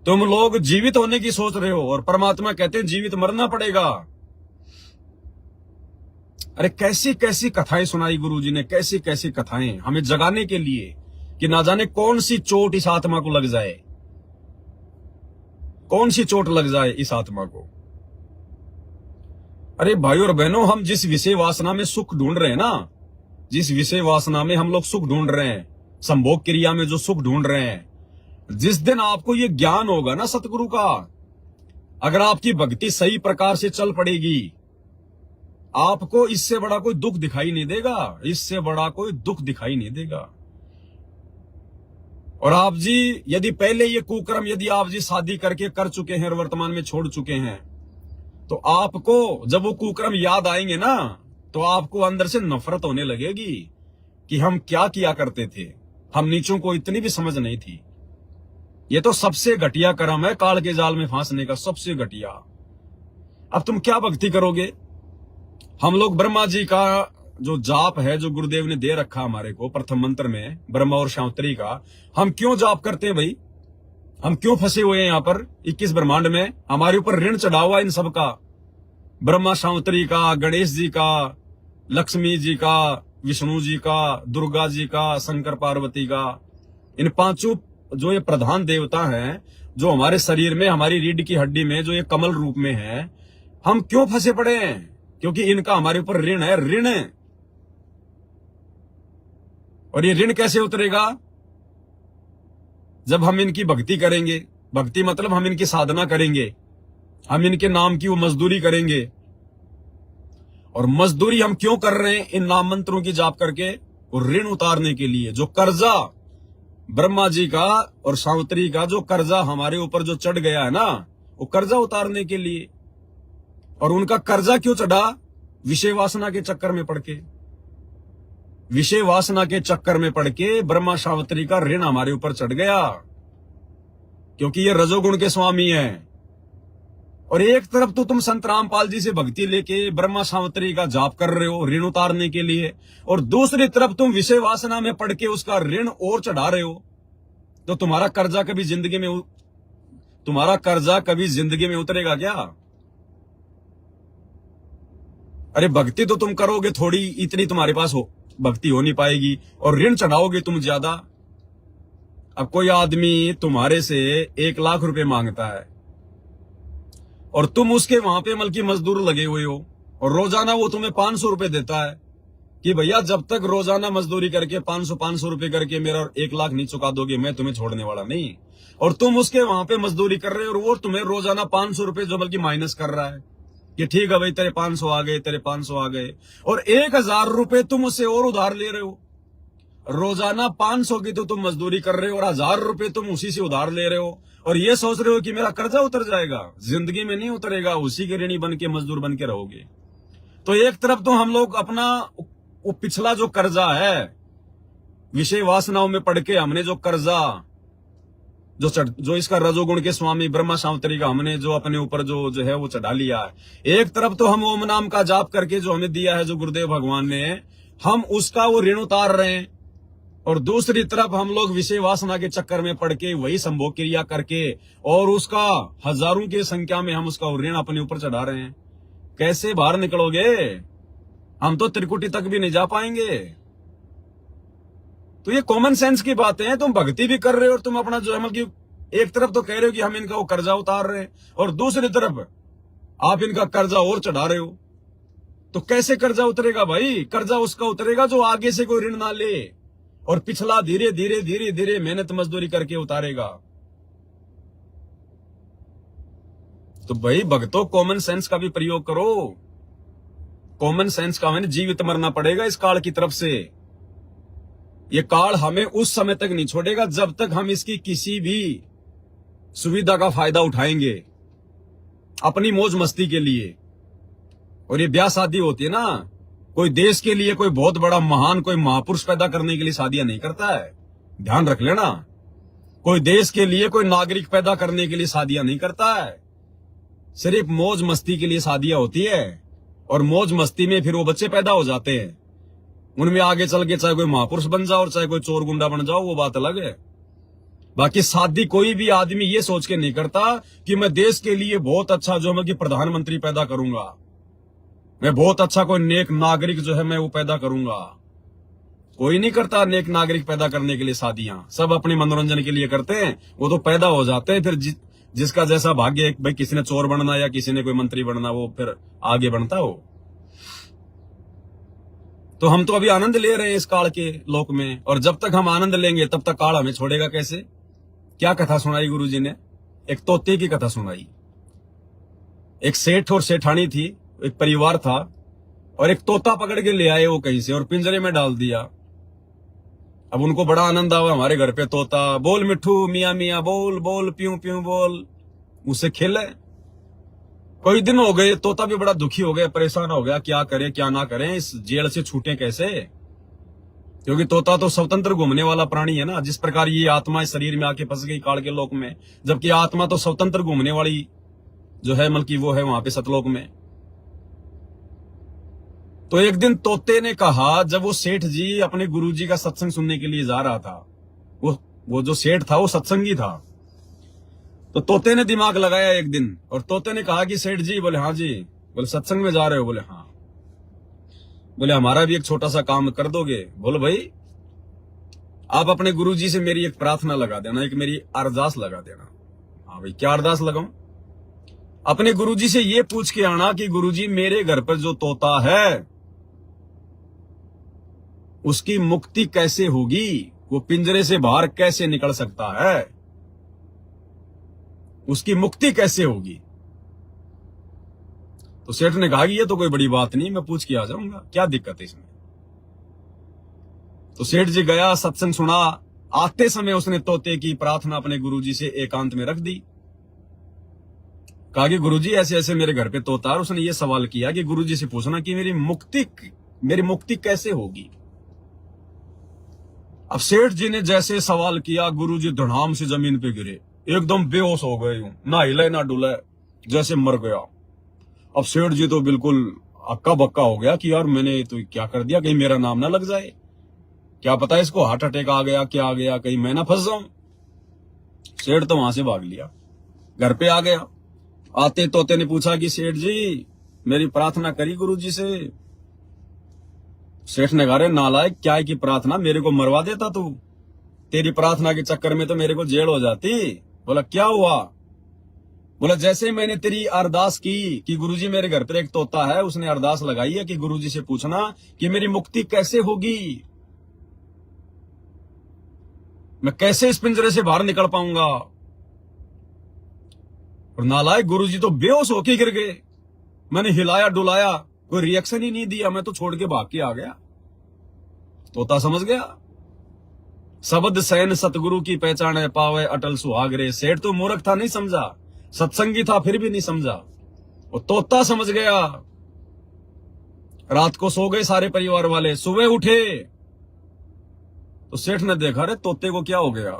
तुम लोग जीवित होने की सोच रहे हो और परमात्मा कहते हैं जीवित मरना पड़ेगा। अरे कैसी कैसी कथाएं सुनाई गुरुजी ने, कैसी कैसी कथाएं हमें जगाने के लिए कि ना जाने कौन सी चोट इस आत्मा को लग जाए, कौन सी चोट लग जाए इस आत्मा को। अरे भाइयों और बहनों, हम जिस विषय वासना में सुख ढूंढ रहे हैं ना, जिस विषय वासना में हम लोग सुख ढूंढ रहे हैं, संभोग क्रिया में जो सुख ढूंढ रहे हैं, जिस दिन आपको ये ज्ञान होगा ना सतगुरु का, अगर आपकी भक्ति सही प्रकार से चल पड़ेगी, आपको इससे बड़ा कोई दुख दिखाई नहीं देगा, इससे बड़ा कोई दुख दिखाई नहीं देगा। और आप जी यदि पहले ये कुकर्म यदि आप जी शादी करके कर चुके हैं और वर्तमान में छोड़ चुके हैं, तो आपको जब वो कुकर्म याद आएंगे ना, तो आपको अंदर से नफरत होने लगेगी कि हम क्या किया करते थे, हम नीचों को इतनी भी समझ नहीं थी। ये तो सबसे घटिया कर्म है, काल के जाल में फांसने का सबसे घटिया। अब तुम क्या भक्ति करोगे? हम लोग ब्रह्मा जी का जो जाप है, जो गुरुदेव ने दे रखा हमारे को प्रथम मंत्र में, ब्रह्मा और शांतरी का, हम क्यों जाप करते हैं भाई? हम क्यों फंसे हुए हैं यहाँ पर 21 ब्रह्मांड में? हमारे ऊपर ऋण चढ़ा हुआ इन सब का, ब्रह्मा शांतरी का, गणेश जी का, लक्ष्मी जी का, विष्णु जी का, दुर्गा जी का, शंकर पार्वती का। इन पांचों जो ये प्रधान देवता हैं, जो हमारे शरीर में, हमारी रीढ़ की हड्डी में जो ये कमल रूप में है, हम क्यों फंसे पड़े हैं? क्योंकि इनका हमारे ऊपर ऋण है, ऋण। और ये ऋण कैसे उतरेगा? जब हम इनकी भक्ति करेंगे। भक्ति मतलब हम इनकी साधना करेंगे, हम इनके नाम की वो मजदूरी करेंगे। और मजदूरी हम क्यों कर रहे हैं? इन नाम मंत्रों की जाप करके और ऋण उतारने के लिए। जो कर्जा ब्रह्मा जी का और सावित्री का जो कर्जा हमारे ऊपर जो चढ़ गया है ना, वो कर्जा उतारने के लिए। और उनका कर्जा क्यों चढ़ा? विषय वासना के चक्कर में पड़ के, विषय वासना के चक्कर में पड़ के ब्रह्मा सावित्री का ऋण हमारे ऊपर चढ़ गया। क्योंकि ये रजोगुण के स्वामी हैं। और एक तरफ तो तुम संत रामपाल जी से भक्ति लेके ब्रह्मा सावित्री का जाप कर रहे हो ऋण उतारने के लिए, और दूसरी तरफ तुम विषय वासना में पड़ के उसका ऋण और चढ़ा रहे हो। तो तुम्हारा कर्जा कभी जिंदगी में उतरेगा क्या? अरे भक्ति तो तुम करोगे थोड़ी, इतनी तुम्हारे पास भक्ति हो नहीं पाएगी, और ऋण चढ़ाओगे तुम ज्यादा। अब कोई आदमी तुम्हारे से 1 लाख रुपए मांगता है और तुम उसके वहां पे मल्कि मजदूर लगे हुए हो, और रोजाना वो तुम्हें 500 रुपए देता है कि भैया जब तक रोजाना मजदूरी करके 500 रुपए करके मेरा 1 लाख नहीं चुका दोगे मैं तुम्हें छोड़ने वाला नहीं। और तुम उसके वहां पे मजदूरी कर रहे हो और वो तुम्हें रोजाना 500 रुपए जो बल्कि माइनस कर रहा है कि ठीक है भाई तेरे 500 आ गए, तेरे 500 आ गए, और 1000 रुपए तुम उससे और उधार ले रहे हो। रोजाना 500 की तो तुम मजदूरी कर रहे हो और 1000 रुपए तुम उसी से उधार ले रहे हो, और ये सोच रहे हो कि मेरा कर्जा उतर जाएगा। जिंदगी में नहीं उतरेगा, उसी के ऋणी बन के मजदूर बन के रहोगे। तो एक तरफ तो हम लोग अपना वो पिछला जो कर्जा है, विषय वासनाओं में पड़ के हमने जो कर्जा जो इसका रजोगुण के स्वामी ब्रह्मा सावित्री का हमने जो अपने ऊपर जो है वो चढ़ा लिया है। एक तरफ तो हम ओम नाम का जाप करके जो हमें दिया है जो गुरुदेव भगवान ने, हम उसका वो ऋण उतार रहे हैं, और दूसरी तरफ हम लोग विषय वासना के चक्कर में पड़ के वही संभोग क्रिया करके और उसका हजारों की संख्या में हम उसका ऋण अपने ऊपर चढ़ा रहे हैं। कैसे बाहर निकलोगे? हम तो त्रिकुटी तक भी नहीं जा पाएंगे। तो ये कॉमन सेंस की बातें हैं। तुम भक्ति भी कर रहे हो और तुम अपना जो है मतलब एक तरफ तो कह रहे हो कि हम इनका वो कर्जा उतार रहे हैं, और दूसरी तरफ आप इनका कर्जा और चढ़ा रहे हो। तो कैसे कर्जा उतरेगा भाई? कर्जा उसका उतरेगा जो आगे से कोई ऋण ना ले, और पिछला धीरे धीरे मेहनत मजदूरी करके उतारेगा। तो भाई भक्तों, कॉमन सेंस का भी प्रयोग करो। कॉमन सेंस का हमें जीवित मरना पड़ेगा इस काल की तरफ से। ये काल हमें उस समय तक नहीं छोड़ेगा जब तक हम इसकी किसी भी सुविधा का फायदा उठाएंगे अपनी मौज मस्ती के लिए। और ये ब्याह शादी होती है ना, कोई देश के लिए कोई बहुत बड़ा महान कोई महापुरुष पैदा करने के लिए शादियां नहीं करता है, ध्यान रख लेना। कोई देश के लिए कोई नागरिक पैदा करने के लिए शादियां नहीं करता है, सिर्फ मौज मस्ती के लिए शादियां होती है। और मौज मस्ती में फिर वो बच्चे पैदा हो जाते हैं, उनमें आगे चल के चाहे कोई महापुरुष बन जाओ और चाहे कोई चोर गुंडा बन जाओ, वो बात अलग है। बाकी शादी कोई भी आदमी ये सोच के नहीं करता कि मैं देश के लिए बहुत अच्छा जो मैं कि प्रधानमंत्री पैदा करूंगा, मैं बहुत अच्छा कोई नेक नागरिक जो है मैं वो पैदा करूंगा। कोई नहीं करता नेक नागरिक पैदा करने के लिए शादियां, सब अपने मनोरंजन के लिए करते हैं। वो तो पैदा हो जाते हैं, फिर जिसका जैसा भाग्य है, भाई किसी ने चोर बनना या किसी ने कोई मंत्री बनना, वो फिर आगे बढ़ता हो। तो हम तो अभी आनंद ले रहे हैं इस काल के लोक में, और जब तक हम आनंद लेंगे तब तक काल हमें छोड़ेगा कैसे? क्या कथा सुनाई गुरुजी ने? एक तोते की कथा सुनाई। एक सेठ और सेठानी थी, एक परिवार था, और एक तोता पकड़ के ले आए वो कहीं से और पिंजरे में डाल दिया। अब उनको बड़ा आनंद आया, हमारे घर पे तोता, बोल मिठू मियाँ मियाँ बोल, बोल प्यूं प्यूं बोल, उससे खेले। कई दिन हो गए, तोता भी बड़ा दुखी हो गया, परेशान हो गया, क्या करें क्या ना करें, इस जेल से छूटें कैसे? क्योंकि तोता तो स्वतंत्र घूमने वाला प्राणी है ना, जिस प्रकार ये आत्मा इस शरीर में आके फंस गई काल के लोक में, जबकि आत्मा तो स्वतंत्र घूमने वाली जो है बल्कि वो है वहां पे सतलोक में। तो एक दिन तोते ने कहा, जब वो सेठ जी अपने गुरुजी का सत्संग सुनने के लिए जा रहा था, वो जो सेठ था वो सत्संगी था, तो तोते ने दिमाग लगाया एक दिन, और तोते ने कहा कि सेठ जी, बोले हाँ जी, बोले सत्संग में जा रहे हो? बोले हाँ। बोले हमारा भी एक छोटा सा काम कर दोगे? बोलो भाई, आप अपने गुरुजी से मेरी एक प्रार्थना लगा देना, एक मेरी अरदास लगा देना। हाँ भाई, क्या अरदास लगाऊं? अपने गुरुजी से ये पूछ के आना कि गुरुजी मेरे घर पर जो तोता है उसकी मुक्ति कैसे होगी, वो पिंजरे से बाहर कैसे निकल सकता है, उसकी मुक्ति कैसे होगी? तो सेठ ने कहा कि ये तो कोई बड़ी बात नहीं, मैं पूछ के आ जाऊंगा, क्या दिक्कत है इसमें? तो सेठ जी गया, सत्संग सुना। आते समय उसने तोते की प्रार्थना अपने गुरुजी से एकांत में रख दी। कहा कि गुरुजी ऐसे ऐसे मेरे घर पे तोता है। उसने ये सवाल किया कि गुरुजी से पूछना कि मेरी मुक्ति कैसे होगी? अब सेठ जी ने जैसे सवाल किया, गुरुजी धड़ाम से जमीन पे गिरे। एकदम बेहोश हो गए, यूं ना हिले ना डुले, जैसे मर गया। अब सेठ जी तो बिल्कुल हक्का बक्का हो गया कि यार मैंने तो क्या कर दिया, कहीं मेरा नाम ना लग जाए, क्या पता इसको हार्ट अटैक आ गया, क्या आ गया, कहीं मैं ना फंस जाऊं। सेठ तो वहां से भाग लिया, घर पे आ गया। आते तोते ने पूछा कि सेठ जी मेरी प्रार्थना करी गुरु जी से। सेठ ने कहा, रे नालायक, क्या है की प्रार्थना, मेरे को मरवा देता तू, तेरी प्रार्थना के चक्कर में तो मेरे को जेल हो जाती। बोला क्या हुआ? बोला जैसे ही मैंने तेरी अरदास की कि गुरुजी मेरे घर पर एक तोता है, उसने अरदास लगाई है कि गुरुजी से पूछना कि मेरी मुक्ति कैसे होगी, मैं कैसे इस पिंजरे से बाहर निकल पाऊंगा। और नालायक गुरुजी तो बेहोश होके गिर गए। मैंने हिलाया डुलाया, कोई रिएक्शन ही नहीं दिया, मैं तो छोड़ के भाग के आ गया। तोता समझ गया, शब्द सैन सतगुरु की पहचान है पावे अटल सुहागरे। सेठ तो मूर्ख था, नहीं समझा, सत्संगी था फिर भी नहीं समझा, वो तोता समझ गया। रात को सो गए सारे परिवार वाले, सुबह उठे तो सेठ ने देखा, रे तोते को क्या हो गया,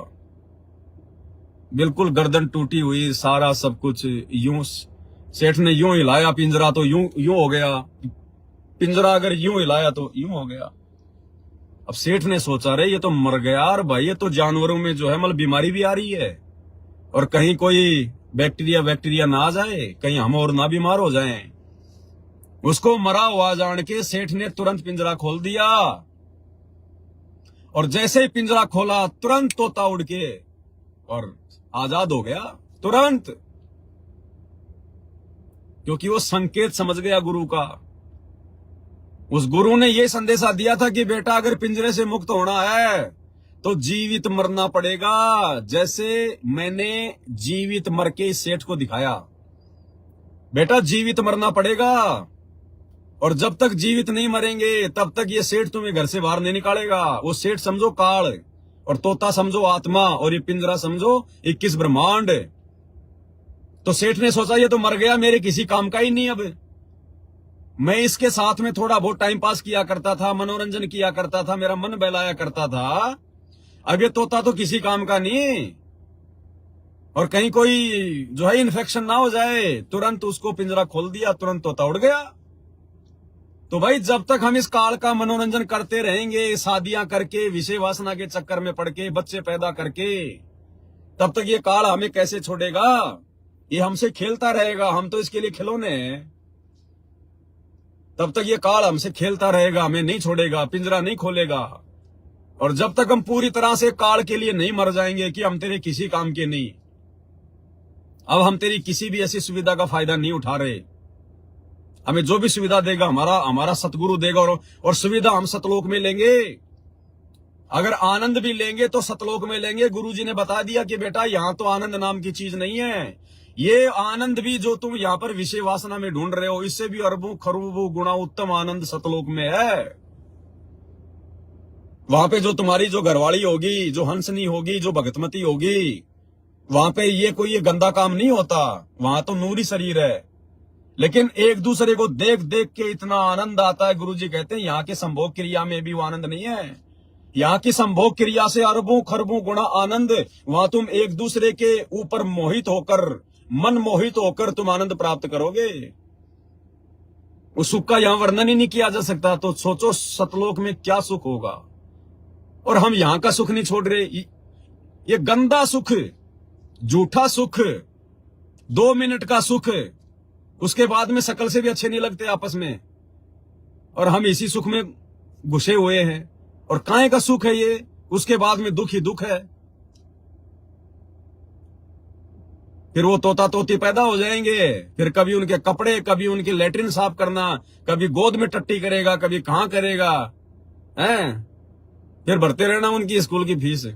बिल्कुल गर्दन टूटी हुई, सारा सब कुछ यूं। सेठ ने यूं हिलाया पिंजरा तो यूं यूं हो गया, पिंजरा अगर यूं हिलाया तो यूं हो गया। अब सेठ ने सोचा, रे ये तो मर गया, और भाई ये तो जानवरों में जो है मतलब बीमारी भी आ रही है, और कहीं कोई बैक्टीरिया ना आ जाए, कहीं हम और ना बीमार हो जाएं। उसको मरा हुआ जान के सेठ ने तुरंत पिंजरा खोल दिया, और जैसे ही पिंजरा खोला तुरंत तोता उड़ के और आजाद हो गया तुरंत, क्योंकि वो संकेत समझ गया गुरु का। उस गुरु ने ये संदेशा दिया था कि बेटा अगर पिंजरे से मुक्त होना है तो जीवित मरना पड़ेगा, जैसे मैंने जीवित मर के इस सेठ को दिखाया। बेटा जीवित मरना पड़ेगा, और जब तक जीवित नहीं मरेंगे तब तक ये सेठ तुम्हें घर से बाहर नहीं निकालेगा। वो सेठ समझो काल, और तोता समझो आत्मा, और ये पिंजरा समझो 21 ब्रह्मांड। तो सेठ ने सोचा ये तो मर गया, मेरे किसी काम का ही नहीं, अब मैं इसके साथ में थोड़ा बहुत टाइम पास किया करता था, मनोरंजन किया करता था, मेरा मन बहलाया करता था, अब ये तोता तो किसी काम का नहीं, और कहीं कोई जो है इन्फेक्शन ना हो जाए। तुरंत उसको पिंजरा खोल दिया, तुरंत तोता उड़ गया। तो भाई जब तक हम इस काल का मनोरंजन करते रहेंगे, शादियां करके, विषय वासना के चक्कर में पड़ के, बच्चे पैदा करके, तब तक ये काल हमें कैसे छोड़ेगा? ये हमसे खेलता रहेगा, हम तो इसके लिए खिलौने हैं। तब तक ये काल हमसे खेलता रहेगा, हमें नहीं छोड़ेगा, पिंजरा नहीं खोलेगा। और जब तक हम पूरी तरह से काल के लिए नहीं मर जाएंगे कि हम तेरे किसी काम के नहीं, अब हम तेरी किसी भी ऐसी सुविधा का फायदा नहीं उठा रहे। हमें जो भी सुविधा देगा हमारा सतगुरु देगा, और सुविधा हम सतलोक में लेंगे। अगर आनंद भी लेंगे तो सतलोक में लेंगे। गुरुजी ने बता दिया कि बेटा यहां तो आनंद नाम की चीज नहीं है, ये आनंद भी जो तुम यहां पर विषय वासना में ढूंढ रहे हो, इससे भी अरबों खरबों गुणा उत्तम आनंद सतलोक में है। वहां पे जो तुम्हारी जो घरवाली होगी, जो हंसनी होगी, जो भगतमती होगी, वहां पे ये गंदा काम नहीं होता, वहां तो नूरी शरीर है। लेकिन एक दूसरे को देख देख के इतना आनंद आता है। गुरुजी कहते हैं यहाँ के संभोग क्रिया में भी वो आनंद नहीं है। यहाँ की संभोग क्रिया से अरबों खरबों गुणा आनंद, वहां तुम एक दूसरे के ऊपर मोहित होकर, मन मोहित होकर तुम आनंद प्राप्त करोगे। उस सुख का यहां वर्णन ही नहीं किया जा सकता। तो सोचो सतलोक में क्या सुख होगा। और हम यहां का सुख नहीं छोड़ रहे, ये गंदा सुख, झूठा सुख, 2 मिनट का सुख, उसके बाद में शकल से भी अच्छे नहीं लगते आपस में, और हम इसी सुख में घुसे हुए हैं। और काहे का सुख है ये, उसके बाद में दुख ही दुख है। फिर वो तोता तोती पैदा हो जाएंगे, फिर कभी उनके कपड़े, कभी उनकी लेटरिन साफ करना, कभी गोद में टट्टी करेगा, कभी कहां करेगा, हैं? फिर भरते रहना उनकी स्कूल की फीस।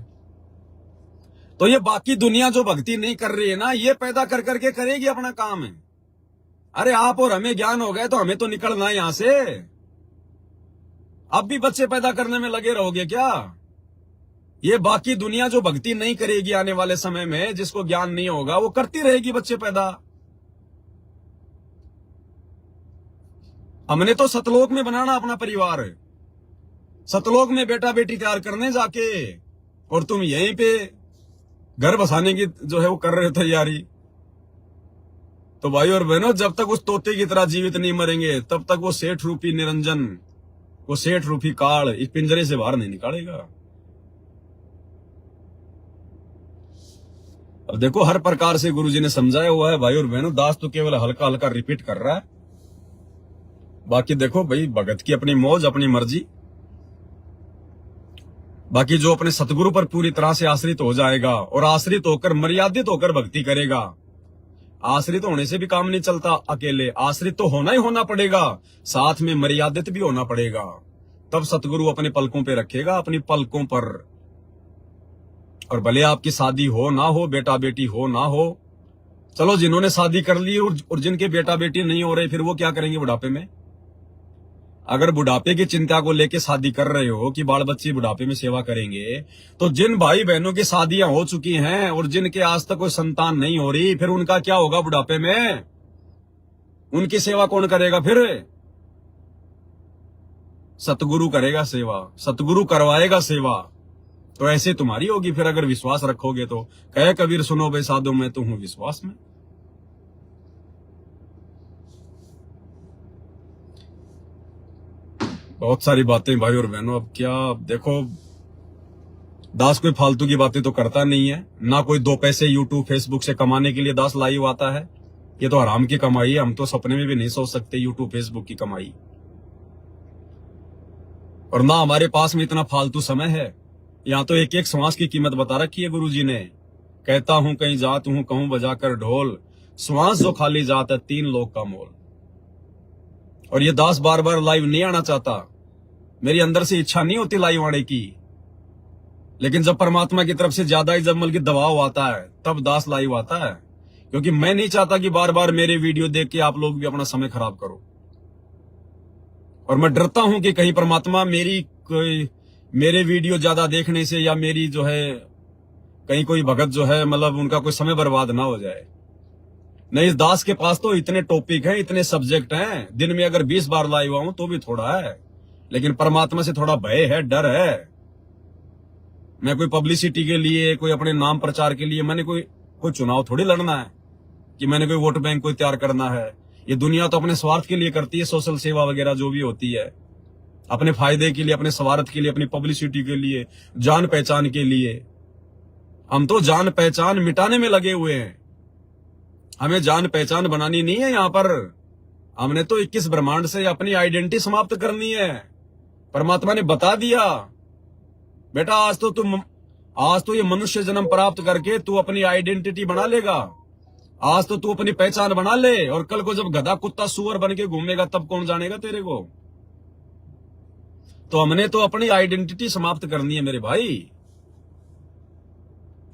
तो ये बाकी दुनिया जो भक्ति नहीं कर रही है ना, ये पैदा कर करके करेगी अपना काम है। अरे आप और हमें ज्ञान हो गए तो हमें तो निकलना है यहां से। अब भी बच्चे पैदा करने में लगे रहोगे क्या? ये बाकी दुनिया जो भक्ति नहीं करेगी आने वाले समय में, जिसको ज्ञान नहीं होगा, वो करती रहेगी बच्चे पैदा। हमने तो सतलोक में बनाना अपना परिवार, सतलोक में बेटा बेटी तैयार करने जाके, और तुम यहीं पे घर बसाने की जो है वो कर रहे हो तैयारी। तो भाई और बहनों, जब तक उस तोते की तरह जीवित नहीं मरेंगे तब तक वो सेठ रूपी निरंजन, वो सेठ रूपी काल इस पिंजरे से बाहर नहीं निकालेगा। अब देखो हर प्रकार से गुरुजी ने समझाया हुआ है भाई और बहनों। दास तो केवल हल्का हल्का रिपीट कर रहा है, बाकी देखो भाई भगत की अपनी मौज, अपनी मर्जी। बाकी जो अपने सतगुरु पर पूरी तरह से आश्रित हो जाएगा और आश्रित होकर मर्यादित होकर भक्ति करेगा। आश्रित होने से भी काम नहीं चलता, अकेले आश्रित तो होना ही होना पड़ेगा, साथ में मर्यादित भी होना पड़ेगा। तब सतगुरु अपने पलकों पे रखेगा, अपनी पलकों पर। और भले आपकी शादी हो ना हो, बेटा बेटी हो ना हो, चलो जिन्होंने शादी कर ली और जिनके बेटा बेटी नहीं हो रहे, फिर वो क्या करेंगे बुढ़ापे में? अगर बुढ़ापे की चिंता को लेके शादी कर रहे हो कि बाल बच्चे बुढ़ापे में सेवा करेंगे, तो जिन भाई बहनों की शादियां हो चुकी हैं और जिनके आज तक कोई संतान नहीं हो रही, फिर उनका क्या होगा बुढ़ापे में? उनकी सेवा कौन करेगा फिर? सतगुरु करेगा सेवा, सतगुरु करवाएगा सेवा। तो ऐसे तुम्हारी होगी फिर, अगर विश्वास रखोगे तो। कहे कबीर सुनो बे साधो, मैं तो हूं विश्वास में। बहुत सारी बातें भाई और बहनों। अब क्या, अब देखो दास कोई फालतू की बातें तो करता नहीं है, ना कोई दो पैसे यूट्यूब फेसबुक से कमाने के लिए दास लाइव आता है। ये तो हराम की कमाई है, हम तो सपने में भी नहीं सोच सकते यूट्यूब फेसबुक की कमाई। और ना हमारे पास में इतना फालतू समय है। यहाँ तो एक एक श्वास की कीमत बता रखी है गुरुजी ने। कहता हूं कहीं जात हूं, कहूं बजाकर ढोल, श्वास जो खाली जात है 3 लोग का मोल। और ये दास बार बार लाइव नहीं आना चाहता, मेरी अंदर से इच्छा नहीं होती लाइव आने की, लेकिन जब परमात्मा की तरफ से ज्यादा ही जब के दबाव आता है तब दास लाइव आता है। क्योंकि मैं नहीं चाहता कि बार बार मेरे वीडियो देख के आप लोग भी अपना समय खराब करो। और मैं डरता हूं कि कहीं परमात्मा मेरे वीडियो ज्यादा देखने से या मेरी जो है कहीं कोई भगत जो है मतलब उनका कोई समय बर्बाद ना हो जाए। नहीं, इस दास के पास तो इतने टॉपिक हैं, इतने सब्जेक्ट हैं, दिन में अगर 20 बार लाइव आऊं तो भी थोड़ा है, लेकिन परमात्मा से थोड़ा भय है, डर है। मैं कोई पब्लिसिटी के लिए, कोई अपने नाम प्रचार के लिए, मैंने कोई चुनाव थोड़ी लड़ना है कि मैंने कोई वोट बैंक कोई तैयार करना है। ये दुनिया तो अपने स्वार्थ के लिए करती है, सोशल सेवा वगैरह जो भी होती है, अपने फायदे के लिए, अपने स्वार्थ के लिए, अपनी पब्लिसिटी के लिए, जान पहचान के लिए। हम तो जान पहचान मिटाने में लगे हुए हैं, हमें जान पहचान बनानी नहीं है यहाँ पर। हमने तो 21 ब्रह्मांड से अपनी आइडेंटिटी समाप्त करनी है। परमात्मा ने बता दिया, बेटा आज तो ये मनुष्य जन्म प्राप्त करके तू अपनी आइडेंटिटी बना लेगा। आज तो तू अपनी पहचान बना ले, और कल को जब गधा कुत्ता सुअर बन के घूमेगा तब कौन जानेगा तेरे को। तो हमने तो अपनी आइडेंटिटी समाप्त करनी है मेरे भाई।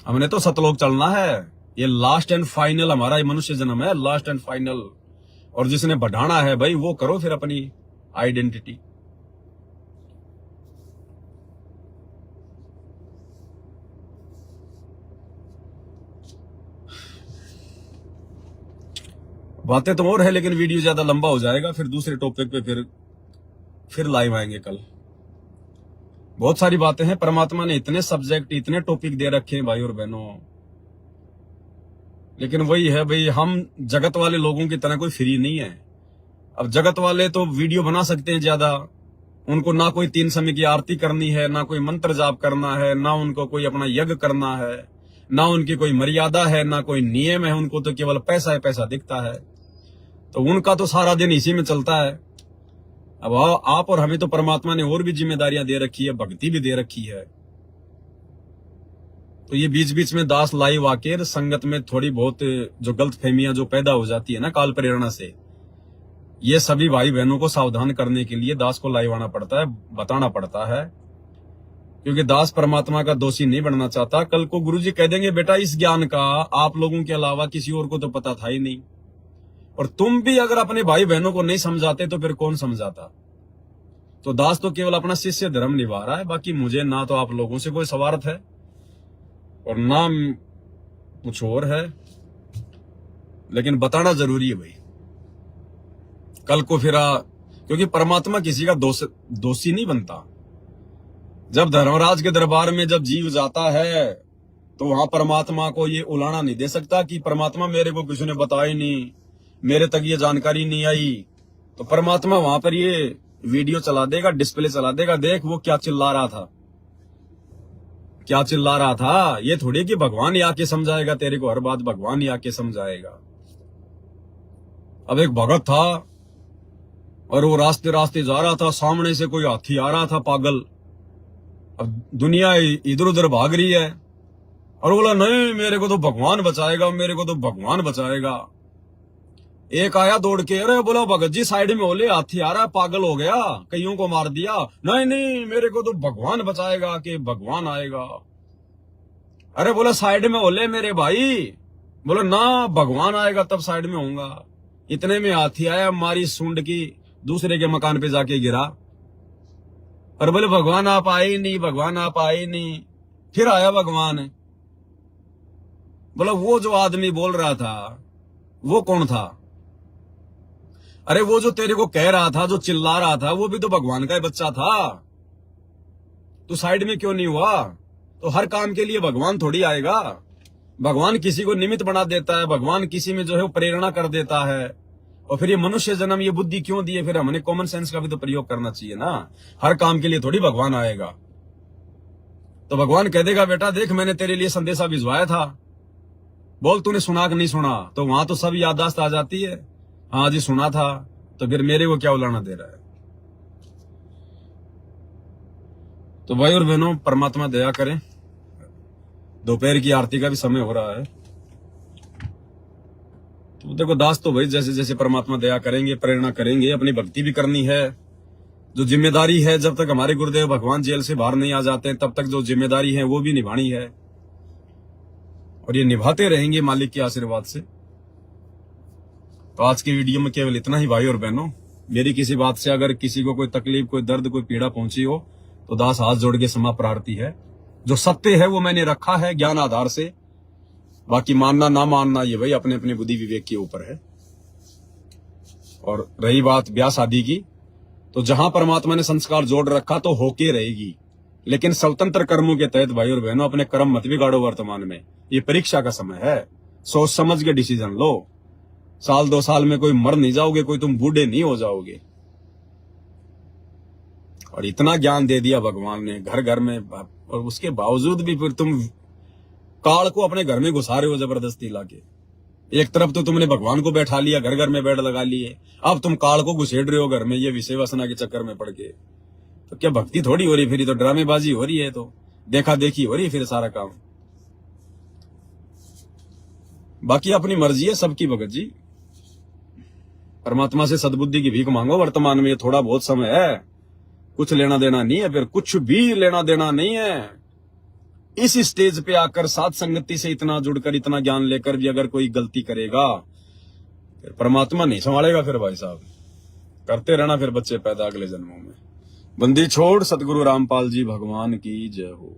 हमने तो सतलोक चलना है। ये लास्ट एंड फाइनल हमारा ये मनुष्य जन्म है, लास्ट एंड फाइनल। और जिसने बढ़ाना है भाई वो करो फिर अपनी आइडेंटिटी। बातें तो और है, लेकिन वीडियो ज्यादा लंबा हो जाएगा, फिर दूसरे टॉपिक पे फिर लाइव आएंगे कल। बहुत सारी बातें हैं, परमात्मा ने इतने सब्जेक्ट, इतने टॉपिक दे रखे हैं भाई और बहनों। लेकिन वही है भाई, हम जगत वाले लोगों की तरह कोई फ्री नहीं है। अब जगत वाले तो वीडियो बना सकते हैं ज्यादा, उनको ना कोई 3 समय की आरती करनी है, ना कोई मंत्र जाप करना है, ना उनको कोई अपना यज्ञ करना है, ना उनकी कोई मर्यादा है, ना कोई नियम है। उनको तो केवल पैसा है, पैसा दिखता है, तो उनका तो सारा दिन इसी में चलता है। अब आप और हमें तो परमात्मा ने और भी जिम्मेदारियां दे रखी है, भक्ति भी दे रखी है। तो ये बीच बीच में दास लाइव आके संगत में थोड़ी बहुत जो गलत फहमियां जो पैदा हो जाती है ना काल प्रेरणा से, ये सभी भाई बहनों को सावधान करने के लिए दास को लाइव आना पड़ता है, बताना पड़ता है। क्योंकि दास परमात्मा का दोषी नहीं बनना चाहता। कल को गुरुजी कह देंगे बेटा इस ज्ञान का आप लोगों के अलावा किसी और को तो पता था ही नहीं, और तुम भी अगर अपने भाई बहनों को नहीं समझाते तो फिर कौन समझाता। तो दास तो केवल अपना शिष्य धर्म निभा रहा है। बाकी मुझे ना तो आप लोगों से कोई स्वार्थ है और ना कुछ और है, लेकिन बताना जरूरी है भाई कल को फिर क्योंकि परमात्मा किसी का दोषी नहीं बनता। जब धर्मराज के दरबार में जब जीव जाता है तो वहां परमात्मा को ये उलाना नहीं दे सकता कि परमात्मा मेरे को किसी ने बताया ही नहीं, मेरे तक ये जानकारी नहीं आई। तो परमात्मा वहां पर ये वीडियो चला देगा, डिस्प्ले चला देगा, देख वो क्या चिल्ला रहा था, क्या चिल्ला रहा था। ये थोड़ी कि भगवान ही आके समझाएगा तेरे को, हर बात भगवान ही आके समझाएगा। अब एक भगत था और वो रास्ते रास्ते जा रहा था, सामने से कोई हाथी आ रहा था पागल। अब दुनिया इधर उधर भाग रही है और बोला नहीं मेरे को तो भगवान बचाएगा, मेरे को तो भगवान बचाएगा। एक आया दौड़ के, अरे बोला भगत जी साइड में हो ले, हाथी आ रहा है, पागल हो गया, कईयों को मार दिया। नहीं नहीं मेरे को तो भगवान बचाएगा, कि भगवान आएगा। अरे बोला साइड में हो ले मेरे भाई, बोला ना भगवान आएगा तब साइड में होऊंगा। इतने में हाथी आया, मारी सूंड की, दूसरे के मकान पे जाके गिरा। और बोले भगवान आप आए ही नहीं, भगवान आप आए ही नहीं। फिर आया भगवान। बोला वो जो आदमी बोल रहा था वो कौन था? अरे वो जो तेरे को कह रहा था, जो चिल्ला रहा था, वो भी तो भगवान का ही बच्चा था। तू साइड में क्यों नहीं हुआ? तो हर काम के लिए भगवान थोड़ी आएगा। भगवान किसी को निमित्त बना देता है, भगवान किसी में जो है वो प्रेरणा कर देता है। और फिर ये मनुष्य जन्म, ये बुद्धि क्यों दी है? फिर हमने कॉमन सेंस का भी तो प्रयोग करना चाहिए ना। हर काम के लिए थोड़ी भगवान आएगा। तो भगवान कह देगा बेटा देख मैंने तेरे लिए संदेशा भिजवाया था, बोल तूने सुना कि नहीं सुना? तो वहां तो सब याददाश्त आ जाती है, हाँ जी सुना था। तो फिर मेरे को क्या उलाना दे रहा है? तो भाई और बहनों परमात्मा दया करें। दोपहर की आरती का भी समय हो रहा है। तो देखो दास तो भाई जैसे जैसे परमात्मा दया करेंगे, प्रेरणा करेंगे, अपनी भक्ति भी करनी है। जो जिम्मेदारी है, जब तक हमारे गुरुदेव भगवान जेल से बाहर नहीं आ जाते तब तक जो जिम्मेदारी है वो भी निभानी है, और ये निभाते रहेंगे मालिक के आशीर्वाद से। तो आज की वीडियो में केवल इतना ही भाई और बहनों। मेरी किसी बात से अगर किसी को कोई तकलीफ, कोई दर्द, कोई पीड़ा पहुंची हो तो दास हाथ जोड़ के क्षमा प्रार्थी है। जो सत्य है वो मैंने रखा है ज्ञान आधार से, बाकी मानना ना मानना ये भाई अपने अपने बुद्धि विवेक के ऊपर है। और रही बात ब्याह शादी की, तो जहां परमात्मा ने संस्कार जोड़ रखा तो होके रहेगी, लेकिन स्वतंत्र कर्मों के तहत भाई और बहनों अपने कर्म मत बिगाड़ो। वर्तमान में ये परीक्षा का समय है, सोच समझ के डिसीजन लो। साल 2 साल में कोई मर नहीं जाओगे, कोई तुम बूढ़े नहीं हो जाओगे। और इतना ज्ञान दे दिया भगवान ने घर घर में, और उसके बावजूद भी फिर तुम काल को अपने घर में घुसा रहे हो जबरदस्ती लाके। एक तरफ तो तुमने भगवान को बैठा लिया, घर घर में बेड लगा लिए, अब तुम काल को घुसेड़ रहे हो घर में, ये विषय वासना के चक्कर में पड़ के। तो क्या भक्ति थोड़ी हो रही, फिर तो ड्रामेबाजी हो रही है, तो देखा देखी हो रही है फिर सारा काम। बाकी अपनी मर्जी है सबकी भगत जी। परमात्मा से सद्बुद्धि की भीख मांगो। वर्तमान में ये थोड़ा बहुत समय है, कुछ लेना देना नहीं है, फिर कुछ भी लेना देना नहीं है। इस स्टेज पे आकर साथ संगति से इतना जुड़कर, इतना ज्ञान लेकर भी अगर कोई गलती करेगा, फिर परमात्मा नहीं संभालेगा। फिर भाई साहब करते रहना फिर बच्चे पैदा अगले जन्मों में। बंदी छोड़ सतगुरु रामपाल जी भगवान की जय हो।